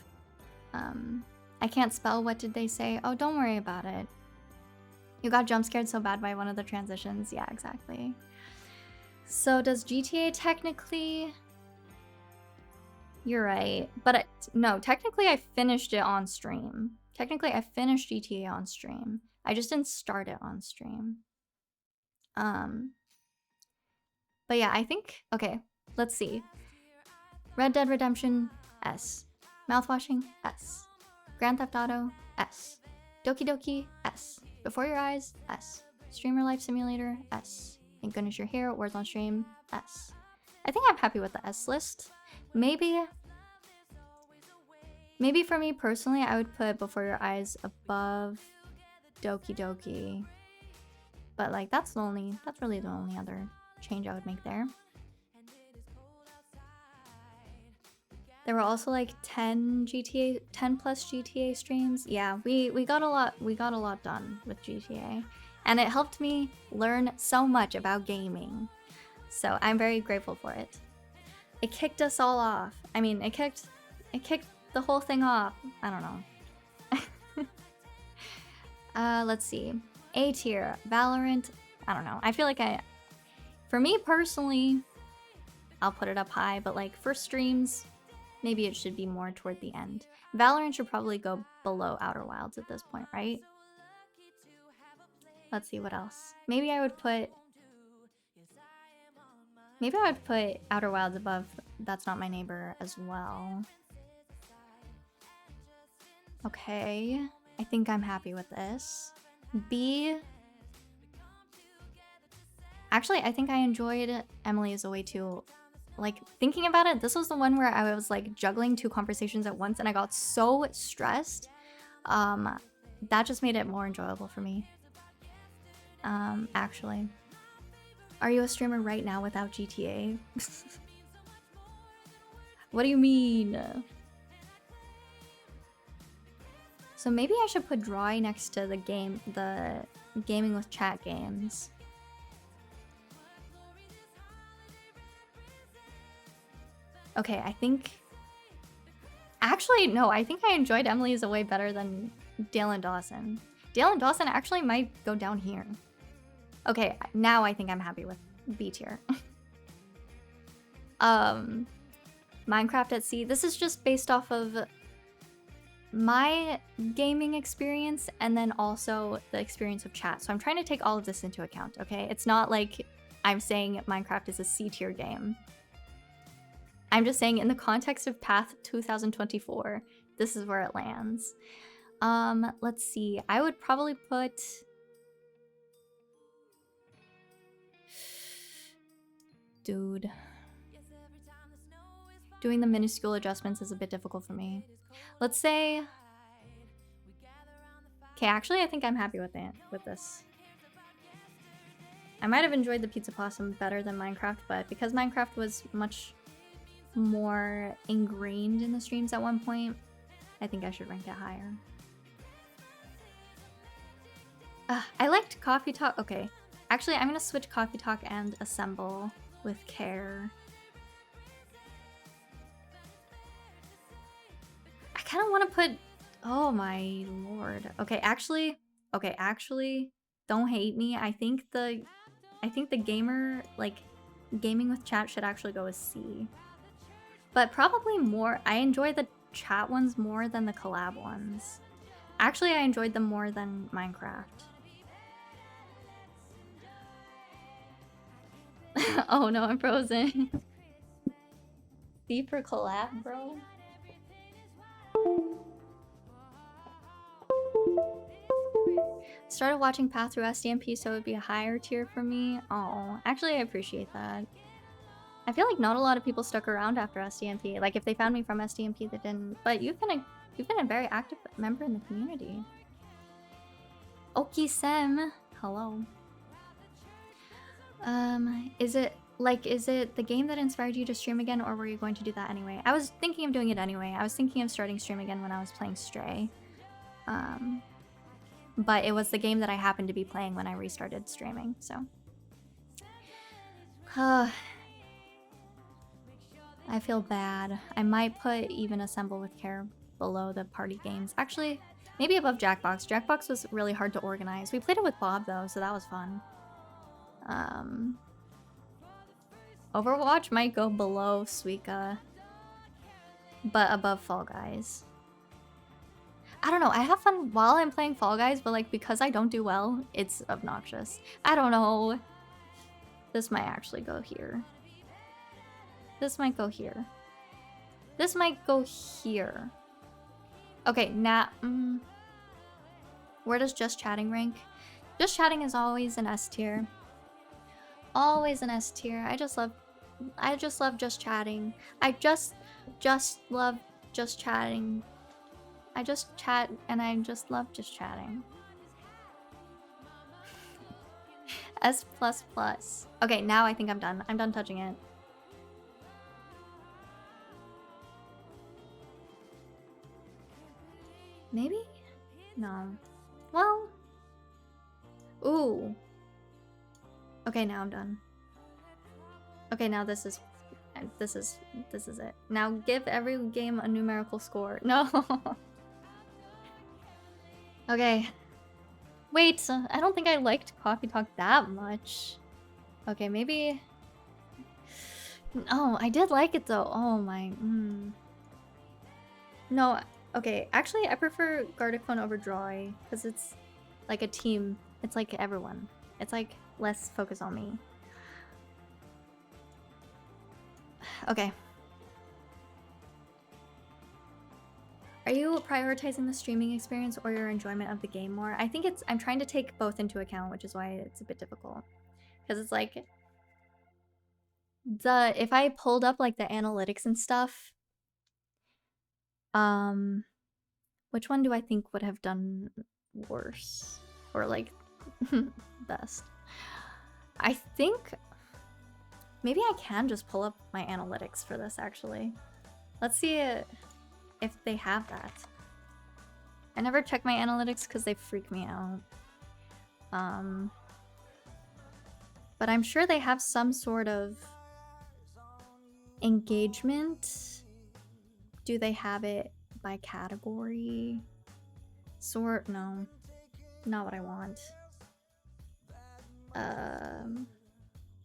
I can't spell what did they say? Oh, don't worry about it. You got jump scared so bad by one of the transitions. Yeah, exactly. So does GTA technically... You're right, but no, technically I finished it on stream. Technically I finished GTA on stream. I just didn't start it on stream. But yeah, I think, okay, let's see. Red Dead Redemption, S. Mouthwashing, S. Grand Theft Auto, S. Doki Doki, S. Before Your Eyes, S. Streamer Life Simulator, S. Thank goodness you're here, Words on Stream, S. I think I'm happy with the S list. Maybe for me personally, I would put Before Your Eyes above Doki Doki. But like, that's really the only other change I would make there. There were also like 10 plus GTA streams. Yeah, we got a lot done with GTA. And it helped me learn so much about gaming. So I'm very grateful for it. It kicked us all off. I mean, it kicked the whole thing off. I don't know. Let's see. A tier, Valorant. I don't know. I feel like for me personally, I'll put it up high, but like for streams, maybe it should be more toward the end. Valorant should probably go below Outer Wilds at this point, right? Let's see what else. Maybe I would put Outer Wilds above That's Not My Neighbor as well. Okay, I think I'm happy with this. B. Actually, I think I enjoyed Emily is Away too. Like, thinking about it, this was the one where I was like juggling 2 conversations at once and I got so stressed. That just made it more enjoyable for me. Actually. Are you a streamer right now without GTA? What do you mean? So maybe I should put Drawing next to the gaming with chat games. Okay, I think... Actually, no, I think I enjoyed Emily is Away better than Dale and Dawson. Dale and Dawson actually might go down here. Okay, now I think I'm happy with B tier. Minecraft at Sea. This is just based off of my gaming experience and then also the experience of chat. So I'm trying to take all of this into account, okay? It's not like I'm saying Minecraft is a C tier game. I'm just saying in the context of Path 2024, this is where it lands. Let's see. I would probably put... Dude. Doing the minuscule adjustments is a bit difficult for me. Let's say... Okay, actually, I think I'm happy with this. I might have enjoyed the Pizza Possum better than Minecraft, but because Minecraft was much more ingrained in the streams at one point, I think I should rank it higher. I liked Coffee Talk. Okay, actually, I'm gonna switch Coffee Talk and Assemble with care. I kind of want to put... Oh my lord. Okay, actually, don't hate me. I think the gamer, like, gaming with chat should actually go as C. But probably more... I enjoy the chat ones more than the collab ones. Actually, I enjoyed them more than Minecraft. Oh no, I'm frozen. C for collab, bro? Started watching Path through SDMP, so it would be a higher tier for me. Oh, actually, I appreciate that. I feel like not a lot of people stuck around after SDMP. Like, if they found me from SDMP, they didn't. But you've been a very active member in the community. Oki Sem, hello. Is it the game that inspired you to stream again, or were you going to do that anyway? I was thinking of doing it anyway. I was thinking of starting stream again when I was playing Stray. But it was the game that I happened to be playing when I restarted streaming, so. I feel bad. I might put even Assemble with Care below the party games. Actually, maybe above Jackbox. Jackbox was really hard to organize. We played it with Bob though, so that was fun. Overwatch might go below Suika, but above Fall Guys. I don't know, I have fun while I'm playing Fall Guys, but like because I don't do well, it's obnoxious. I don't know. This might actually go here. This might go here. This might go here. Okay, now, where does Just Chatting rank? Just Chatting is always an S tier. Always an S tier. I just love Just Chatting. I just love Just Chatting. I just chat and I just love Just Chatting. S++. Okay, now I think I'm done. I'm done touching it. Maybe? No. Well. Ooh. Okay, now I'm done. Okay, now this is it. Now give every game a numerical score. No. Okay. Wait, I don't think I liked Coffee Talk that much. Okay, maybe... No, I did like it though. Oh my... No, okay. Actually, I prefer Gartic Phone over Droy because it's like a team. It's like everyone. It's like less focus on me. Okay. Are you prioritizing the streaming experience or your enjoyment of the game more? I think it's... I'm trying to take both into account, which is why it's a bit difficult. Because it's like... If I pulled up like the analytics and stuff... Which one do I think would have done worse? Or like... best? I think... Maybe I can just pull up my analytics for this, actually. Let's see if they have that. I never check my analytics because they freak me out. But I'm sure they have some sort of engagement. Do they have it by category? Sort? No. Not what I want.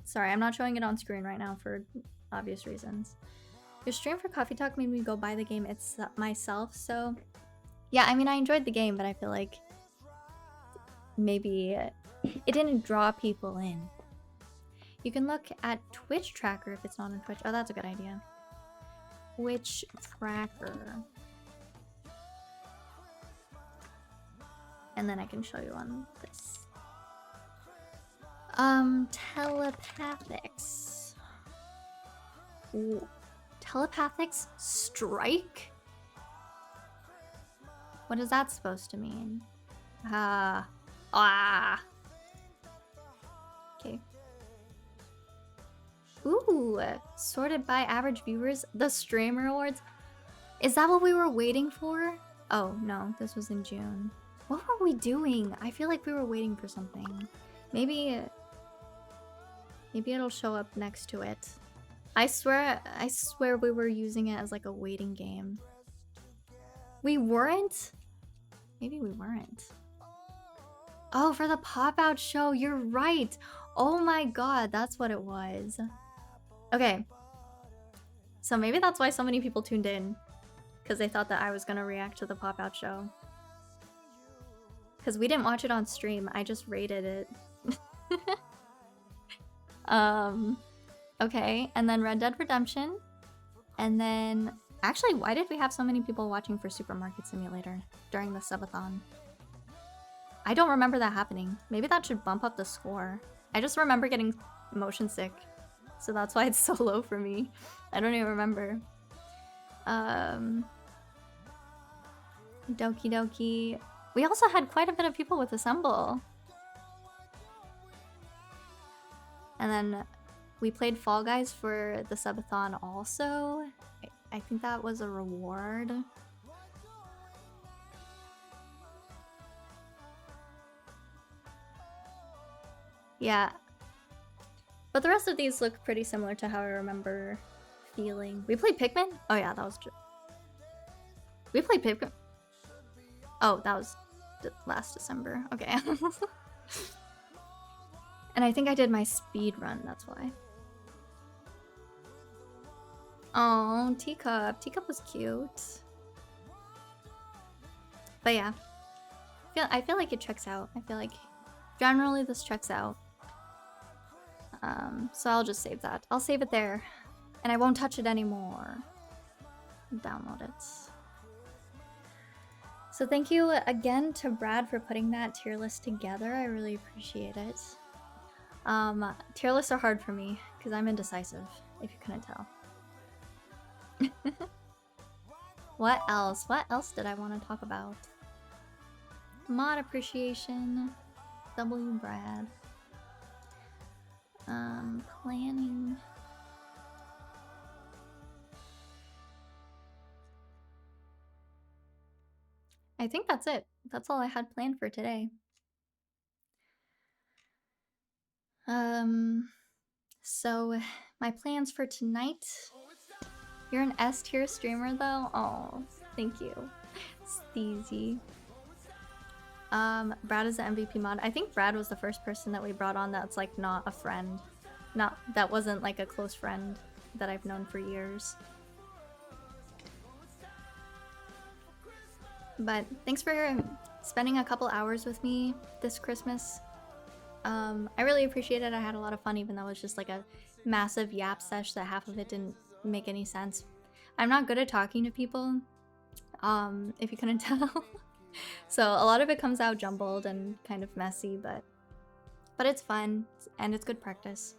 Sorry, I'm not showing it on screen right now for obvious reasons. Your stream for Coffee Talk made me go buy the game myself, so... Yeah, I mean, I enjoyed the game, but I feel like... Maybe it didn't draw people in. You can look at Twitch Tracker if it's not on Twitch. Oh, that's a good idea. Twitch Tracker. And then I can show you on this. Telepathics. Ooh. Telepathics strike? What is that supposed to mean? Okay. Ooh, sorted by average viewers. The streamer awards. Is that what we were waiting for? Oh, no, this was in June. What were we doing? I feel like we were waiting for something. Maybe it'll show up next to it. I swear we were using it as like a waiting game. We weren't? Maybe we weren't. Oh, for the pop-out show, you're right. Oh my god, that's what it was. Okay. So maybe that's why so many people tuned in. Because they thought that I was gonna react to the pop-out show. Because we didn't watch it on stream, I just rated it. Okay, and then Red Dead Redemption. And then... Actually, why did we have so many people watching for Supermarket Simulator during the subathon? I don't remember that happening. Maybe that should bump up the score. I just remember getting motion sick. So that's why it's so low for me. I don't even remember. Doki Doki. We also had quite a bit of people with Assemble. And then we played Fall Guys for the subathon also. I think that was a reward. Yeah. But the rest of these look pretty similar to how I remember feeling. We played Pikmin? Oh yeah, that was true. We played Pikmin. Oh, that was last December. Okay. And I think I did my speed run, that's why. Oh, Teacup. Teacup was cute. But yeah. I feel like it checks out. I feel like generally this checks out. So I'll just save that. I'll save it there. And I won't touch it anymore. Download it. So thank you again to Brad for putting that tier list together. I really appreciate it. Tier lists are hard for me because I'm indecisive, if you couldn't tell. What else? What else did I want to talk about? Mod appreciation. W Brad. Planning. I think that's it. That's all I had planned for today. So my plans for tonight. You're an S tier streamer though? Oh, thank you. Steezy. Brad is the MVP mod. I think Brad was the first person that we brought on that's like not a friend. That wasn't like a close friend that I've known for years. But thanks for spending a couple hours with me this Christmas. I really appreciate it. I had a lot of fun, even though it was just like a massive yap sesh that half of it didn't make any sense. I'm not good at talking to people, if you couldn't tell. So a lot of it comes out jumbled and kind of messy, but it's fun and it's good practice.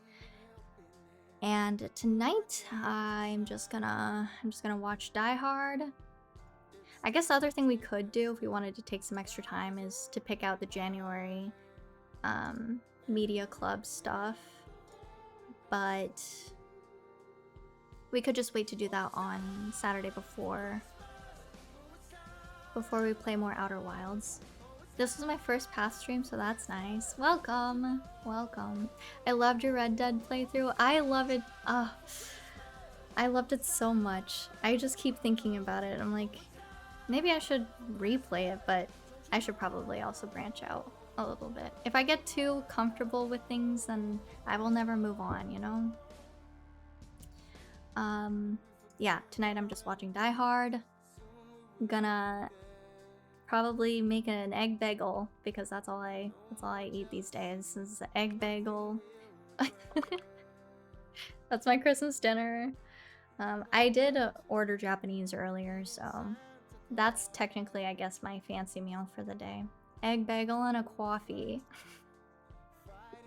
And tonight I'm just gonna watch Die Hard. I guess the other thing we could do if we wanted to take some extra time is to pick out the January media club stuff, but we could just wait to do that on Saturday before we play more Outer Wilds. This was my first Path stream, so that's nice. Welcome, welcome. I loved your Red Dead playthrough. I love it. I loved it so much. I just keep thinking about it. I'm like, maybe I should replay it, but I should probably also branch out a little bit. If I get too comfortable with things, then I will never move on, you know? Yeah, tonight I'm just watching Die Hard. I'm gonna probably make an egg bagel because that's all I eat these days is egg bagel. That's my Christmas dinner. I did order Japanese earlier, so that's technically, I guess, my fancy meal for the day. Egg bagel and a coffee.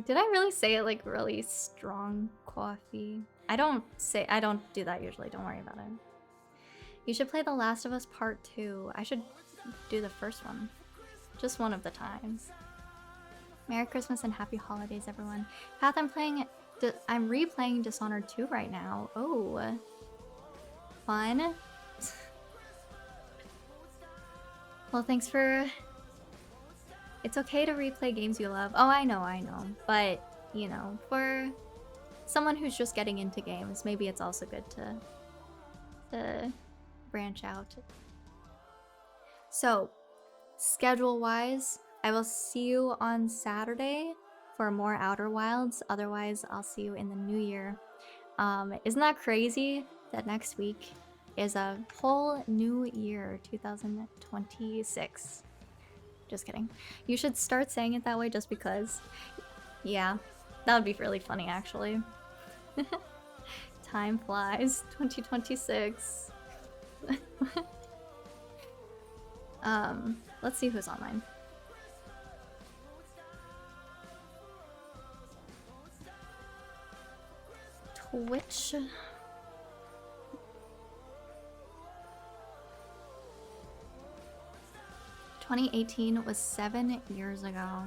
Did I really say it like really strong coffee? I don't do that usually, don't worry about it. You should play The Last of Us Part 2. I should do the first one. Just one of the times. Merry Christmas and Happy Holidays, everyone. Path, I'm replaying Dishonored 2 right now. Oh. Fun. Well, thanks for... It's okay to replay games you love. Oh, I know. But, you know, for someone who's just getting into games, maybe it's also good to branch out. So, schedule-wise, I will see you on Saturday for more Outer Wilds. Otherwise, I'll see you in the new year. Isn't that crazy that next week is a whole new year, 2026? Just kidding. You should start saying it that way just because. Yeah, that would be really funny, actually. Time flies. 2026. Let's see who's online. Twitch. "2018 was 7 years ago."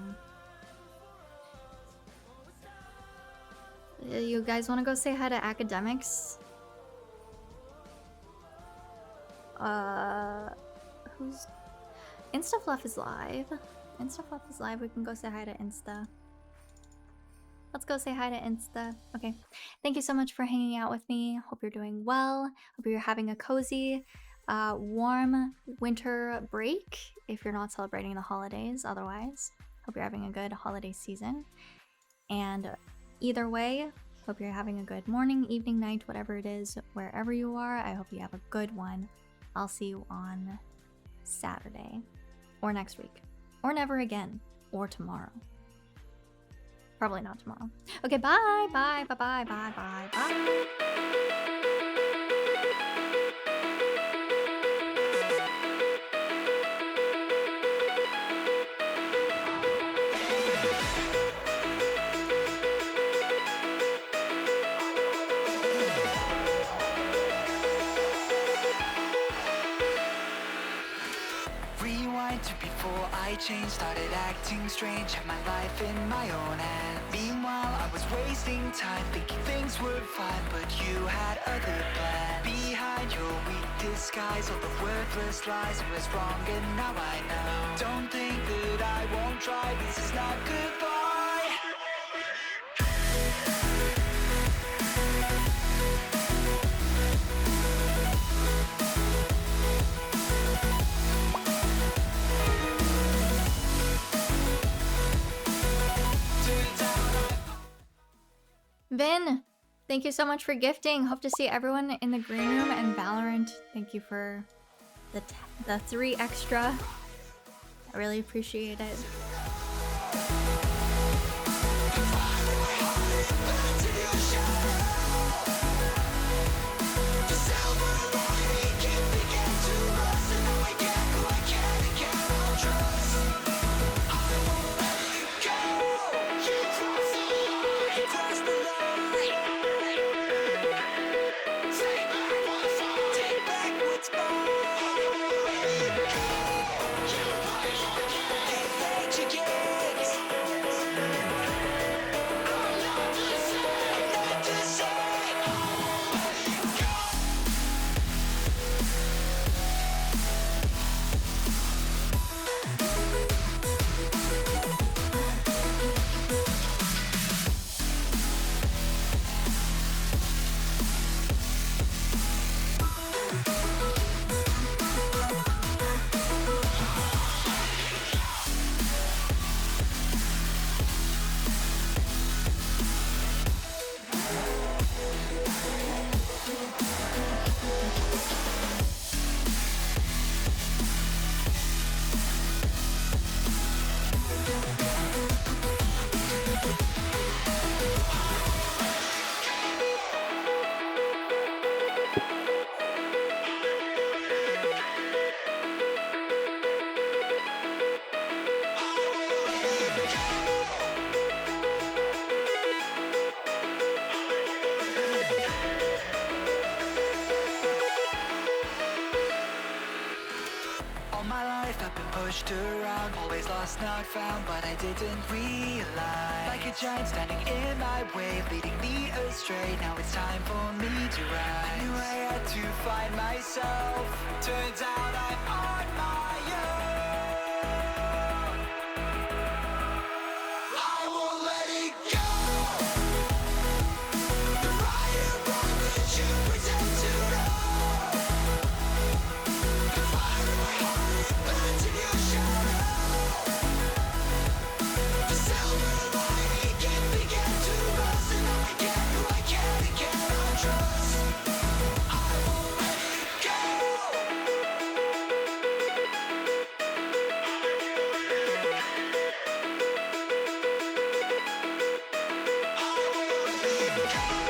You guys want to go say hi to academics? Who's... Instafluff is live. Instafluff is live. We can go say hi to Insta. Let's go say hi to Insta. Okay. Thank you so much for hanging out with me. Hope you're doing well. Hope you're having a cozy, warm winter break if you're not celebrating the holidays. Otherwise, hope you're having a good holiday season. And either way, hope you're having a good morning, evening, night, whatever it is, wherever you are. I hope you have a good one. I'll see you on Saturday, or next week, or never again, or tomorrow. Probably not tomorrow. Okay, bye, bye, bye, bye, bye, bye, bye. To before I changed, started acting strange, had my life in my own hands. Meanwhile, I was wasting time, thinking things were fine, but you had other plans. Behind your weak disguise, all the worthless lies, it was wrong and now I know. Don't think that I won't try, this is not goodbye. Vin, thank you so much for gifting. Hope to see everyone in the green room, and Valorant, thank you for the 3 extra. I really appreciate it. Pushed around, always lost, not found, but I didn't realize. Like a giant standing in my way, leading me astray. Now it's time for me to rise. I knew I had to find myself. Turns out I'm on my own. I won't let it go. The right and wrong that you pretend to know. The fire in my heart burns in your shadow. The silver lining can begin to rust, and now I get who I can and cannot trust. I won't let it go. I won't let it go.